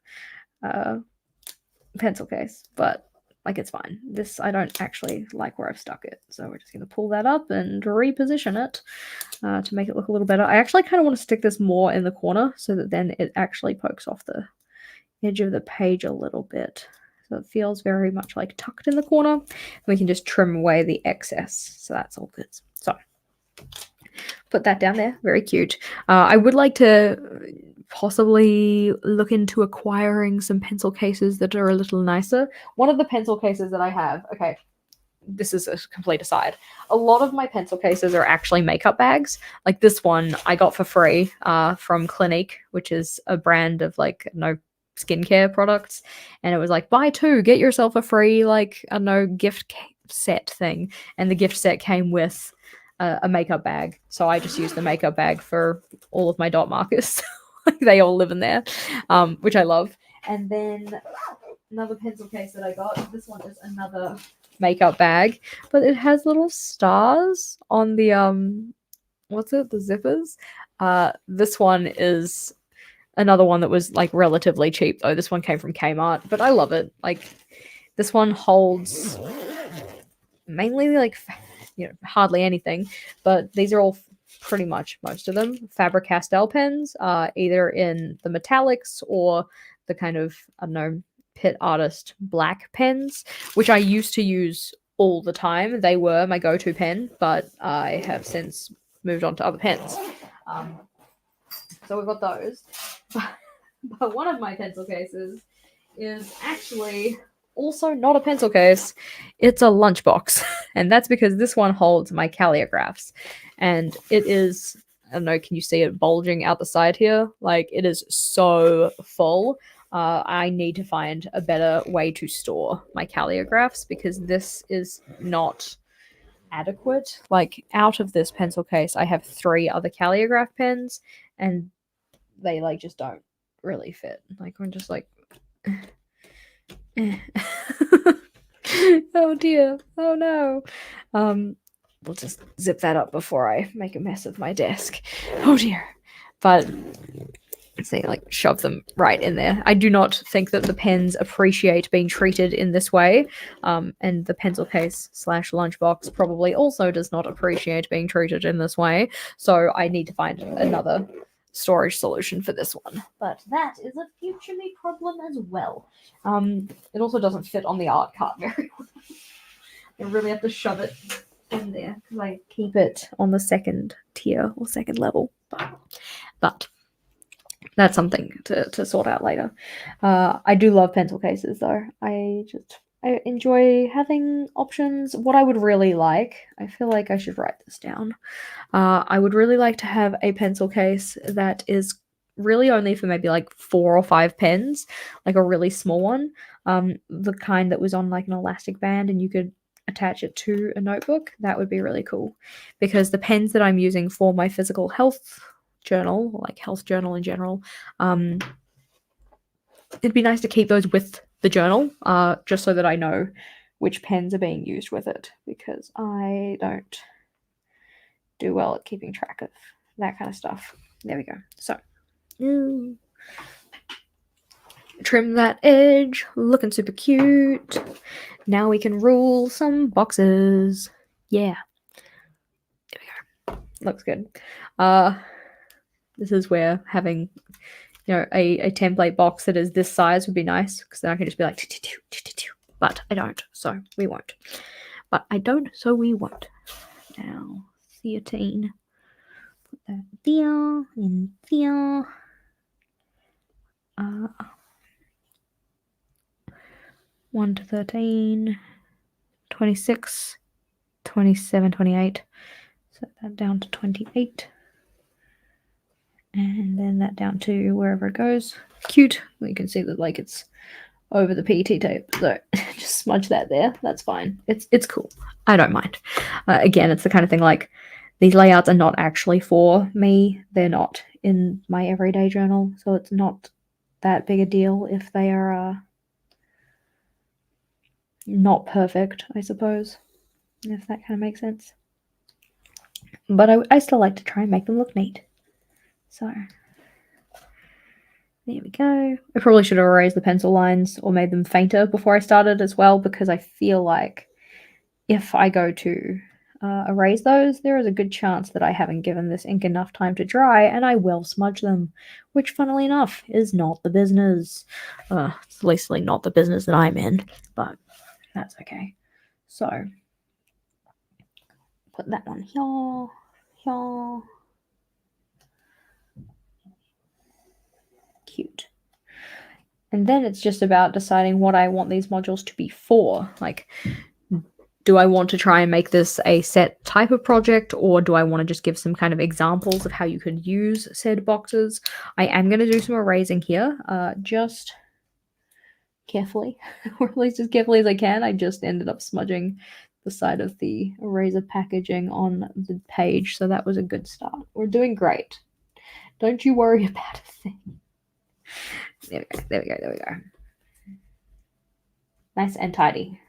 pencil case, but like it's fine. This, I don't actually like where I've stuck it, so we're just going to pull that up and reposition it to make it look a little better. I actually kind of want to stick this more in the corner so that then it actually pokes off the edge of the page a little bit. So it feels very much like tucked in the corner. We can just trim away the excess. So that's all good. So put that down there. Very cute. I would like to possibly look into acquiring some pencil cases that are a little nicer. One of the pencil cases that I have, okay, this is a complete aside. A lot of my pencil cases are actually makeup bags. Like this one I got for free from Clinique, which is a brand of like skincare products, and it was like, buy 2, get yourself a free gift set thing, and the gift set came with a makeup bag, so I just used the makeup bag for all of my dot markers. They all live in there, which I love. And then another pencil case that I got, this one is another makeup bag, but it has little stars on the the zippers. This one is another one that was like relatively cheap though. This one came from Kmart, but I love it. Like This one holds mainly like, hardly anything, but these are all pretty much most of them Faber-Castell pens, either in the metallics or the kind of, I don't know, Pitt Artist black pens, which I used to use all the time. They were my go-to pen, but I have since moved on to other pens. So we've got those. But one of my pencil cases is actually also not a pencil case. It's a lunchbox. And that's because this one holds my calligraphs. And it is, I don't know, can you see it bulging out the side here? Like, it is so full. I need to find a better way to store my calligraphs because this is not adequate. Like, out of this pencil case, I have 3 other calligraph pens, and they like just don't really fit. Like, I'm just like, oh dear, oh no. We'll just zip that up before I make a mess of my desk. Oh dear. But see, like, shove them right in there. I do not think that the pens appreciate being treated in this way, and the pencil case / lunchbox probably also does not appreciate being treated in this way. So I need to find another storage solution for this one. But that is a future me problem as well. It also doesn't fit on the art cart very well. I really have to shove it in there because I keep it on the second tier or second level. But that's something to sort out later. I do love pencil cases though. I enjoy having options. What I would really like, I feel like I should write this down. I would really like to have a pencil case that is really only for maybe like 4 or 5 pens, like a really small one. The kind that was on like an elastic band and you could attach it to a notebook. That would be really cool because the pens that I'm using for my physical health journal, like health journal in general, it'd be nice to keep those with the journal, just so that I know which pens are being used with it, because I don't do well at keeping track of that kind of stuff. There we go. So, trim that edge, looking super cute. Now we can rule some boxes. Yeah. There we go. Looks good. This is where having, a template box that is this size would be nice, because then I can just be like, but I don't, so we won't. Now, 13. Put that there and there. 1 to 13, 26, 27, 28. Set that down to 28. And then that down to wherever it goes. Cute. You can see that like it's over the PET tape. So just smudge that there. That's fine. It's cool. I don't mind. Again, it's the kind of thing like these layouts are not actually for me. They're not in my everyday journal. So it's not that big a deal if they are not perfect, I suppose. If that kind of makes sense. But I still like to try and make them look neat. So there we go. I probably should have erased the pencil lines or made them fainter before I started as well, because I feel like if I go to erase those, there is a good chance that I haven't given this ink enough time to dry and I will smudge them, which funnily enough is not the business. It's at least not the business that I'm in, but that's okay. So put that one here. Cute. And then it's just about deciding what I want these modules to be for. Like, do I want to try and make this a set type of project, or do I want to just give some kind of examples of how you could use said boxes? I am going to do some erasing here, just carefully, or at least as carefully as I can. I just ended up smudging the side of the eraser packaging on the page, so that was a good start. We're doing great. Don't you worry about a thing. There we go. Nice and tidy.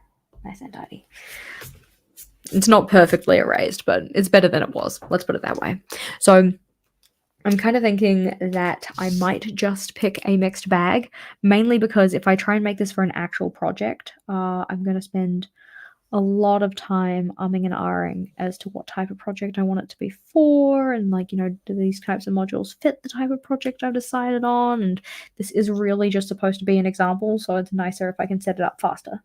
It's not perfectly erased, but it's better than it was. Let's put it that way. So I'm kind of thinking that I might just pick a mixed bag, mainly because if I try and make this for an actual project, I'm going to spend a lot of time umming and ahhing as to what type of project I want it to be for, and like, do these types of modules fit the type of project I've decided on? And this is really just supposed to be an example, so it's nicer if I can set it up faster.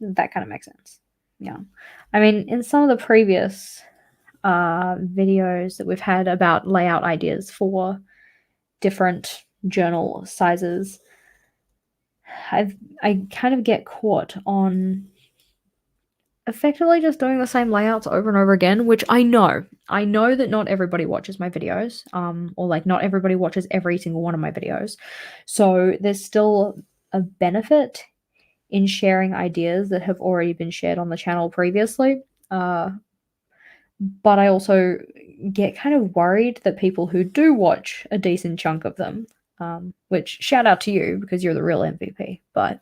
That kind of makes sense. Yeah. I mean, in some of the previous videos that we've had about layout ideas for different journal sizes, I kind of get caught on effectively just doing the same layouts over and over again, which I know that not everybody watches my videos, or like not everybody watches every single one of my videos. So there's still a benefit in sharing ideas that have already been shared on the channel previously. But I also get kind of worried that people who do watch a decent chunk of them, which shout out to you because you're the real MVP, but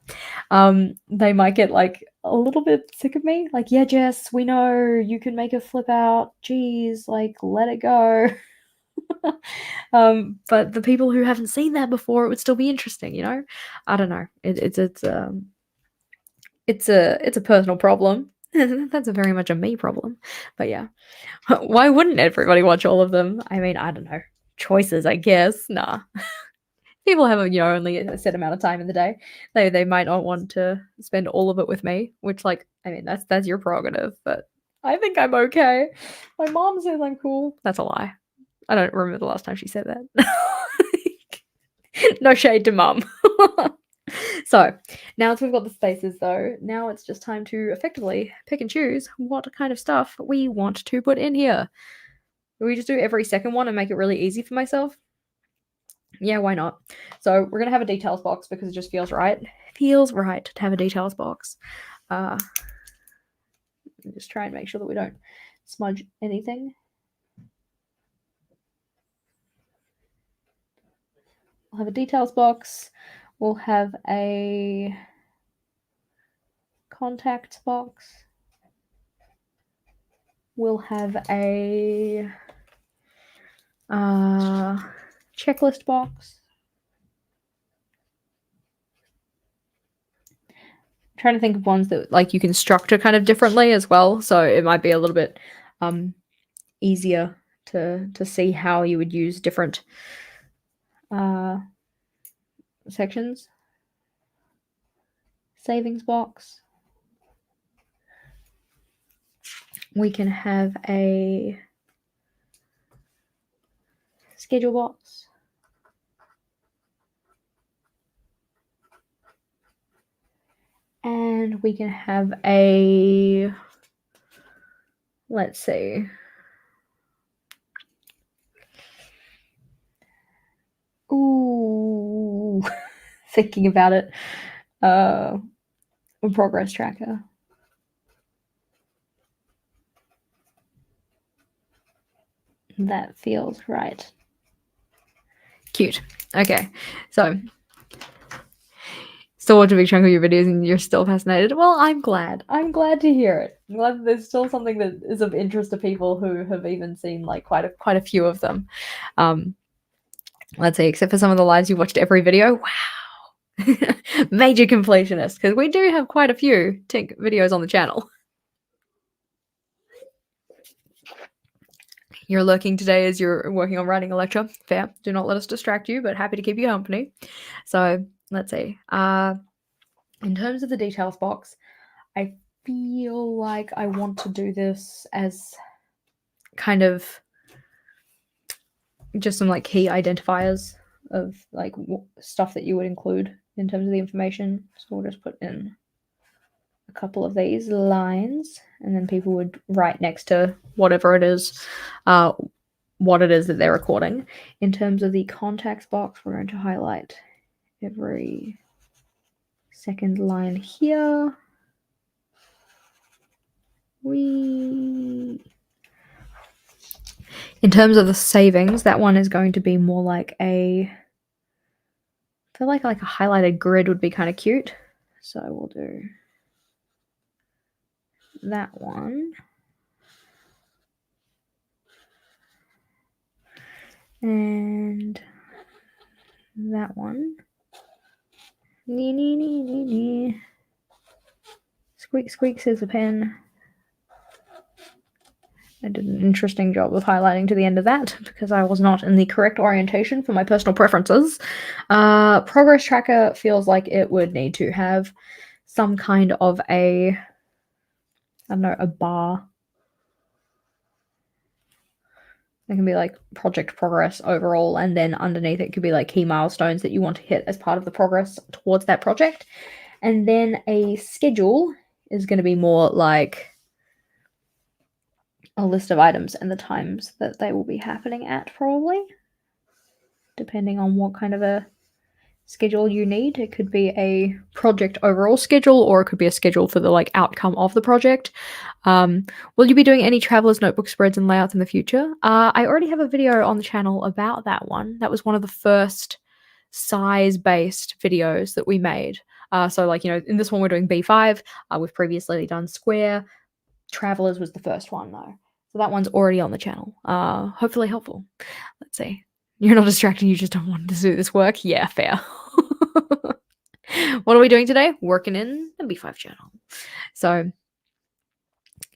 they might get like a little bit sick of me. Like, yeah, Jess, we know you can make a flip out. Geez, like, let it go. But the people who haven't seen that before, it would still be interesting, you know? I don't know. It's a personal problem. That's a very much a me problem. But yeah. Why wouldn't everybody watch all of them? I mean, I don't know. Choices, I guess. Nah. People have only a set amount of time in the day. They might not want to spend all of it with me, which, like, I mean, that's your prerogative, but I think I'm okay. My mom says I'm cool. That's a lie. I don't remember the last time she said that. No shade to mum. So, now that we've got the spaces though, now it's just time to effectively pick and choose what kind of stuff we want to put in here. Do we just do every second one and make it really easy for myself? Yeah, why not? So we're gonna have a details box because it just feels right. It feels right to have a details box. Just try and make sure that we don't smudge anything. We'll have a details box. We'll have a contacts box. We'll have a checklist box. I'm trying to think of ones that like you can structure kind of differently as well, so it might be a little bit easier to see how you would use different sections. Savings box. We can have a schedule box. And we can have a, let's see. Ooh, thinking about it. A progress tracker. That feels right. Cute. Okay, so still watch a big chunk of your videos and you're still fascinated. Well, I'm glad. I'm glad to hear it. I'm glad that there's still something that is of interest to people who have even seen like quite a few of them. Let's see, except for some of the lives you watched every video. Wow. Major completionist, because we do have quite a few Tink videos on the channel. You're lurking today as you're working on writing a lecture. Fair. Do not let us distract you, but happy to keep you company. So let's see. In terms of the details box, I feel like I want to do this as kind of just some like key identifiers of like stuff that you would include in terms of the information. So we'll just put in a couple of these lines, and then people would write next to whatever it is, what it is that they're recording. In terms of the contacts box, we're going to highlight every second line here. In terms of the savings, that one is going to be more like I feel like a highlighted grid would be kind of cute. So we'll do that one. And that one. Squeak, squeak, says the pen. I did an interesting job of highlighting to the end of that because I was not in the correct orientation for my personal preferences. Progress tracker feels like it would need to have some kind of a, I don't know, a bar. It can be like project progress overall, and then underneath it could be like key milestones that you want to hit as part of the progress towards that project. And then a schedule is going to be more like a list of items and the times that they will be happening at, probably, depending on what kind of a schedule you need. It could be a project overall schedule, or it could be a schedule for the like outcome of the project. Will you be doing any travelers notebook spreads and layouts in the future? I already have a video on the channel about that one. That was one of the first size-based videos that we made. So like, you know, in this one we're doing B5. We've previously done square. Travelers was the first one though. So that one's already on the channel. Hopefully helpful. Let's see. You're not distracting, you just don't want to do this work? Yeah, fair. What are we doing today? Working in the B5 channel. So,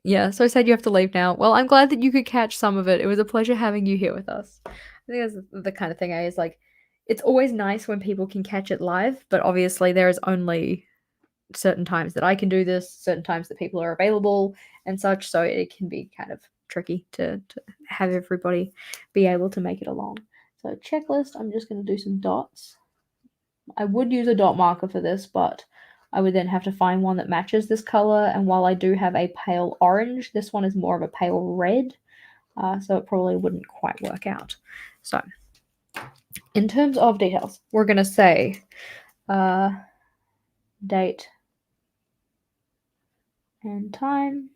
yeah, so sad you have to leave now. Well, I'm glad that you could catch some of it. It was a pleasure having you here with us. I think that's the kind of thing is like, it's always nice when people can catch it live, but obviously there is only certain times that I can do this, certain times that people are available and such, so it can be kind of tricky to have everybody be able to make it along. So checklist, I'm just going to do some dots. I would use a dot marker for this, but I would then have to find one that matches this color, and while I do have a pale orange, this one is more of a pale red, so it probably wouldn't quite work out. So in terms of details, we're going to say date and time,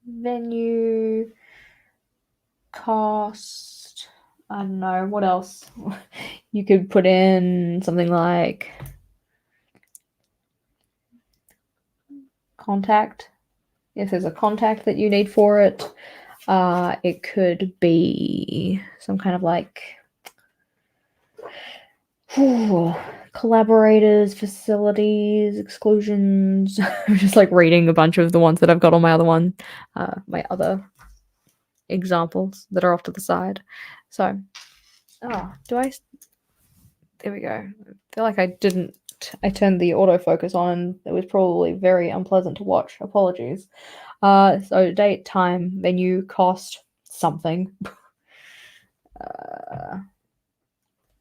venue, cost, I don't know, what else? You could put in something like contact, if there's a contact that you need for it. It could be some kind of like collaborators, facilities, exclusions. I'm just like reading a bunch of the ones that I've got on my other one, my other examples that are off to the side. So, there we go. I feel like I turned the autofocus on and it was probably very unpleasant to watch. Apologies. So date, time, venue, cost, something.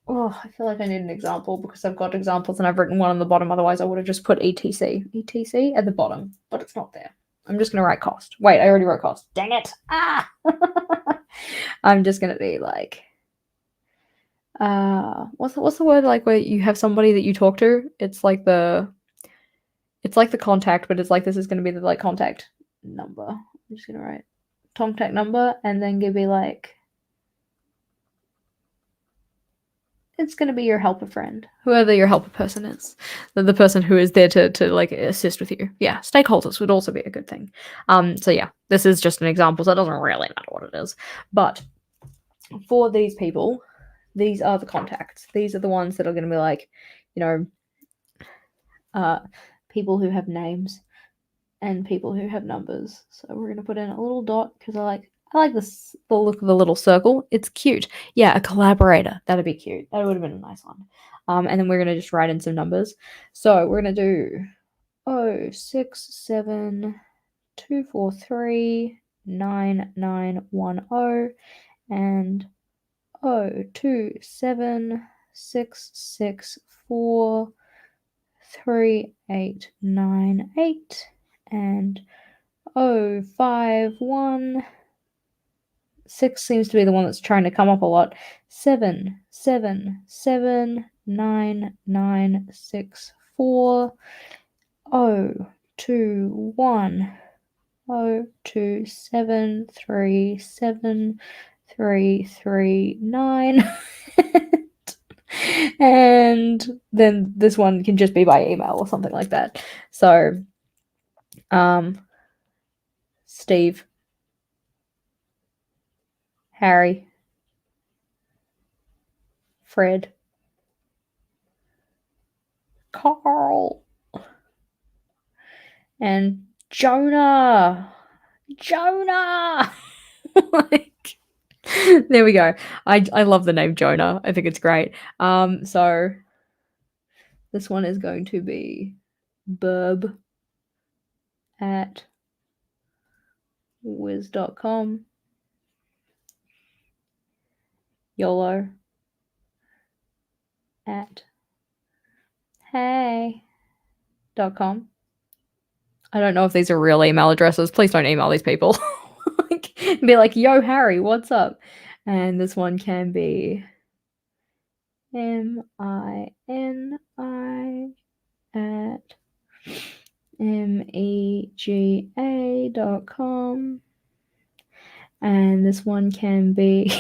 I feel like I need an example because I've got examples and I've written one on the bottom. Otherwise, I would have just put ETC. ETC at the bottom, but it's not there. I'm just going to write cost. Wait, I already wrote cost. Dang it. I'm just going to be like, what's the word, like where you have somebody that you talk to? It's like the contact, but it's like this is going to be the like contact number. I'm just going to write contact number and then give me like, it's going to be your helper friend, whoever your helper person is, the person who is there to like assist with you. Yeah, stakeholders would also be a good thing. So yeah, this is just an example, so it doesn't really matter what it is. But for these people, these are the contacts. These are the ones that are going to be like, you know, people who have names and people who have numbers. So we're going to put in a little dot because I like the look of the little circle. It's cute. Yeah, a collaborator. That'd be cute. That would have been a nice one. And then we're going to just write in some numbers. So we're going to do 067 243 9910 and 027 664 3898 and 051. 6 seems to be the one that's trying to come up a lot. 7779964 021 027 37339. And then this one can just be by email or something like that. So Steve Harry, Fred, Carl, and Jonah. Jonah! Like, there we go. I love the name Jonah. I think it's great. So this one is going to be burb at wiz.com, YOLO at hey.com. I don't know if these are real email addresses. Please don't email these people. Like, be like, yo, Harry, what's up? And this one can be MINI at MEGA.com. And this one can be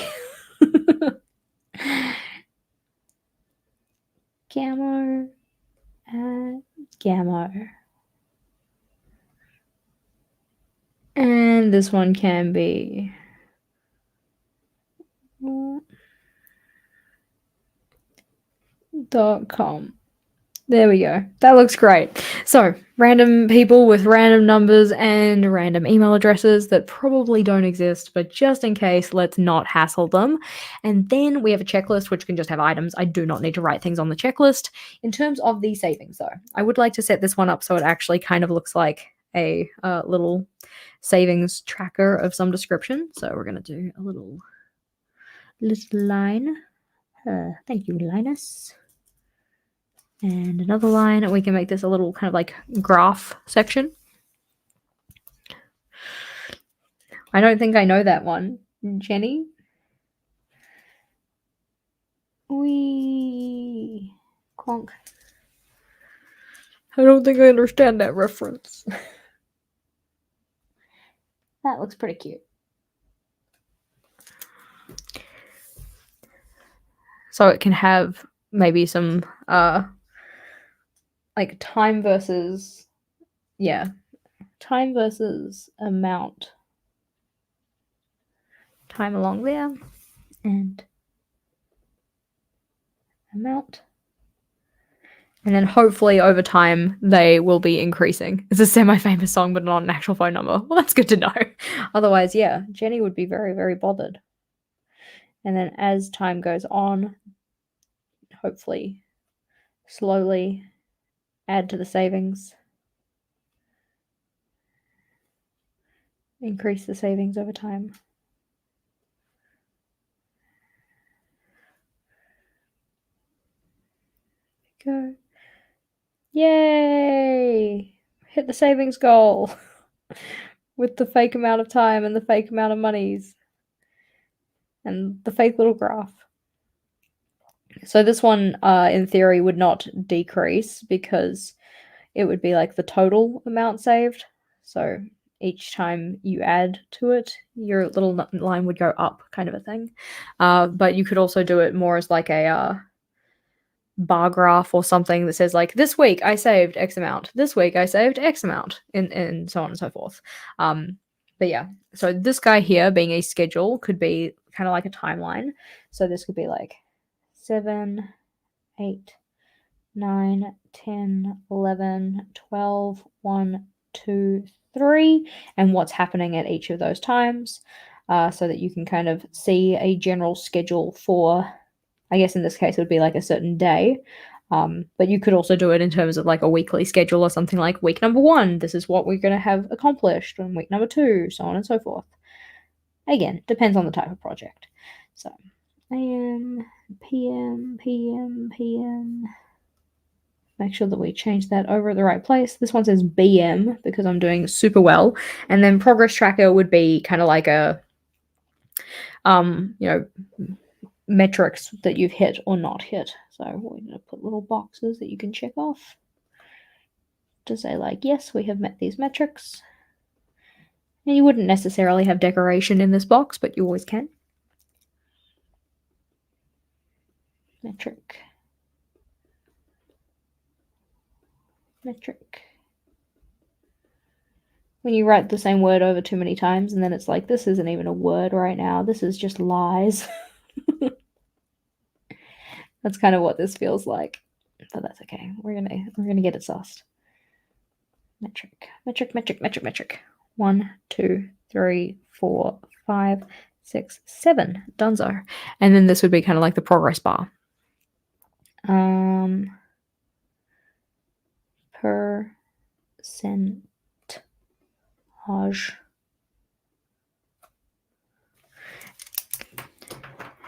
Gammo at Gammo. And this one can be .com. There we go. That looks great. So, random people with random numbers and random email addresses that probably don't exist, but just in case, let's not hassle them. And then we have a checklist, which can just have items. I do not need to write things on the checklist. In terms of the savings, though, I would like to set this one up so it actually kind of looks like a little savings tracker of some description. So we're going to do a little line. Thank you, Linus. And another line, and we can make this a little kind of like graph section. I don't think I know that one. Jenny? Wee. Clonk. I don't think I understand that reference. That looks pretty cute. So it can have maybe some like time versus amount. Time along there and amount. And then hopefully over time they will be increasing. It's a semi-famous song, but not an actual phone number. Well, that's good to know. Otherwise, yeah, Jenny would be very, very bothered. And then as time goes on, hopefully slowly add to the savings. Increase the savings over time. Go. Yay! Hit the savings goal with the fake amount of time and the fake amount of monies and the fake little graph. So this one, in theory, would not decrease because it would be like the total amount saved. So each time you add to it, your little line would go up, kind of a thing. But you could also do it more as like a bar graph or something that says like, this week I saved X amount, this week I saved X amount, and so on and so forth. But yeah, so this guy here being a schedule could be kind of like a timeline. So this could be like 7, 8, 9, 10, 11, 12, 1, 2, 3, and what's happening at each of those times, so that you can kind of see a general schedule for, I guess in this case it would be like a certain day. But you could also do it in terms of like a weekly schedule or something like week number 1, this is what we're going to have accomplished, and week number 2, so on and so forth. Again, depends on the type of project. So AM, PM, PM, PM. Make sure that we change that over at the right place. This one says BM because I'm doing super well. And then progress tracker would be kind of like a, metrics that you've hit or not hit. So we're going to put little boxes that you can check off to say like, yes, we have met these metrics. And you wouldn't necessarily have decoration in this box, but you always can. Metric. When you write the same word over too many times and then it's like, this isn't even a word right now. This is just lies. That's kind of what this feels like. But that's okay. We're gonna get it sussed. Metric. 1, 2, 3, 4, 5, 6, 7. Dunzo. And then this would be kind of like the progress bar. Percentage.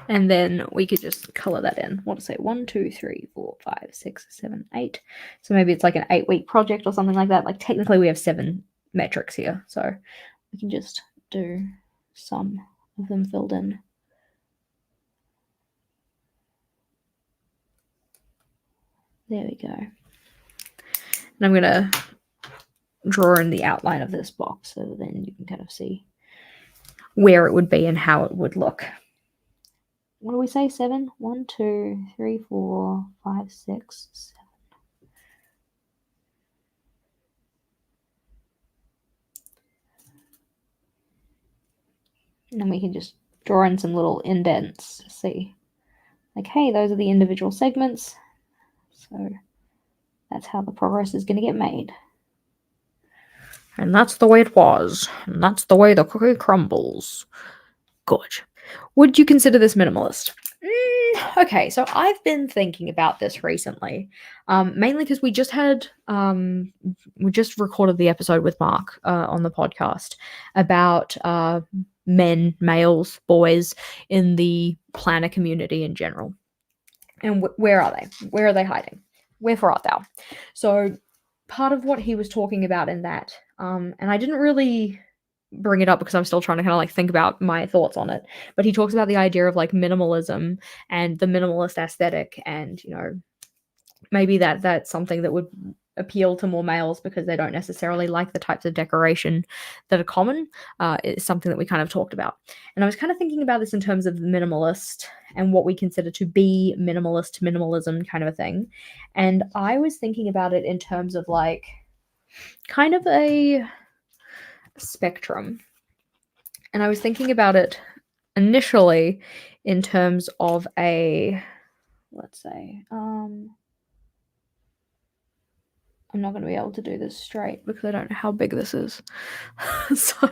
And then we could just color that in. What to say? 1, 2, 3, 4, 5, 6, 7, 8. So maybe it's like an 8-week project or something like that. Like technically we have 7 metrics here. So we can just do some of them filled in. There we go. And I'm going to draw in the outline of this box so then you can kind of see where it would be and how it would look. What do we say? 7? 1, 2, 3, 4, 5, 6, 7. And then we can just draw in some little indents to see. Like, hey, those are the individual segments. So that's how the progress is going to get made. And that's the way it was. And that's the way the cookie crumbles. Good. Would you consider this minimalist? Okay, so I've been thinking about this recently, mainly because we just recorded the episode with Mark on the podcast about males, boys in the planner community in general. And where are they? Where are they hiding? Wherefore art thou? So part of what he was talking about in that, and I didn't really bring it up because I'm still trying to kind of like think about my thoughts on it, but he talks about the idea of like minimalism and the minimalist aesthetic, and maybe that's something that would appeal to more males because they don't necessarily like the types of decoration that are common. It's something that we kind of talked about, and I was kind of thinking about this in terms of minimalist and what we consider to be minimalist, minimalism kind of a thing. And I was thinking about it in terms of like kind of a spectrum. And I was thinking about it initially in terms of a, let's say, I'm not going to be able to do this straight because I don't know how big this is. So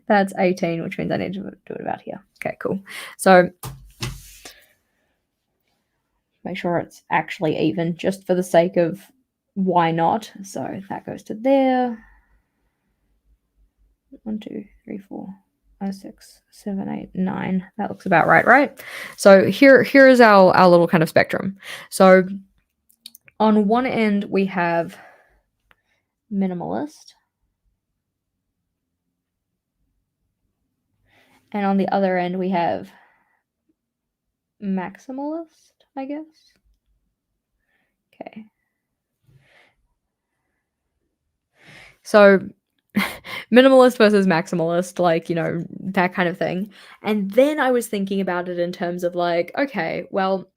that's 18, which means I need to do it about here. Okay, cool. So make sure it's actually even just for the sake of why not. So that goes to there. 1, 2, 3, 4, 5, 6, 7, 8, 9. That looks about right? So here is our little kind of spectrum. So on one end we have minimalist, and on the other end we have maximalist, I guess. Okay. So minimalist versus maximalist, like, that kind of thing. And then I was thinking about it in terms of like, okay, well,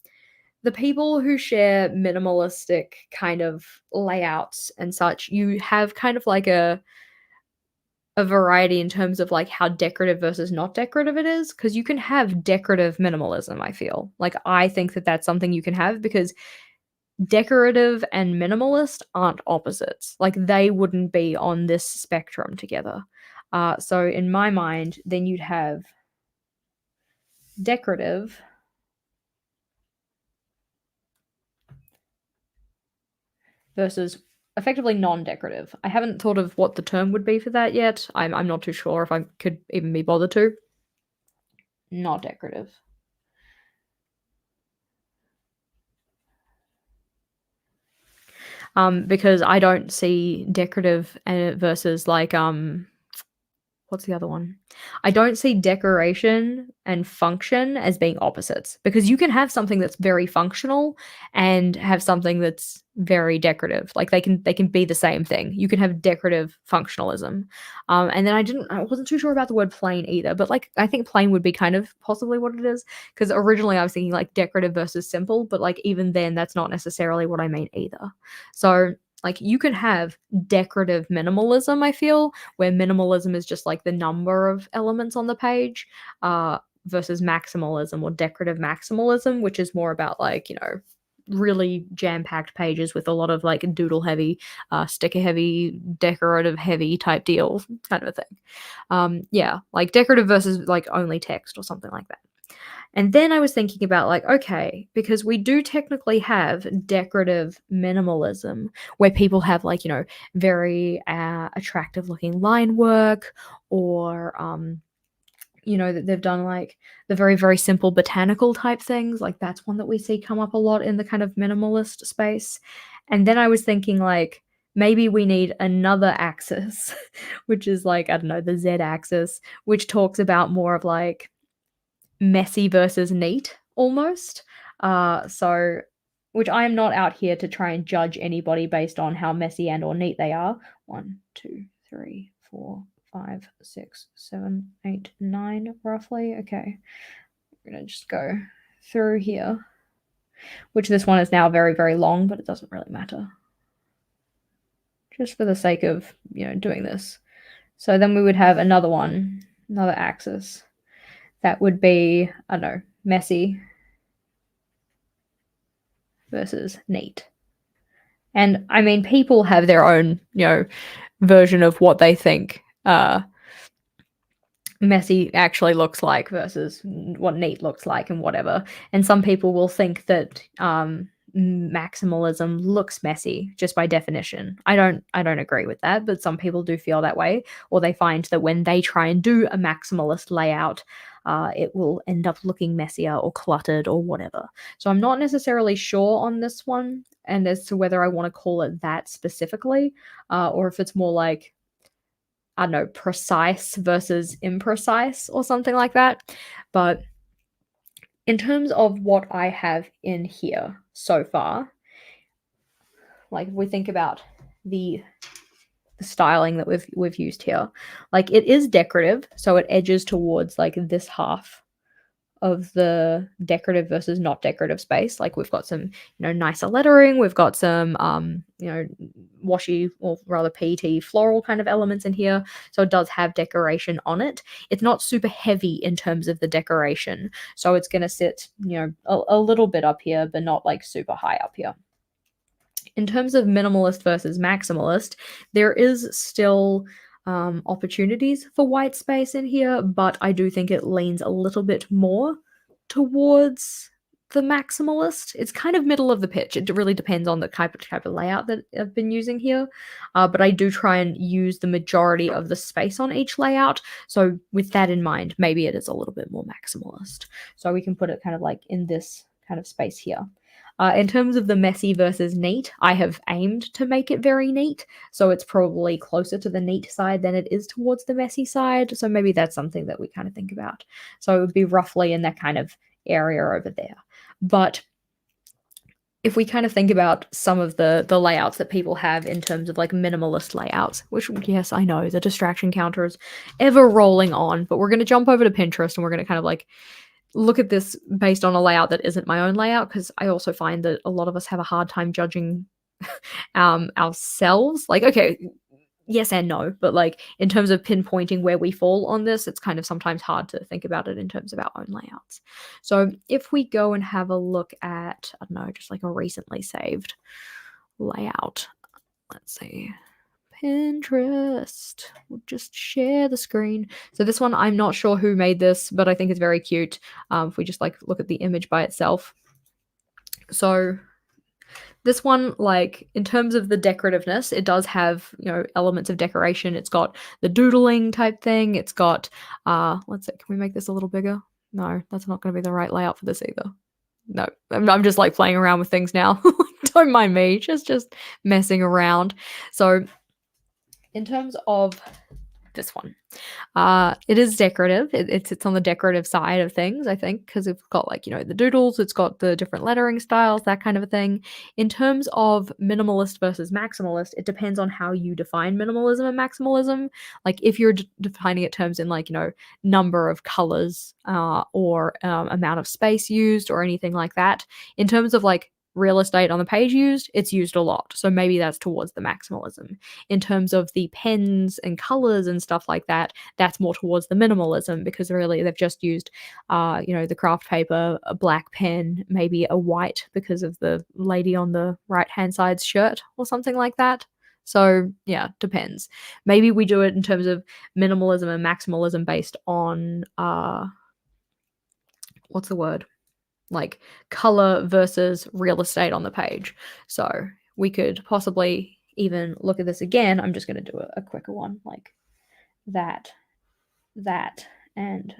the people who share minimalistic kind of layouts and such, you have kind of like a variety in terms of like how decorative versus not decorative it is, because you can have decorative minimalism. I feel like I think that that's something you can have because decorative and minimalist aren't opposites. Like they wouldn't be on this spectrum together. So in my mind, then you'd have decorative versus effectively non-decorative. I haven't thought of what the term would be for that yet. I'm not too sure if I could even be bothered to. Not decorative. Because I don't see decorative versus like what's the other one? I don't see decoration and function as being opposites because you can have something that's very functional and have something that's very decorative. Like they can be the same thing. You can have decorative functionalism. And then I wasn't too sure about the word plain either, but like I think plain would be kind of possibly what it is because originally I was thinking like decorative versus simple, but like even then that's not necessarily what I mean either. So like, you can have decorative minimalism, I feel, where minimalism is just, like, the number of elements on the page, versus maximalism or decorative maximalism, which is more about, like, really jam-packed pages with a lot of, like, doodle heavy, sticker heavy, decorative heavy type deal kind of a thing. Yeah, like, decorative versus, like, only text or something like that. And then I was thinking about, like, okay, because we do technically have decorative minimalism where people have, like, very attractive looking line work, or that they've done, like, the very, very simple botanical type things. Like, that's one that we see come up a lot in the kind of minimalist space. And then I was thinking, like, maybe we need another axis, which is, like, I don't know, the Z axis, which talks about more of, like, messy versus neat almost. So which I am not out here to try and judge anybody based on how messy and or neat they are. 1, 2, 3, 4, 5, 6, 7, 8, 9 roughly. Okay. We're gonna just go through here. Which this one is now very, very long, but it doesn't really matter. Just for the sake of, doing this. So then we would have another one, another axis. That would be, I don't know, messy versus neat. And I mean, people have their own, version of what they think messy actually looks like versus what neat looks like and whatever. And some people will think that maximalism looks messy just by definition. I don't agree with that, but some people do feel that way, or they find that when they try and do a maximalist layout, it will end up looking messier or cluttered or whatever. So I'm not necessarily sure on this one, and as to whether I want to call it that specifically, or if it's more like, I don't know, precise versus imprecise or something like that. But in terms of what I have in here so far, like, if we think about the styling that we've used here, like, it is decorative, so it edges towards, like, this half of the decorative versus not decorative space. Like, we've got some, nicer lettering, we've got some washi, or rather PET floral kind of elements in here. So it does have decoration on it. It's not super heavy in terms of the decoration. So it's gonna sit, a little bit up here, but not like super high up here. In terms of minimalist versus maximalist, there is still opportunities for white space in here, but I do think it leans a little bit more towards the maximalist. It's kind of middle of the pitch. It really depends on the type of layout that I've been using here, but I do try and use the majority of the space on each layout. So with that in mind, maybe it is a little bit more maximalist. So we can put it kind of like in this kind of space here. In terms of the messy versus neat, I have aimed to make it very neat, so it's probably closer to the neat side than it is towards the messy side, so maybe that's something that we kind of think about. So it would be roughly in that kind of area over there. But if we kind of think about some of the layouts that people have in terms of, like, minimalist layouts, which, yes, I know, the distraction counter is ever rolling on, but we're going to jump over to Pinterest and we're going to kind of, like, look at this based on a layout that isn't my own layout, because I also find that a lot of us have a hard time judging ourselves. Like, okay, yes and no, but, like, in terms of pinpointing where we fall on this, it's kind of sometimes hard to think about it in terms of our own layouts. So if we go and have a look at, I don't know, just like a recently saved layout, let's see. Pinterest. We'll just share the screen. So this one, I'm not sure who made this, but I think it's very cute. If we just, like, look at the image by itself. So this one, like, in terms of the decorativeness, it does have, elements of decoration. It's got the doodling type thing. It's got, let's see, can we make this a little bigger? No, that's not going to be the right layout for this either. No, I'm just, like, playing around with things now. Don't mind me, just messing around. So in terms of this one, it is decorative. It sits on the decorative side of things, I think, because it's got, like, the doodles, it's got the different lettering styles, that kind of a thing. In terms of minimalist versus maximalist, it depends on how you define minimalism and maximalism. Like, if you're defining it terms in, like, number of colors, or amount of space used or anything like that. In terms of, like, real estate on the page used, it's used a lot. So maybe that's towards the maximalism. In terms of the pens and colors and stuff like that, that's more towards the minimalism because really they've just used, the craft paper, a black pen, maybe a white because of the lady on the right hand side's shirt or something like that. So yeah, depends. Maybe we do it in terms of minimalism and maximalism based on what's the word? Like color versus real estate on the page. So we could possibly even look at this again. I'm just going to do a quicker one like that, that, and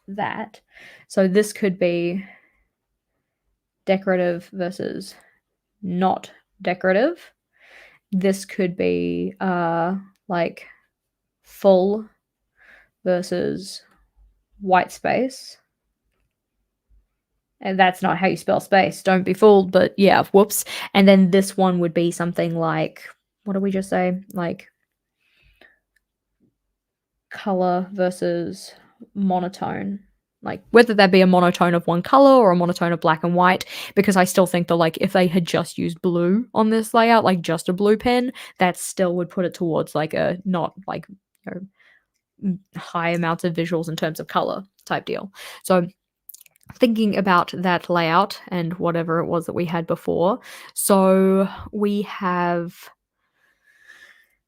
that. So this could be decorative versus not decorative. This could be like full versus white space. And that's not how you spell space. Don't be fooled, but yeah, whoops. And then this one would be something like, what did we just say? Like color versus monotone. Like whether that be a monotone of one color or a monotone of black and white, because I still think that like if they had just used blue on this layout, like just a blue pen, that still would put it towards like a not like high amounts of visuals in terms of color type deal. So thinking about that layout and whatever it was that we had before. So we have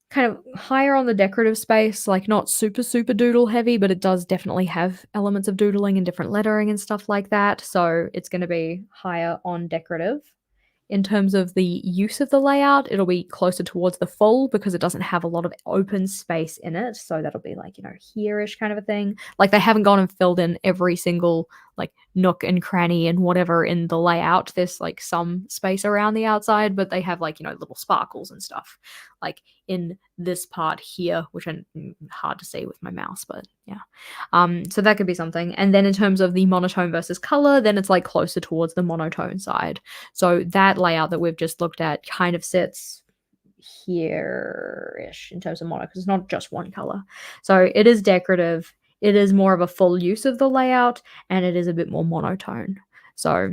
kind of higher on the decorative space, like not super, super doodle heavy, but it does definitely have elements of doodling and different lettering and stuff like that. So it's going to be higher on decorative. In terms of the use of the layout, it'll be closer towards the full because it doesn't have a lot of open space in it. So that'll be like, here-ish kind of a thing. Like they haven't gone and filled in every single like nook and cranny and whatever in the layout. There's like some space around the outside, but they have like, little sparkles and stuff like in this part here, which are hard to see with my mouse, but yeah. So that could be something. And then in terms of the monotone versus color, then it's like closer towards the monotone side. So that layout that we've just looked at kind of sits here-ish in terms of mono, because it's not just one color. So it is decorative. It is more of a full use of the layout, and it is a bit more monotone. So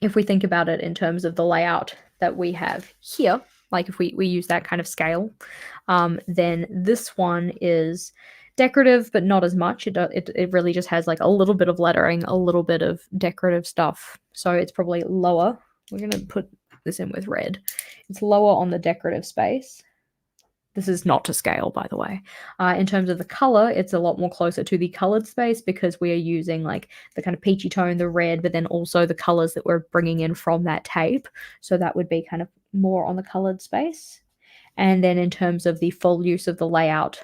if we think about it in terms of the layout that we have here, like if we use that kind of scale, then this one is decorative, but not as much. It really just has like a little bit of lettering, a little bit of decorative stuff. So it's probably lower. We're going to put this in with red. It's lower on the decorative space. This is not to scale, by the way. In terms of the color, it's a lot more closer to the colored space because we are using like the kind of peachy tone, the red, but then also the colors that we're bringing in from that tape. So that would be kind of more on the colored space. And then in terms of the full use of the layout,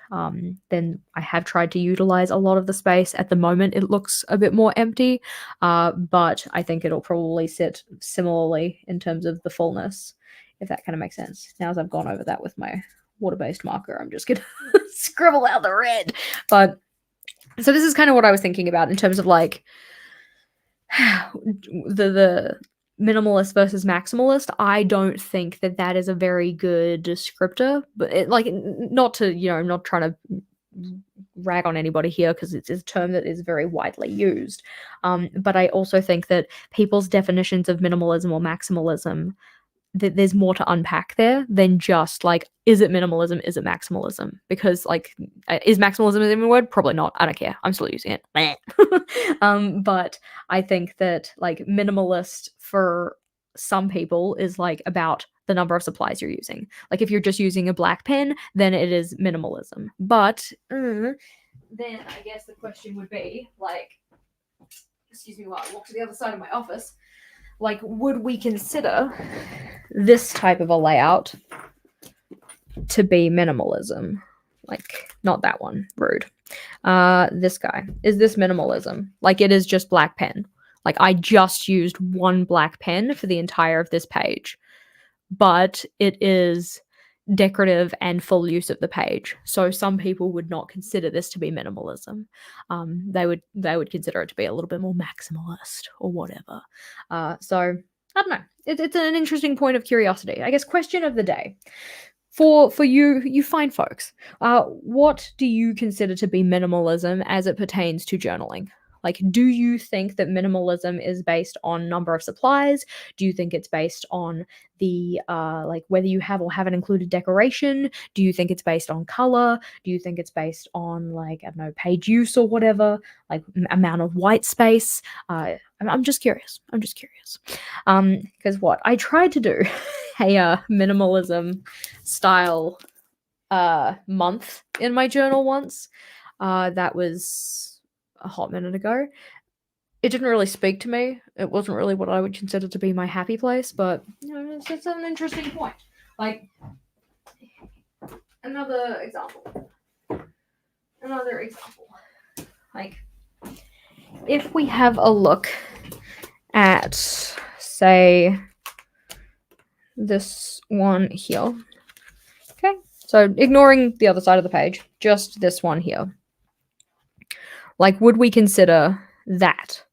then I have tried to utilize a lot of the space. At the moment, it looks a bit more empty, but I think it'll probably sit similarly in terms of the fullness, if that kind of makes sense. Now, as I've gone over that with my water-based marker, I'm just going to scribble out the red. But so this is kind of what I was thinking about in terms of like the minimalist versus maximalist. I don't think that that is a very good descriptor, but not to, I'm not trying to rag on anybody here because it's a term that is very widely used. But I also think that people's definitions of minimalism or maximalism, that there's more to unpack there than just like, is it minimalism? Is it maximalism? Because like, is maximalism even a word? Probably not. I don't care. I'm still using it. But I think that like minimalist for some people is like about the number of supplies you're using. Like if you're just using a black pen, then it is minimalism. But then I guess the question would be like, excuse me while I walk to the other side of my office. Like, would we consider this type of a layout to be minimalism? Like, not that one. Rude. This guy. Is this minimalism? Like, it is just black pen. Like, I just used one black pen for the entire of this page. But it is decorative and full use of the page. So some people would not consider this to be minimalism. They would consider it to be a little bit more maximalist or whatever. So I don't know. It's an interesting point of curiosity. I guess question of the day. For you fine folks, what do you consider to be minimalism as it pertains to journaling? Like, do you think that minimalism is based on number of supplies? Do you think it's based on the like whether you have or haven't included decoration? Do you think it's based on color? Do you think it's based on, like, I don't know, page use or whatever, like amount of white space? I'm just curious. I'm just curious. Because what I tried to do a minimalism style month in my journal once. That was a hot minute ago. It didn't really speak to me. It wasn't really what I would consider to be my happy place, but you know, it's an interesting point. Like, another example. Another example. Like, if we have a look at, say, this one here. Okay, so ignoring the other side of the page, just this one here. Like, would we consider that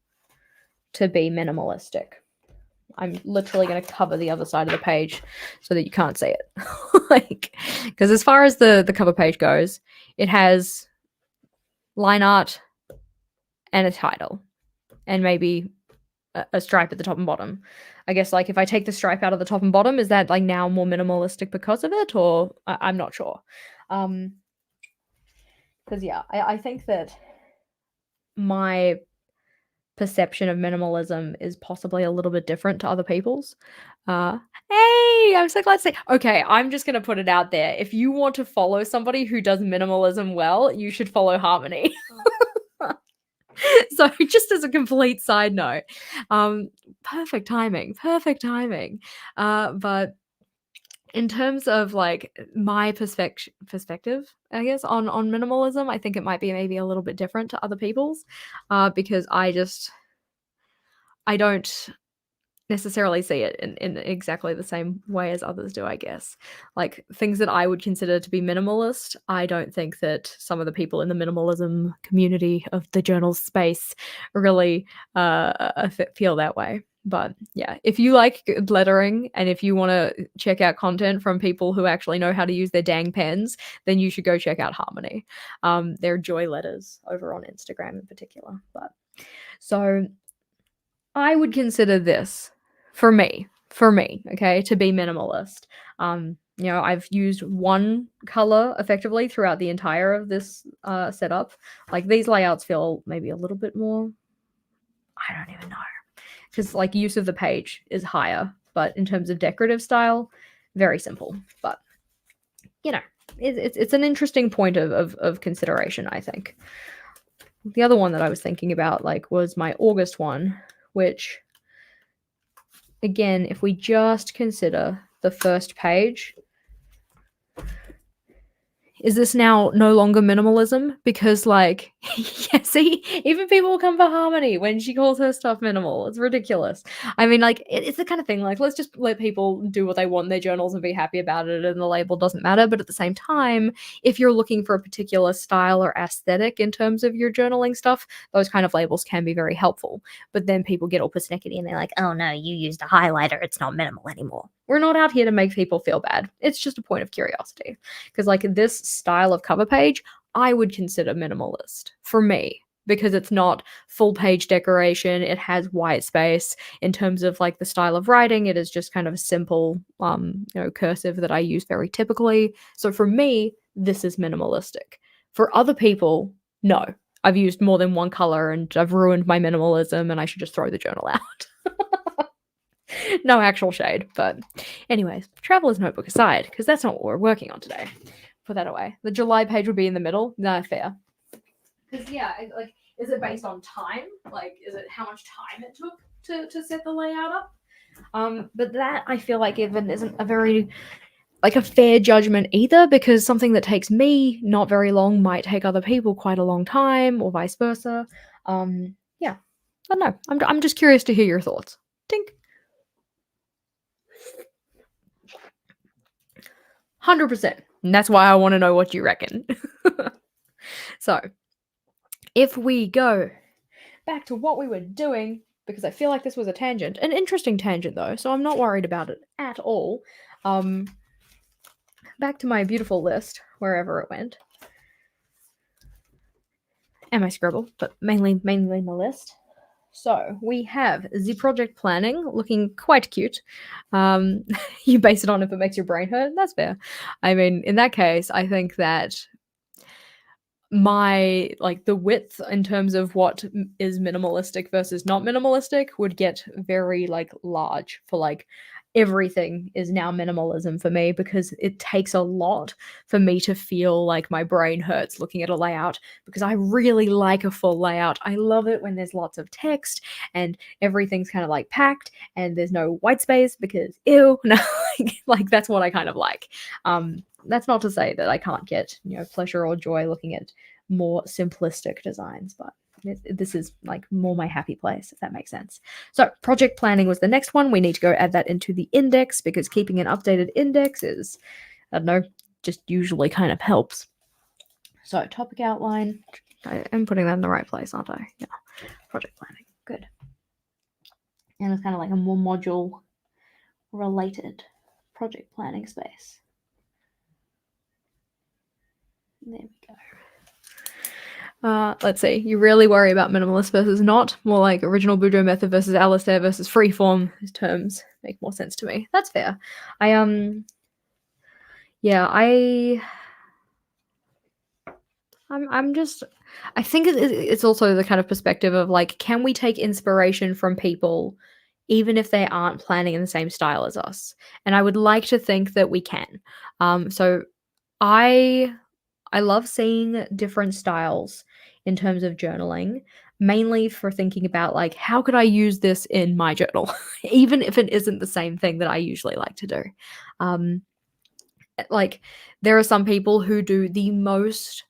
to be minimalistic? I'm literally going to cover the other side of the page so that you can't see it. Like, because as far as the cover page goes, it has line art and a title and maybe a stripe at the top and bottom. I guess, like, if I take the stripe out of the top and bottom, is that, like, now more minimalistic because of it? Or I'm not sure. Because, yeah, I think that my perception of minimalism is possibly a little bit different to other people's. Hey, I'm so glad to say. Okay, I'm just gonna put it out there. If you want to follow somebody who does minimalism well, you should follow Harmony. So, just as a complete side note, perfect timing, perfect timing. But in terms of, like, my perspective, I guess, on minimalism, I think it might be maybe a little bit different to other people's, because I don't necessarily see it in exactly the same way as others do, I guess. Like, things that I would consider to be minimalist, I don't think that some of the people in the minimalism community of the journal space really feel that way. But yeah, if you like good lettering and if you want to check out content from people who actually know how to use their dang pens, then you should go check out Harmony. Their joy letters over on Instagram in particular. But so I would consider this for me, okay, to be minimalist. You know, I've used one color effectively throughout the entire of this setup. Like, these layouts feel maybe a little bit more, I don't even know, because, like, use of the page is higher, but in terms of decorative style, very simple. But you know, it's an interesting point of consideration, I think. The other one that I was thinking about, like, was my August one, which, again, if we just consider the first page, is this now no longer minimalism? Because, like, yeah, see, even people will come for Harmony when she calls her stuff minimal. It's ridiculous. I mean, like, it's the kind of thing, like, let's just let people do what they want in their journals and be happy about it, and the label doesn't matter. But at the same time, if you're looking for a particular style or aesthetic in terms of your journaling stuff, those kind of labels can be very helpful. But then people get all persnickety and they're like, oh no, you used a highlighter, it's not minimal anymore. We're not out here to make people feel bad. It's just a point of curiosity. Because, like, this style of cover page, I would consider minimalist for me, because it's not full page decoration. It has white space. In terms of, like, the style of writing, it is just kind of a simple, you know, cursive that I use very typically. So for me, this is minimalistic. For other people, no. I've used more than one color and I've ruined my minimalism and I should just throw the journal out. No actual shade, but anyways, traveler's notebook aside, because that's not what we're working on today. Put that away. The July page would be in the middle. No, fair. Because, yeah, like, is it based on time? Like, is it how much time it took to set the layout up? But that, I feel like, even isn't a very, like, a fair judgment either, because something that takes me not very long might take other people quite a long time, or vice versa. Yeah, I don't know. I'm just curious to hear your thoughts. Tink. 100%. And that's why I want to know what you reckon. So, if we go back to what we were doing, because I feel like this was a tangent, an interesting tangent though, so I'm not worried about it at all. Back to my beautiful list, wherever it went. and my scribble, but mainly my list. So we have the project planning looking quite cute. You base it on if it makes your brain hurt. That's fair. I mean, in that case, I think that my like the width in terms of what is minimalistic versus not minimalistic would get very like large for like everything is now minimalism for me because it takes a lot for me to feel like my brain hurts looking at a layout because I really like a full layout. I love it when there's lots of text and everything's kind of like packed and there's no white space because ew. No, like that's what I kind of like. That's not to say that I can't get, pleasure or joy looking at more simplistic designs, but this is like more my happy place, if that makes sense. So project planning was the next one. We need to go add that into the index because keeping an updated index is, I don't know, just usually kind of helps. So topic outline, I am putting that in the right place, aren't I? Yeah, project planning, good. And it's kind of like a more module related project planning space. There we go. Let's see. You really worry about minimalist versus not. More like original Boudreaux method versus Alistair versus freeform. These terms make more sense to me. That's fair. I'm just. I think it's also the kind of perspective of like, can we take inspiration from people, even if they aren't planning in the same style as us? And I would like to think that we can. So I love seeing different styles in terms of journaling, mainly for thinking about like, how could I use this in my journal, even if it isn't the same thing that I usually like to do. Like, there are some people who do the most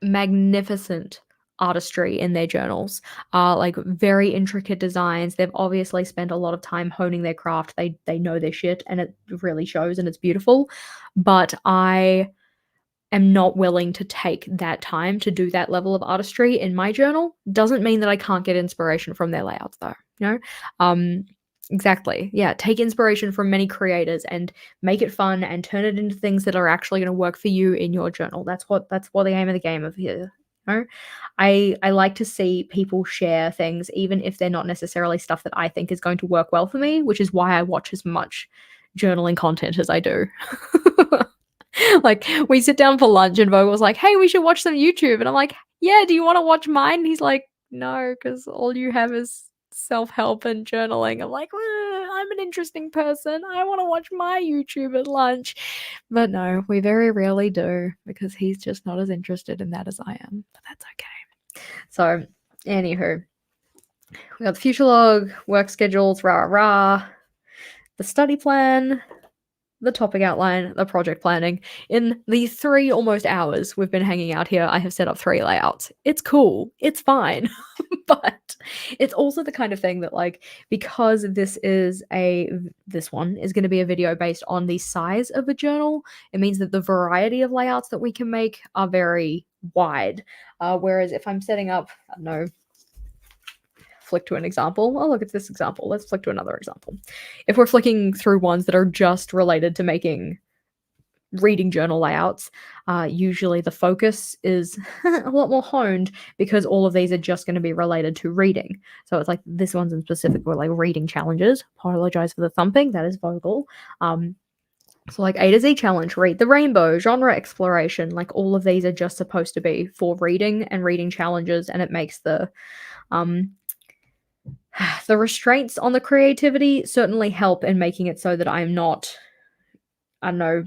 magnificent artistry in their journals, like very intricate designs. They've obviously spent a lot of time honing their craft. They know their shit, and it really shows, and it's beautiful. But I am not willing to take that time to do that level of artistry in my journal. Doesn't mean that I can't get inspiration from their layouts though, exactly. Yeah, take inspiration from many creators and make it fun and turn it into things that are actually going to work for you in your journal. That's what the aim of the game of here. I like to see people share things even if they're not necessarily stuff that I think is going to work well for me, which is why I watch as much journaling content as I do. Like, we sit down for lunch and Vogel's like, hey, we should watch some YouTube. And I'm like, yeah, do you want to watch mine? And he's like, no, because all you have is self-help and journaling. I'm like, I'm an interesting person. I want to watch my YouTube at lunch. But no, we very rarely do because he's just not as interested in that as I am. But that's okay. So, anywho, we got the future log, work schedules, the study plan, the topic outline, the project planning. In the 3 almost hours we've been hanging out here, I have set up 3 layouts. It's cool. It's fine. But it's also the kind of thing that, like, because this one is going to be a video based on the size of a journal, it means that the variety of layouts that we can make are very wide. Whereas if I'm setting up, I don't know, flick to an example. Oh, look, it's this example. Let's flick to another example. If we're flicking through ones that are just related to making reading journal layouts, usually the focus is a lot more honed because all of these are just going to be related to reading. So it's like this one's in specific were like reading challenges. Apologize for the thumping. That is Vogel. So like A to Z challenge, read the rainbow, genre exploration, like all of these are just supposed to be for reading and reading challenges, and it makes the restraints on the creativity certainly help in making it so that I'm not, I don't know,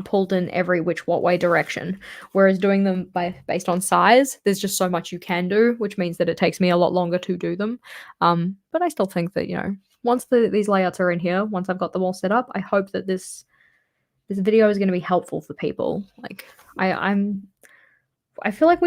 pulled in every which what way direction. Whereas doing them based on size, there's just so much you can do, which means that it takes me a lot longer to do them. But I still think that, once these layouts are in here, once I've got them all set up, I hope that this video is going to be helpful for people. Like, I feel like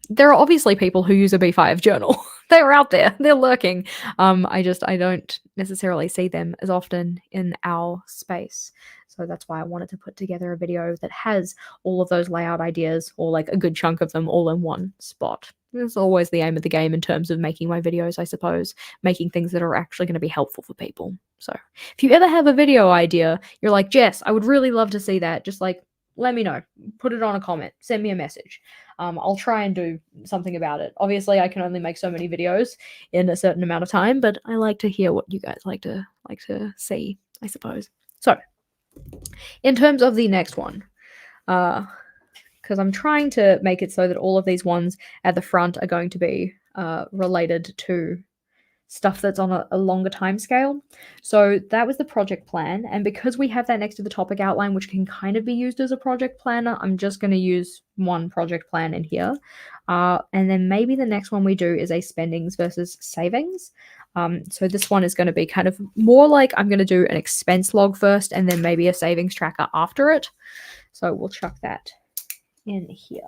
there are obviously people who use a B5 journal. They're out there. They're lurking. I don't necessarily see them as often in our space. So that's why I wanted to put together a video that has all of those layout ideas, or like a good chunk of them, all in one spot. It's always the aim of the game in terms of making my videos, I suppose, making things that are actually going to be helpful for people. So if you ever have a video idea, you're like, Jess, I would really love to see that, just like let me know. Put it on a comment. Send me a message. I'll try and do something about it. Obviously, I can only make so many videos in a certain amount of time, but I like to hear what you guys like to see, I suppose. So, in terms of the next one, because I'm trying to make it so that all of these ones at the front are going to be related to stuff that's on a longer time scale. So that was the project plan. And because we have that next to the topic outline, which can kind of be used as a project planner, I'm just going to use one project plan in here. And then maybe the next one we do is a spendings versus savings. So this one is going to be kind of more like I'm going to do an expense log first and then maybe a savings tracker after it. So we'll chuck that in here.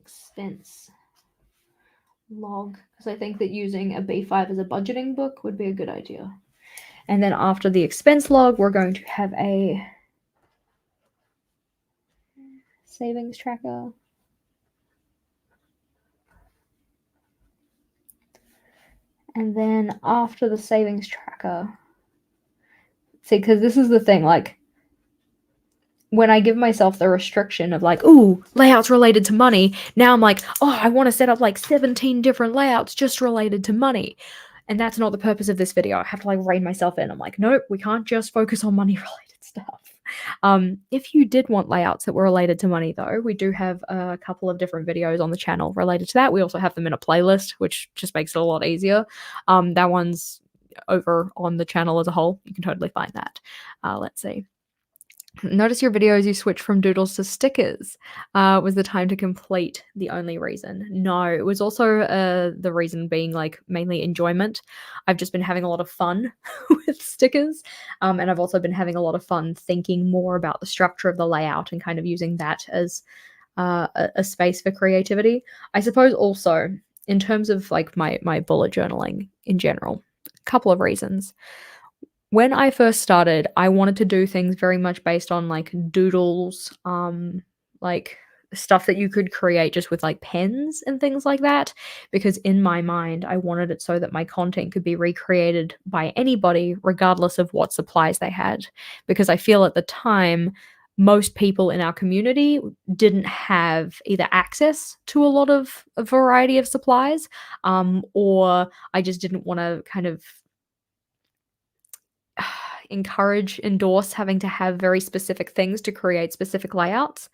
Expense log, because I think that using a B5 as a budgeting book would be a good idea. And then after the expense log, we're going to have a savings tracker. And then after the savings tracker, see, because this is the thing, like, when I give myself the restriction of like, ooh, layouts related to money, now I'm like, oh, I want to set up like 17 different layouts just related to money. And that's not the purpose of this video. I have to like rein myself in. I'm like, nope, we can't just focus on money related stuff. If you did want layouts that were related to money though, we do have a couple of different videos on the channel related to that. We also have them in a playlist, which just makes it a lot easier. That one's over on the channel as a whole. You can totally find that. Let's see. Notice your videos you switch from doodles to stickers. Was the time to complete the only reason? No, it was also the reason being like mainly enjoyment. I've just been having a lot of fun with stickers, and I've also been having a lot of fun thinking more about the structure of the layout and kind of using that as a space for creativity. I suppose also in terms of like my bullet journaling in general, a couple of reasons. When I first started, I wanted to do things very much based on like doodles, like stuff that you could create just with like pens and things like that. Because in my mind, I wanted it so that my content could be recreated by anybody, regardless of what supplies they had. Because I feel at the time, most people in our community didn't have either access to a lot of a variety of supplies, or I just didn't want to kind of endorse having to have very specific things to create specific layouts.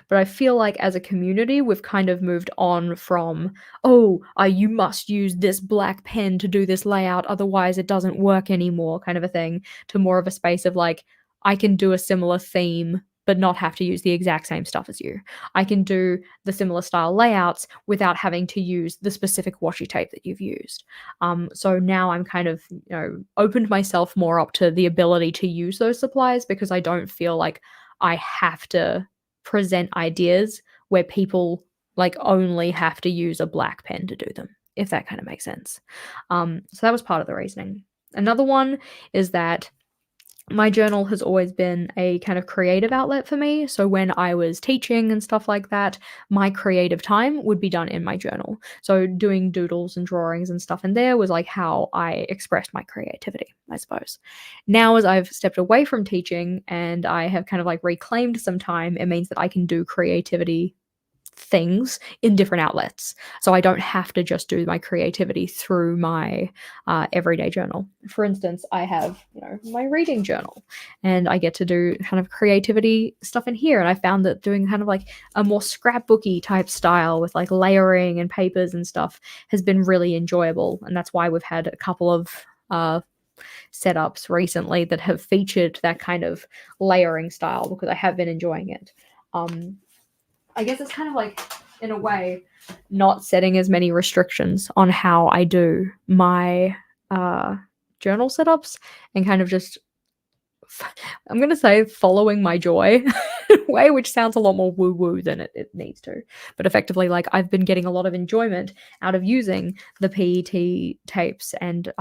But I feel like as a community, we've kind of moved on from, oh, you must use this black pen to do this layout, otherwise it doesn't work anymore, kind of a thing, to more of a space of like, I can do a similar theme but not have to use the exact same stuff as you. I can do the similar style layouts without having to use the specific washi tape that you've used. So now I'm kind of, opened myself more up to the ability to use those supplies because I don't feel like I have to present ideas where people like only have to use a black pen to do them, if that kind of makes sense. So that was part of the reasoning. Another one is that my journal has always been a kind of creative outlet for me. So when I was teaching and stuff like that, my creative time would be done in my journal. So doing doodles and drawings and stuff in there was like how I expressed my creativity, I suppose. Now, as I've stepped away from teaching and I have kind of like reclaimed some time, it means that I can do creativity things in different outlets. So I don't have to just do my creativity through my everyday journal. For instance, I have, my reading journal and I get to do kind of creativity stuff in here. And I found that doing kind of like a more scrapbooky type style with like layering and papers and stuff has been really enjoyable. And that's why we've had a couple of setups recently that have featured that kind of layering style because I have been enjoying it. I guess it's kind of like, in a way, not setting as many restrictions on how I do my journal setups and kind of just, I'm going to say, following my joy in a way, which sounds a lot more woo-woo than it needs to. But effectively, like, I've been getting a lot of enjoyment out of using the PET tapes and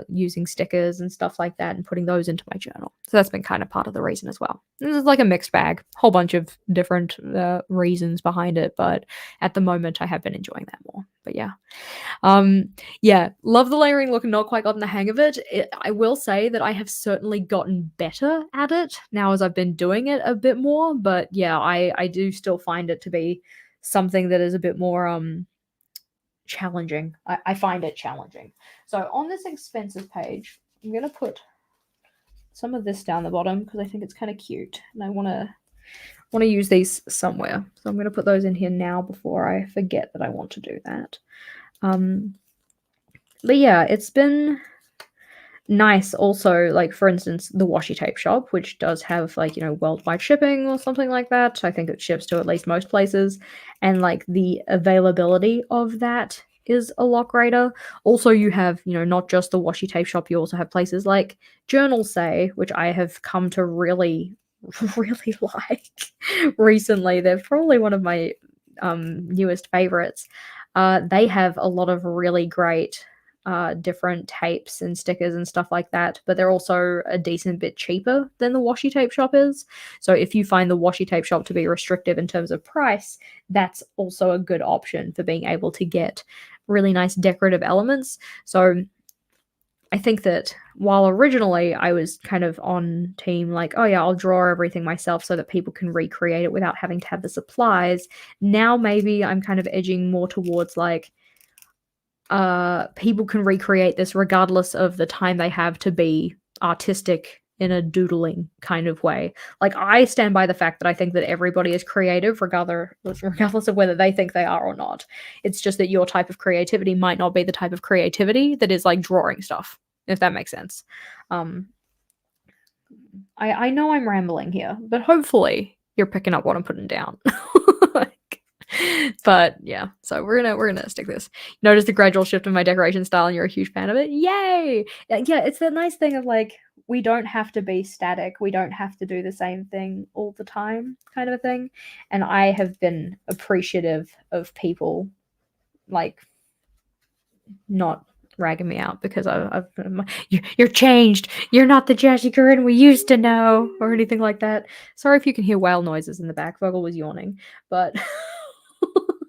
using stickers and stuff like that and putting those into my journal. So that's been kind of part of the reason as well. This is like a mixed bag, whole bunch of different reasons behind it. But at the moment, I have been enjoying that more. But um, yeah, love the layering look, not quite gotten the hang of it. I will say that I have certainly gotten better at it now as I've been doing it a bit more, but yeah, I do still find it to be something that is a bit more, challenging. I find it challenging. So on this expensive page, I'm gonna put some of this down the bottom because I think it's kinda cute, and I wanna use these somewhere. So I'm gonna put those in here now before I forget that I want to do that. Um, but yeah, it's been nice also, like, for instance, the washi tape shop, which does have, like, worldwide shipping or something like that. I think it ships to at least most places, and, like, the availability of that is a lot greater. Also, you have, not just the washi tape shop, you also have places like Journal Say, which I have come to really, really like recently. They're probably one of my, newest favorites. They have a lot of really great different tapes and stickers and stuff like that, but they're also a decent bit cheaper than the washi tape shop is. So if you find the washi tape shop to be restrictive in terms of price, that's also a good option for being able to get really nice decorative elements. So I think that while originally I was kind of on team like, oh yeah, I'll draw everything myself so that people can recreate it without having to have the supplies, now maybe I'm kind of edging more towards like, people can recreate this regardless of the time they have to be artistic in a doodling kind of way. Like, I stand by the fact that I think that everybody is creative regardless of whether they think they are or not. It's just that your type of creativity might not be the type of creativity that is like drawing stuff, if that makes sense. Um, I know I'm rambling here, but hopefully you're picking up what I'm putting down. Like, but yeah, so we're gonna stick this. Notice the gradual shift in my decoration style, and you're a huge fan of it. Yay! Yeah, it's the nice thing of like we don't have to be static. We don't have to do the same thing all the time, kind of a thing. And I have been appreciative of people like not ragging me out because you're changed. You're not the JashiiCorrin we used to know, or anything like that. Sorry if you can hear whale noises in the back. Vogel was yawning, but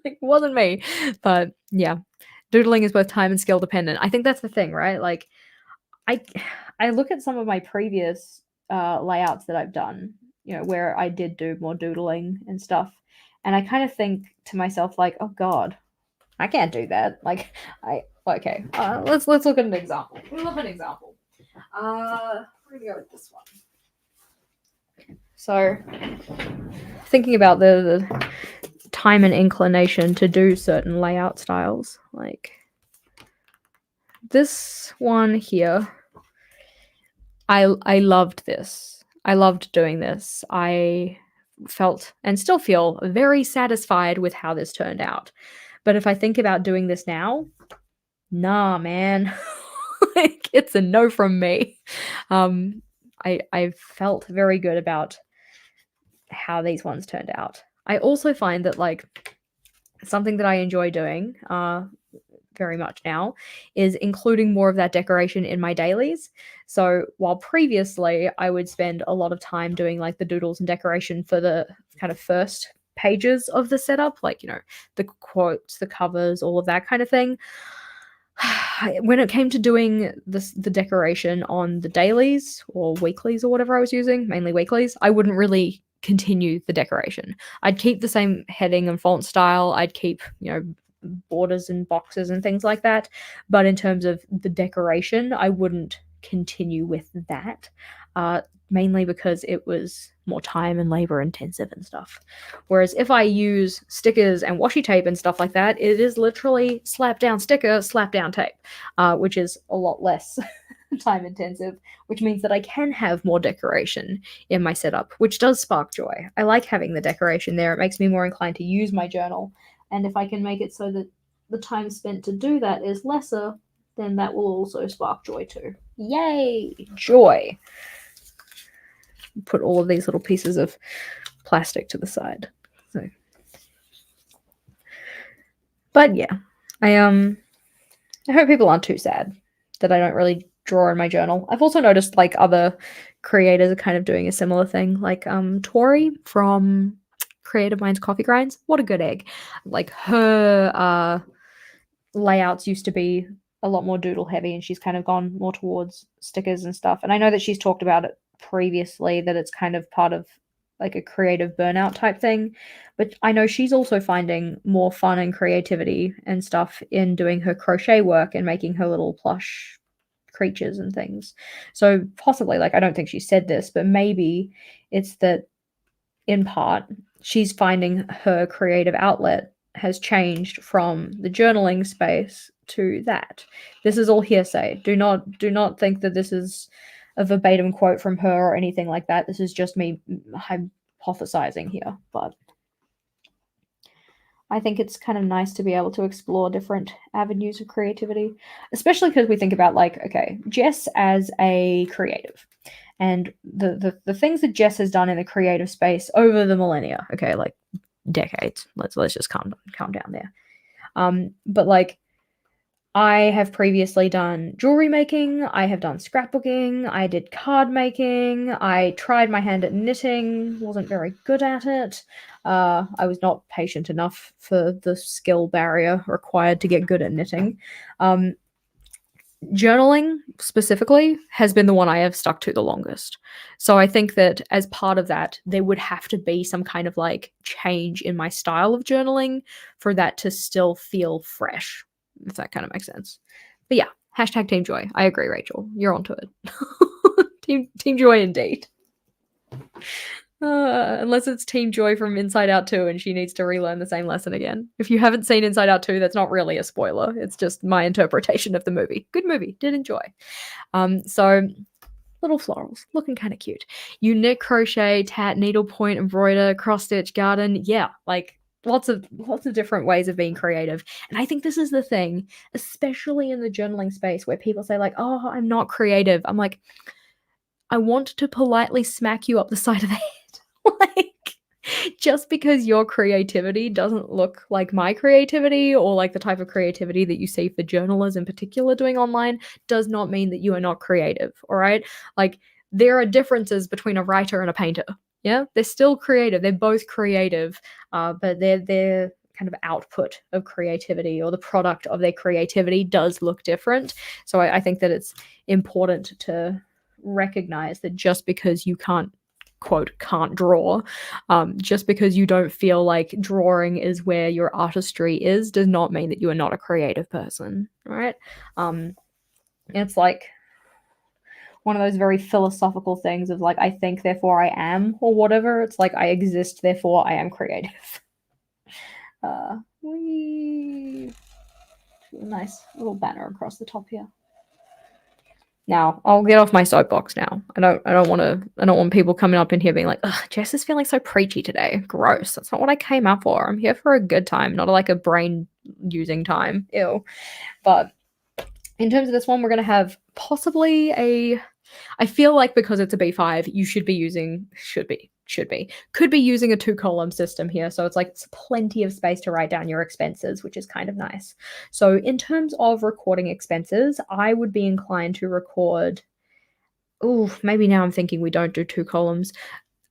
it wasn't me. But yeah, doodling is both time and skill dependent. I think that's the thing, right? Like, I I look at some of my previous layouts that I've done, where I did do more doodling and stuff, and I kind of think to myself like, oh god, I can't do that. Like, okay. Let's look at an example. We'll look at an example. We're gonna go with this one. So, thinking about the time and inclination to do certain layout styles, like this one here, I loved this. I loved doing this. I felt and still feel very satisfied with how this turned out. But if I think about doing this now, nah, man. Like, it's a no from me. I felt very good about how these ones turned out. I also find that like something that I enjoy doing very much now is including more of that decoration in my dailies. So while previously I would spend a lot of time doing like the doodles and decoration for the kind of first pages of the setup, like, the quotes, the covers, all of that kind of thing. When it came to doing the decoration on the dailies or weeklies or whatever I was using, mainly weeklies, I wouldn't really continue the decoration. I'd keep the same heading and font style. I'd keep, borders and boxes and things like that. But in terms of the decoration, I wouldn't continue with that. Mainly because it was more time and labor intensive and stuff. Whereas if I use stickers and washi tape and stuff like that, it is literally slap down sticker, slap down tape, which is a lot less time intensive, which means that I can have more decoration in my setup, which does spark joy. I like having the decoration there. It makes me more inclined to use my journal. And if I can make it so that the time spent to do that is lesser, then that will also spark joy too. Yay! Joy! Put all of these little pieces of plastic to the side. So, but yeah, I hope people aren't too sad that I don't really draw in my journal. I've also noticed like other creators are kind of doing a similar thing, like Tori from Creative Minds Coffee Grinds. What a good egg! Like her layouts used to be a lot more doodle heavy, and she's kind of gone more towards stickers and stuff. And I know that she's talked about it previously, that it's kind of part of like a creative burnout type thing. But I know she's also finding more fun and creativity and stuff in doing her crochet work and making her little plush creatures and things. So possibly, like, I don't think she said this, but maybe it's that in part she's finding her creative outlet has changed from the journaling space to that. This is all hearsay. Do not think that this is a verbatim quote from her or anything like that. This is just me hypothesizing here, but I think it's kind of nice to be able to explore different avenues of creativity, especially because we think about, like, okay, Jess as a creative and the things that Jess has done in the creative space over the millennia, okay, like decades. Let's just calm down there. But like, I have previously done jewelry making, I have done scrapbooking, I did card making, I tried my hand at knitting, wasn't very good at it. I was not patient enough for the skill barrier required to get good at knitting. Journaling specifically has been the one I have stuck to the longest. So I think that as part of that, there would have to be some kind of like change in my style of journaling for that to still feel fresh, if that kind of makes sense. But yeah, hashtag Team Joy. I agree, Rachel. You're onto it. Team Joy indeed. Unless it's Team Joy from Inside Out 2 and she needs to relearn the same lesson again. If you haven't seen Inside Out 2, that's not really a spoiler. It's just my interpretation of the movie. Good movie. Did enjoy. So little florals, looking kind of cute. You knit, crochet, tat, needlepoint, embroider, cross stitch, garden. Yeah, like lots of different ways of being creative. And I think this is the thing, especially in the journaling space where people say like, "Oh, I'm not creative." I'm like, I want to politely smack you up the side of the head. Like, just because your creativity doesn't look like my creativity or like the type of creativity that you see for journalists in particular doing online does not mean that you are not creative, all right? Like, there are differences between a writer and a painter. Yeah, they're still creative. They're both creative, but their kind of output of creativity or the product of their creativity does look different. So I think that it's important to recognize that just because you can't draw, just because you don't feel like drawing is where your artistry is, does not mean that you are not a creative person, right? It's like one of those very philosophical things of like, I think therefore I am, or whatever. It's like, I exist therefore I am creative. Nice little banner across the top here. Now, I'll get off my soapbox now. I don't want people coming up in here being like, "Ugh, Jess is feeling so preachy today. Gross. That's not what I came up for. I'm here for a good time, not like a brain using time. Ew." But in terms of this one, we're going to have possibly I feel like because it's a B5, you could be using a 2-column system here. So it's like it's plenty of space to write down your expenses, which is kind of nice. So in terms of recording expenses, I would be inclined to record, maybe now I'm thinking we don't do 2 columns.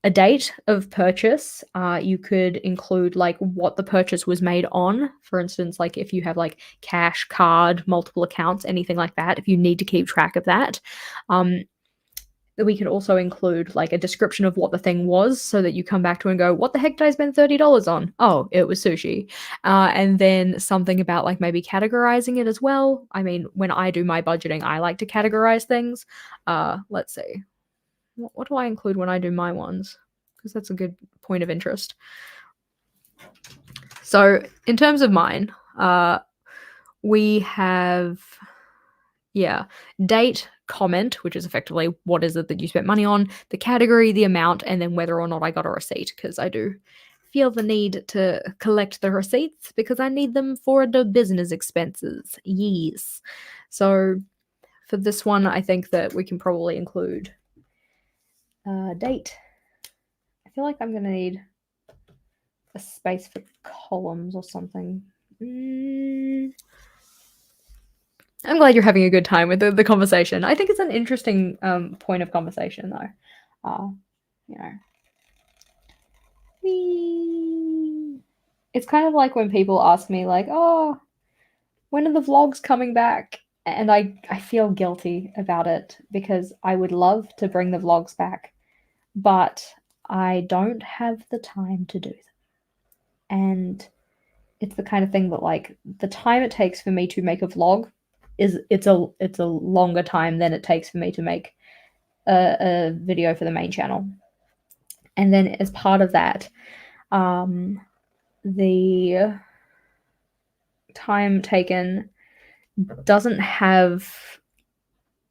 A date of purchase. You could include like what the purchase was made on. For instance, like if you have like cash, card, multiple accounts, anything like that, if you need to keep track of that. We could also include like a description of what the thing was so that you come back to and go, what the heck did I spend $30 on? Oh, it was sushi. And then something about like maybe categorizing it as well. I mean, when I do my budgeting, I like to categorize things. Let's see. What do I include when I do my ones? Because that's a good point of interest. So in terms of mine, we have, date, comment, which is effectively what is it that you spent money on, the category, the amount, and then whether or not I got a receipt, because I do feel the need to collect the receipts because I need them for the business expenses. Yes. So for this one, I think that we can probably include date. I feel like I'm going to need a space for columns or something. I'm glad you're having a good time with the conversation. I think it's an interesting point of conversation, though. It's kind of like when people ask me, like, "Oh, when are the vlogs coming back? And I feel guilty about it because I would love to bring the vlogs back, but I don't have the time to do them. And it's the kind of thing that, like, the time it takes for me to make a vlog it's a longer time than it takes for me to make a video for the main channel. And then as part of that, the time taken doesn't have,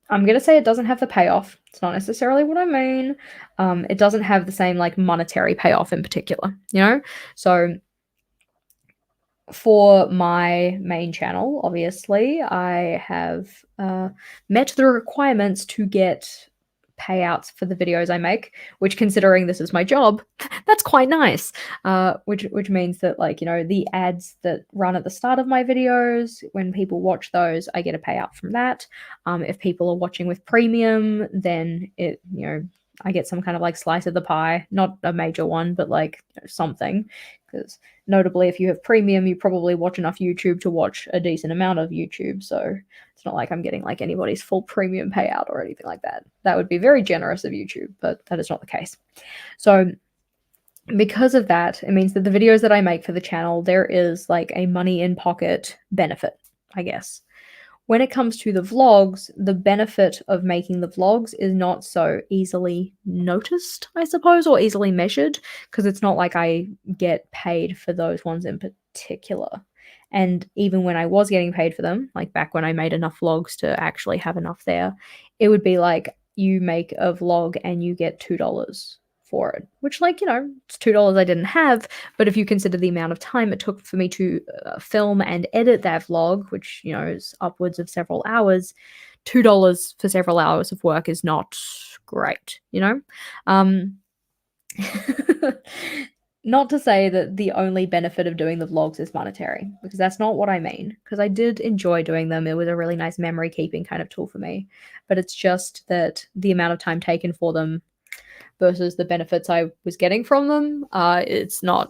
I'm gonna say it doesn't have the payoff. It's not necessarily what I mean. It doesn't have the same, like, monetary payoff in particular, you know? So for my main channel, obviously, I have met the requirements to get payouts for the videos I make, which, considering this is my job, that's quite nice. Which means that, like, you know, the ads that run at the start of my videos, when people watch those, I get a payout from that. If people are watching with premium, then it, you know, I get some kind of, like, slice of the pie, not a major one, but, like, you know, something. Because notably, if you have premium, you probably watch enough YouTube to watch a decent amount of YouTube. So it's not like I'm getting, like, anybody's full premium payout or anything like that. That would be very generous of YouTube, but that is not the case. So because of that, it means that the videos that I make for the channel, there is, like, a money in pocket benefit, I guess. When it comes to the vlogs, the benefit of making the vlogs is not so easily noticed, I suppose, or easily measured, because it's not like I get paid for those ones in particular. And even when I was getting paid for them, like back when I made enough vlogs to actually have enough there, it would be like, you make a vlog and you get $2 for it, which, like, you know, it's $2 I didn't have, but if you consider the amount of time it took for me to film and edit that vlog, which, you know, is upwards of several hours, $2 for several hours of work is not great, you know? Not to say that the only benefit of doing the vlogs is monetary, because that's not what I mean, because I did enjoy doing them. It was a really nice memory keeping kind of tool for me, but it's just that the amount of time taken for them versus the benefits I was getting from them, it's not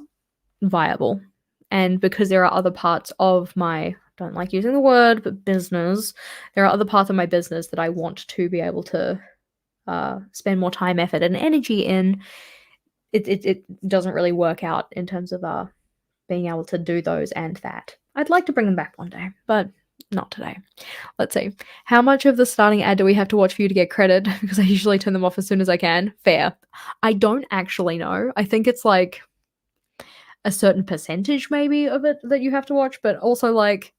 viable. And because there are other parts of my, don't like using the word, but business, there are other parts of my business that I want to be able to spend more time, effort, and energy in. It doesn't really work out in terms of being able to do those and that. I'd like to bring them back one day, but not today. Let's see. How much of the starting ad do we have to watch for you to get credit? Because I usually turn them off as soon as I can. Fair. I don't actually know. I think it's like a certain percentage maybe of it that you have to watch, but also, like,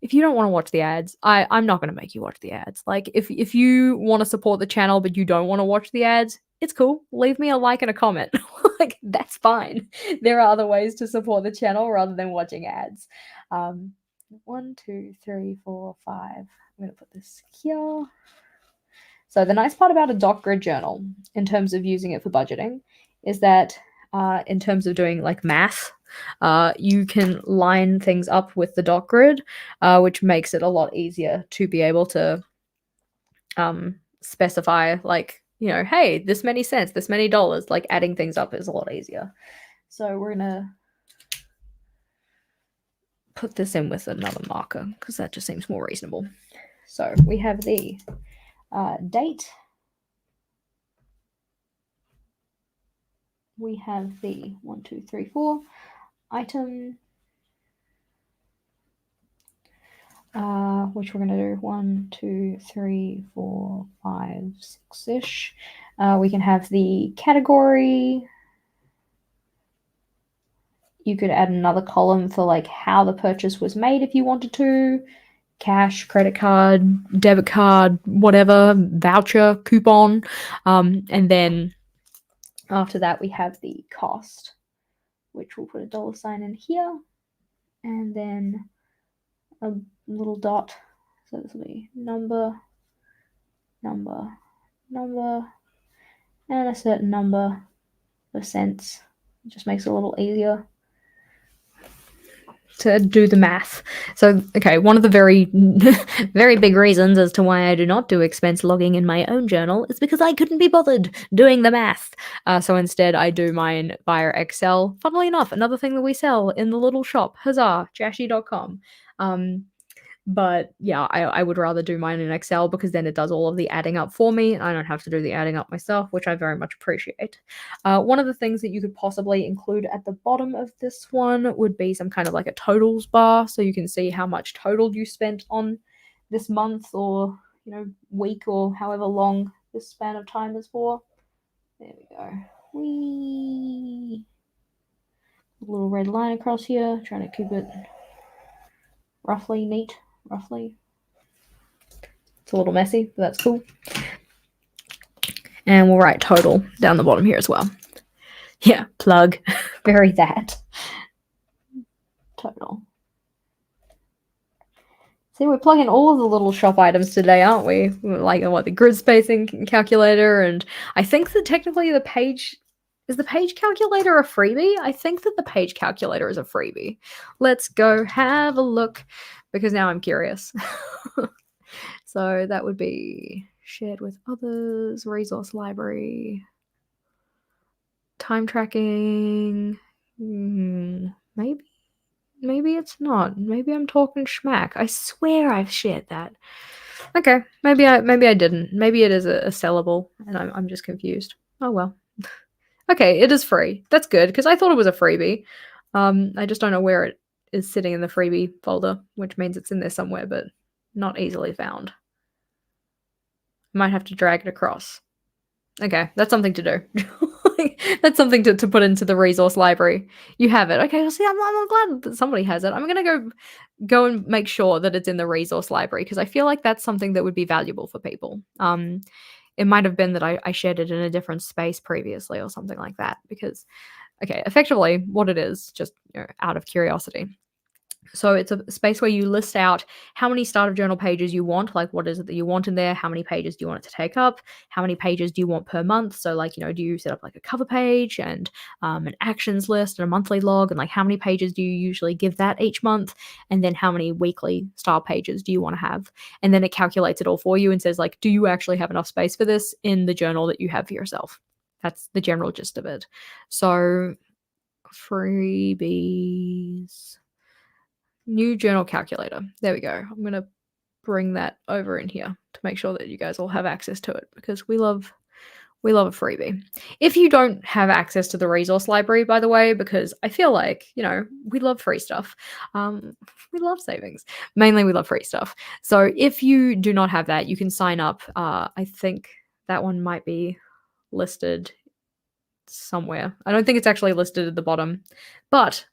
if you don't want to watch the ads, I'm not going to make you watch the ads. Like, if you want to support the channel but you don't want to watch the ads, it's cool. Leave me a like and a comment. Like, that's fine. There are other ways to support the channel rather than watching ads. 1, 2, 3, 4, 5. I'm going to put this here. So the nice part about a doc grid journal, in terms of using it for budgeting, is that in terms of doing, like, math, you can line things up with the doc grid, which makes it a lot easier to be able to specify, like, you know, hey, this many cents, this many dollars. Like, adding things up is a lot easier. So we're gonna put this in with another marker because that just seems more reasonable. So we have the date. We have the 1, 2, 3, 4 item, which we're going to do 1, 2, 3, 4, 5, 6-ish. We can have the category. You could add another column for, like, how the purchase was made if you wanted to. Cash, credit card, debit card, whatever, voucher, coupon. And then after that, we have the cost, which we'll put a $sign in here. And then a little dot. So this will be number, number, number, and a certain number of cents. It just makes it a little easier to do the math. So, okay, one of the very, very big reasons as to why I do not do expense logging in my own journal is because I couldn't be bothered doing the math. So instead, I do mine via Excel. Funnily enough, another thing that we sell in the little shop, huzzah, Jashii.com. But yeah, I would rather do mine in Excel because then it does all of the adding up for me, and I don't have to do the adding up myself, which I very much appreciate. One of the things that you could possibly include at the bottom of this one would be some kind of like a totals bar, so you can see how much total you spent on this month or week or however long this span of time is for. There we go. Whee! A little red line across here, trying to keep it roughly neat, roughly. It's a little messy, but that's cool. And we'll write total down the bottom here as well. Yeah, plug. Bury that. Total. See, we're plugging all of the little shop items today, aren't we? Like the grid spacing calculator, and I think that technically is the page calculator a freebie? I think that the page calculator is a freebie. Let's go have a look because now I'm curious. So that would be shared with others, resource library, time tracking. Maybe it's not. Maybe I'm talking schmack. I swear I've shared that. Okay, maybe I didn't. Maybe it is a sellable, and I'm just confused. Oh well. Okay, it is free. That's good because I thought it was a freebie. I just don't know where it is sitting in the freebie folder, which means it's in there somewhere, but not easily found. Might have to drag it across. Okay, that's something to do. That's something to put into the resource library. You have it. Okay, well, see, I'm glad that somebody has it. I'm going to go and make sure that it's in the resource library because I feel like that's something that would be valuable for people. It might have been that I shared it in a different space previously or something like that because, okay, effectively what it is, just out of curiosity. So it's a space where you list out how many start of journal pages you want, like what is it that you want in there, how many pages do you want it to take up, how many pages do you want per month. So like, do you set up like a cover page and an actions list and a monthly log, and like how many pages do you usually give that each month, and then how many weekly style pages do you want to have, and then it calculates it all for you and says like, do you actually have enough space for this in the journal that you have for yourself? That's the general gist of it. So freebies. New journal calculator. There we go. I'm going to bring that over in here to make sure that you guys all have access to it because we love a freebie. If you don't have access to the resource library, by the way, because I feel like, we love free stuff. We love savings. Mainly we love free stuff. So if you do not have that, you can sign up. I think that one might be listed somewhere. I don't think it's actually listed at the bottom, but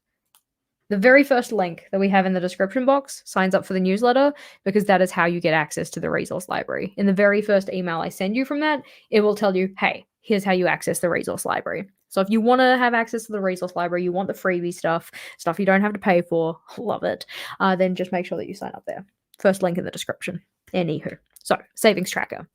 the very first link that we have in the description box signs up for the newsletter because that is how you get access to the resource library. In the very first email I send you from that, it will tell you, hey, here's how you access the resource library. So if you want to have access to the resource library, you want the freebie stuff you don't have to pay for, love it, then just make sure that you sign up there. First link in the description. Anywho, so savings tracker.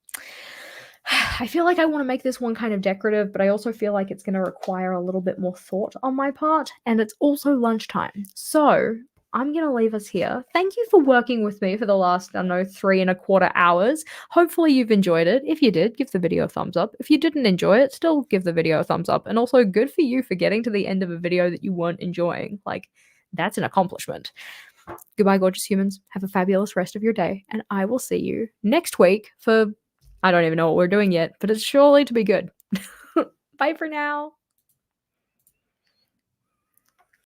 I feel like I want to make this one kind of decorative, but I also feel like it's going to require a little bit more thought on my part, and it's also lunchtime. So I'm going to leave us here. Thank you for working with me for the last, 3.25 hours. Hopefully you've enjoyed it. If you did, give the video a thumbs up. If you didn't enjoy it, still give the video a thumbs up. And also good for you for getting to the end of a video that you weren't enjoying. Like, that's an accomplishment. Goodbye, gorgeous humans. Have a fabulous rest of your day, and I will see you next week for I don't even know what we're doing yet, but it's surely to be good. Bye for now.